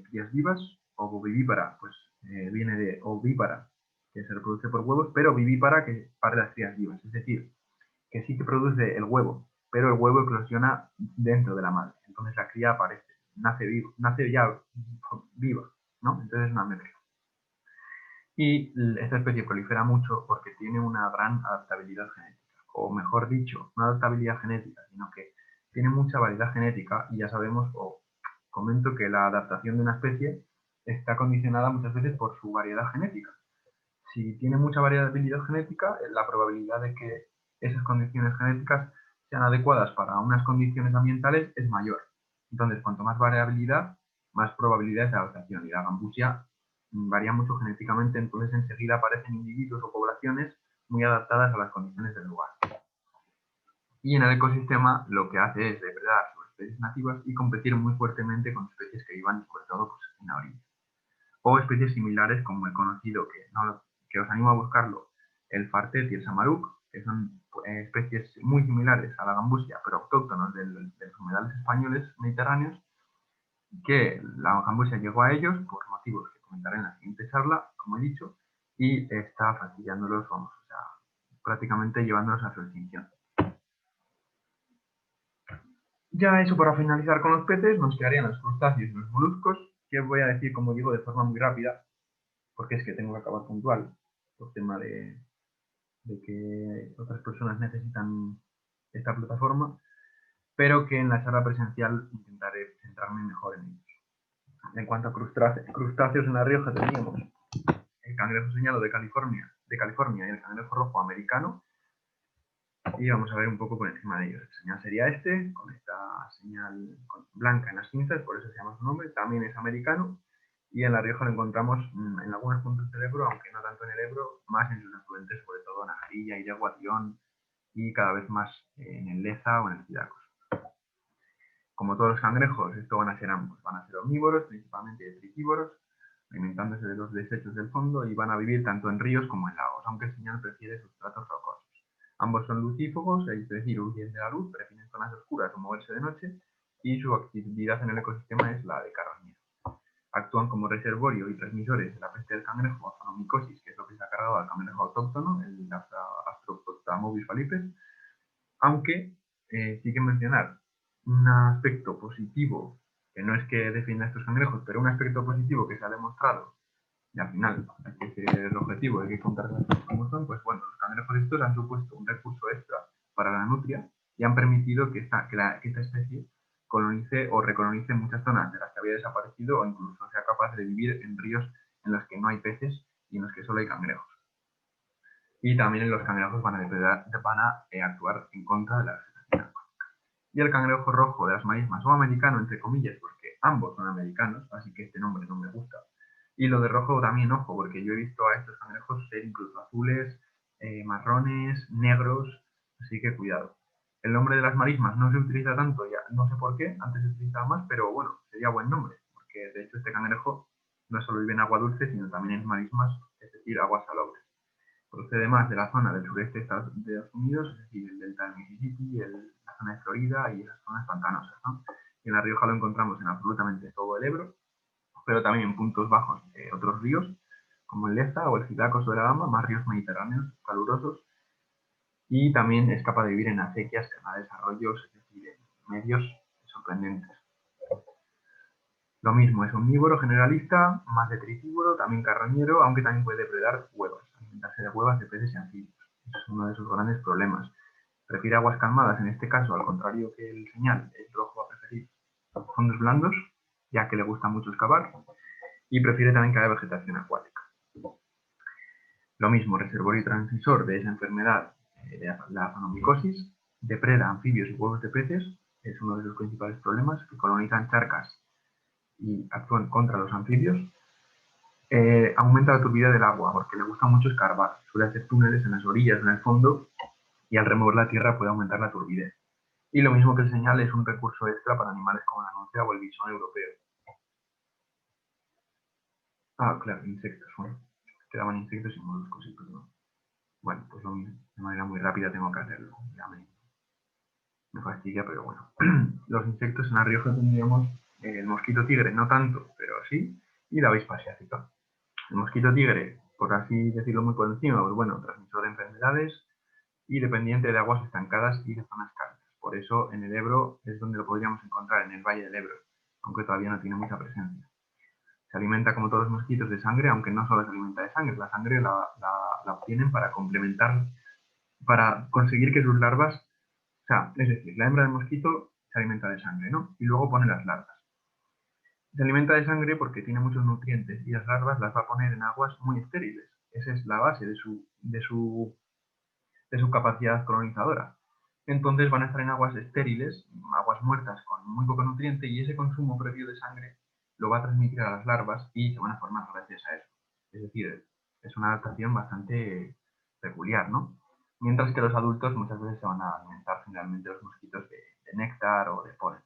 Speaker 1: crías vivas. Ovovivípara, pues viene de ovípara, que se reproduce por huevos, pero vivípara, que pare las crías vivas. Es decir, que sí que produce el huevo, pero el huevo eclosiona dentro de la madre. Entonces la cría aparece, nace ya viva, ¿no? Entonces es una mezcla. Y esta especie prolifera mucho porque tiene una gran adaptabilidad genética, o mejor dicho, no adaptabilidad genética, sino que tiene mucha variedad genética y ya sabemos, o comento que la adaptación de una especie está condicionada muchas veces por su variedad genética. Si tiene mucha variabilidad genética, la probabilidad de que esas condiciones genéticas sean adecuadas para unas condiciones ambientales es mayor. Entonces, cuanto más variabilidad, más probabilidad de adaptación. Y la gambusia varía mucho genéticamente, entonces enseguida aparecen individuos o poblaciones muy adaptadas a las condiciones del lugar. Y en el ecosistema lo que hace es depredar sobre especies nativas y competir muy fuertemente con especies que vivan, sobre todo, pues, en la orilla. O especies similares como el conocido, que os animo a buscarlo, el fartet y el samaruc, que son especies muy similares a la gambusia, pero autóctonos de los humedales españoles mediterráneos, que la gambusia llegó a ellos por motivos que comentaré en la siguiente charla, como he dicho, y está fastidiándolos, o sea, prácticamente llevándolos a su extinción. Ya eso para finalizar con los peces, nos quedarían los crustáceos y los moluscos, que voy a decir, como digo, de forma muy rápida, porque es que tengo que acabar puntual, por tema de que otras personas necesitan
Speaker 2: esta plataforma, pero que en la charla presencial intentaré centrarme mejor en ellos. En cuanto a crustáceos en La Rioja, teníamos el cangrejo señalo de California y el cangrejo rojo americano, y vamos a ver un poco por encima de ellos. El señal sería este, con esta señal blanca en las pinzas, por eso se llama su nombre, también es americano, y en La Rioja lo encontramos en algunos puntos del Ebro, aunque no tanto en el Ebro, más en sus afluentes, sobre todo en Ajarilla, Iregua, Tirón, y cada vez más en el Leza o en el Cidacos. Como todos los cangrejos, estos van a ser ambos, van a ser omnívoros, principalmente detritívoros, alimentándose de los desechos del fondo, y van a vivir tanto en ríos como en lagos, aunque el señal prefiere sustratos rocosos. Ambos son lucífagos, es decir, huyen de la luz, prefieren zonas oscuras o moverse de noche, y su actividad en el ecosistema es la de carroñero. Actúan como reservorio y transmisores de la peste del cangrejo, afanomicosis, que es lo que se ha cargado al cangrejo autóctono, el Astroctomobius falipes, aunque sí que mencionar un aspecto positivo, que no es que defienda a estos cangrejos, pero un aspecto positivo que se ha demostrado, y al final hay que ser el objetivo, hay que contar las cosas como son, pues bueno, los cangrejos estos han supuesto un recurso extra para la nutria y han permitido que esta especie colonice o recolonice muchas zonas de las que había desaparecido, o incluso sea capaz de vivir en ríos en los que no hay peces y en los que solo hay cangrejos. Y también los cangrejos van a actuar en contra de la vegetación acuática. Y el cangrejo rojo de las marismas, o americano, entre comillas, porque ambos son americanos, así que este nombre no me gusta. Y lo de rojo también, ojo, porque yo he visto a estos cangrejos ser incluso azules, marrones, negros, así que cuidado. El nombre de las marismas no se utiliza tanto, ya no sé por qué, antes se utilizaba más, pero bueno, sería buen nombre, porque de hecho este cangrejo no solo vive en agua dulce, sino también en marismas, es decir, aguas salobres. Procede más de la zona del sureste de Estados Unidos, es decir, el delta del Mississippi, la zona de Florida y esas zonas pantanosas, ¿no? Y en La Rioja lo encontramos en absolutamente todo el Ebro, pero también en puntos bajos de otros ríos, como el Leza o el Cidacos o el Alhama, más ríos mediterráneos calurosos, y también es capaz de vivir en acequias, canales, arroyos, es decir, en medios sorprendentes. Lo mismo, es omnívoro generalista, más detritívoro, también carroñero, aunque también puede depredar huevas, alimentarse de huevas de peces y anfibios. Ese es uno de sus grandes problemas. Prefiere aguas calmadas, en este caso, al contrario que el señal, el rojo va a preferir fondos blandos, ya que le gusta mucho excavar, y prefiere también que haya vegetación acuática. Lo mismo, reservorio y transmisor de esa enfermedad, la afanomicosis, depreda anfibios y huevos de peces, es uno de sus principales problemas, que colonizan charcas y actúan contra los anfibios. Aumenta la turbidez del agua porque le gusta mucho escarbar, suele hacer túneles en las orillas, en el fondo, y al remover la tierra puede aumentar la turbidez. Y lo mismo que el señal, es un recurso extra para animales como la nutria o el bisón europeo. Ah, claro, insectos, bueno, quedaban insectos y moluscos, sí, pero bueno, pues lo mismo, de manera muy rápida tengo que hacerlo, ya me fastidia, pero bueno. Los insectos en La Rioja tendríamos el mosquito tigre, no tanto, pero sí, y la avispa asiática. El mosquito tigre, por así decirlo muy por encima, pues bueno, transmisor de enfermedades y dependiente de aguas estancadas y de zonas cálidas. Por eso en el Ebro es donde lo podríamos encontrar, en el Valle del Ebro, aunque todavía no tiene mucha presencia. Se alimenta como todos los mosquitos de sangre, aunque no solo se alimenta de sangre, la sangre la obtienen para complementar, para conseguir que sus larvas, o sea, es decir, la hembra del mosquito se alimenta de sangre, ¿no? Y luego pone las larvas. Se alimenta de sangre porque tiene muchos nutrientes y las larvas las va a poner en aguas muy estériles. Esa es la base de su capacidad colonizadora. Entonces van a estar en aguas estériles, aguas muertas con muy poco nutriente, y ese consumo previo de sangre lo va a transmitir a las larvas y se van a formar gracias a eso. Es decir, es una adaptación bastante peculiar, ¿no? Mientras que los adultos muchas veces se van a alimentar generalmente los mosquitos de néctar o de polen.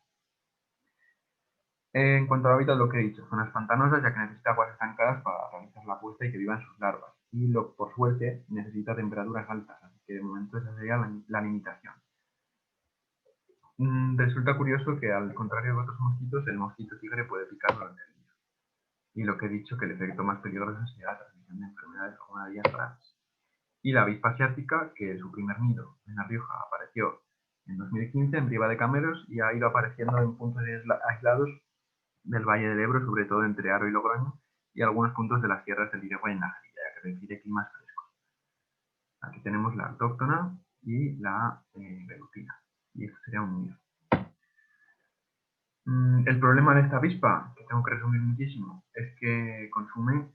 Speaker 2: En cuanto al hábitat, lo que he dicho, zonas pantanosas, ya que necesita aguas estancadas para realizar la puesta y que vivan sus larvas. Y por suerte necesita temperaturas altas, así que de momento esa sería la limitación. Resulta curioso que, al contrario de otros mosquitos, el mosquito tigre puede picar durante el día. Y lo que he dicho, que el efecto más peligroso sería la transmisión de enfermedades como la diarrea. Y la avispa asiática, que su primer nido en La Rioja apareció en 2015 en Riva de Cameros y ha ido apareciendo en puntos aislados del Valle del Ebro, sobre todo entre Haro y Logroño, y algunos puntos de las sierras del Iregua y Najarilla, ya que requiere climas frescos. Aquí tenemos la autóctona, y la velutina. Y esto sería un nido. El problema de esta avispa, que tengo que resumir muchísimo, es que consume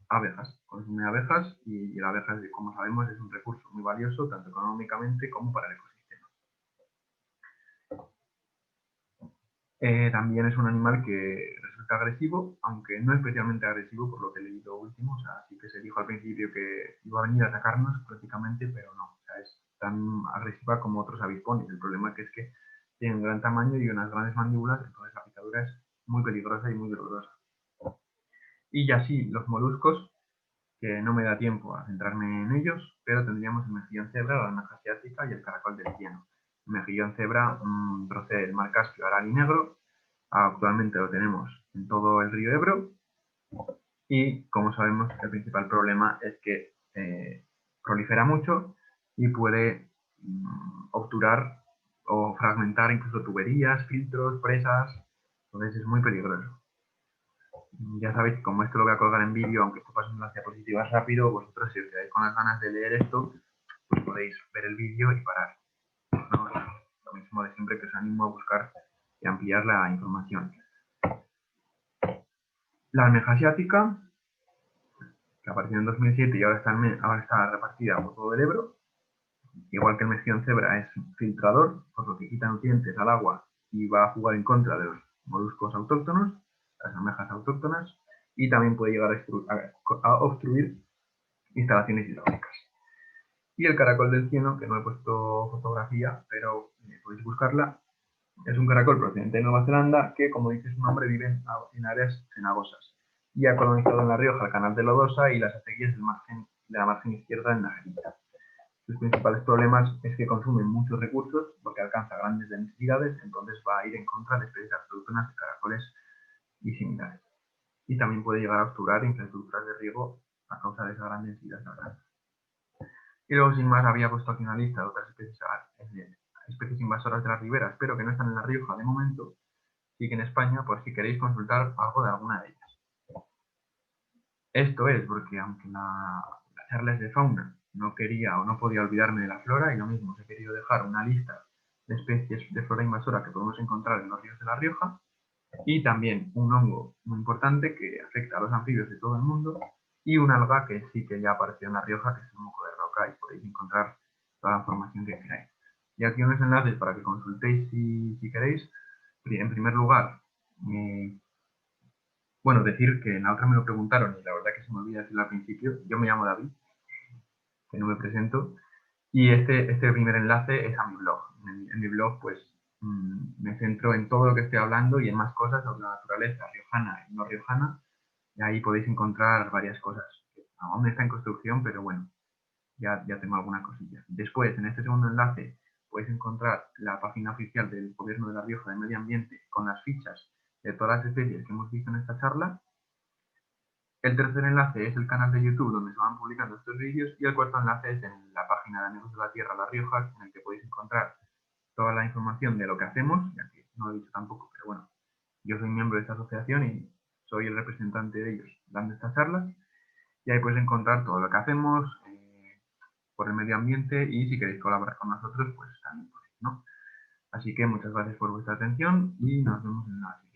Speaker 2: abejas. Consume abejas y la abeja, como sabemos, es un recurso muy valioso, tanto económicamente como para el ecosistema. También es un animal que resulta agresivo, aunque no especialmente agresivo por lo que he leído último. O sea, sí que se dijo al principio que iba a venir a atacarnos prácticamente, pero no. O sea, es tan agresiva como otros avispones. El problema es que tiene un gran tamaño y unas grandes mandíbulas, entonces la picadura es muy peligrosa y muy dolorosa. Y ya sí, los moluscos, que no me da tiempo a centrarme en ellos, pero tendríamos el mejillón cebra, la almeja asiática y el caracol del cieno. El mejillón cebra procede del mar Caspio, Aral y Negro. Actualmente lo tenemos en todo el río Ebro y, como sabemos, el principal problema es que prolifera mucho y puede obturar o fragmentar incluso tuberías, filtros, presas, entonces es muy peligroso. Ya sabéis que como esto lo voy a colgar en vídeo, aunque esto pase en las diapositivas rápido, vosotros si os quedáis con las ganas de leer esto, pues podéis ver el vídeo y parar. ¿No? Lo mismo de siempre, que os animo a buscar y ampliar la información. La almeja asiática, que apareció en 2007 y ahora está repartida por todo el Ebro, igual que el mejillón cebra, es filtrador, por lo que quita nutrientes al agua y va a jugar en contra de los moluscos autóctonos, las almejas autóctonas, y también puede llegar a obstruir instalaciones hidráulicas. Y el caracol del cieno, que no he puesto fotografía, pero podéis buscarla, es un caracol procedente de Nueva Zelanda que, como dice su nombre, vive en áreas cenagosas y ha colonizado en La Rioja el canal de Lodosa y las acequias de la margen izquierda en Najerita. Sus principales problemas es que consumen muchos recursos porque alcanza grandes densidades, entonces va a ir en contra de especies autóctonas de caracoles y similares. Y también puede llegar a obturar infraestructuras de riego a causa de esa gran densidad de alcance. Y luego, sin más, había puesto aquí una lista de otras especies invasoras de las riberas, pero que no están en La Rioja de momento, y que en España, por si queréis consultar algo de alguna de ellas. Esto es porque, aunque la charla es de fauna, no quería o no podía olvidarme de la flora, y lo mismo os he querido dejar una lista de especies de flora invasora que podemos encontrar en los ríos de La Rioja, y también un hongo muy importante que afecta a los anfibios de todo el mundo, y una alga que sí que ya apareció en La Rioja, que es el moco de roca, y podéis encontrar toda la información que queráis. Y aquí unos enlaces para que consultéis si queréis. En primer lugar, bueno, decir que en la otra me lo preguntaron y la verdad que se me olvida decirlo al principio. Yo me llamo David, que no me presento, y este primer enlace es a mi blog. En mi blog, pues, me centro en todo lo que estoy hablando y en más cosas sobre la naturaleza riojana y no riojana, y ahí podéis encontrar varias cosas. Aún está en construcción, pero bueno, ya tengo alguna cosilla. Después, en este segundo enlace, podéis encontrar la página oficial del Gobierno de La Rioja de Medio Ambiente con las fichas de todas las especies que hemos visto en esta charla. El tercer enlace es el canal de YouTube donde se van publicando estos vídeos, y el cuarto enlace es en la página de Amigos de la Tierra La Rioja, en el que podéis encontrar toda la información de lo que hacemos, ya que no lo he dicho tampoco, pero bueno, yo soy miembro de esta asociación y soy el representante de ellos dando estas charlas, y ahí podéis encontrar todo lo que hacemos por el medio ambiente, y si queréis colaborar con nosotros, pues también podéis, ¿no? Así que muchas gracias por vuestra atención y nos vemos en la siguiente.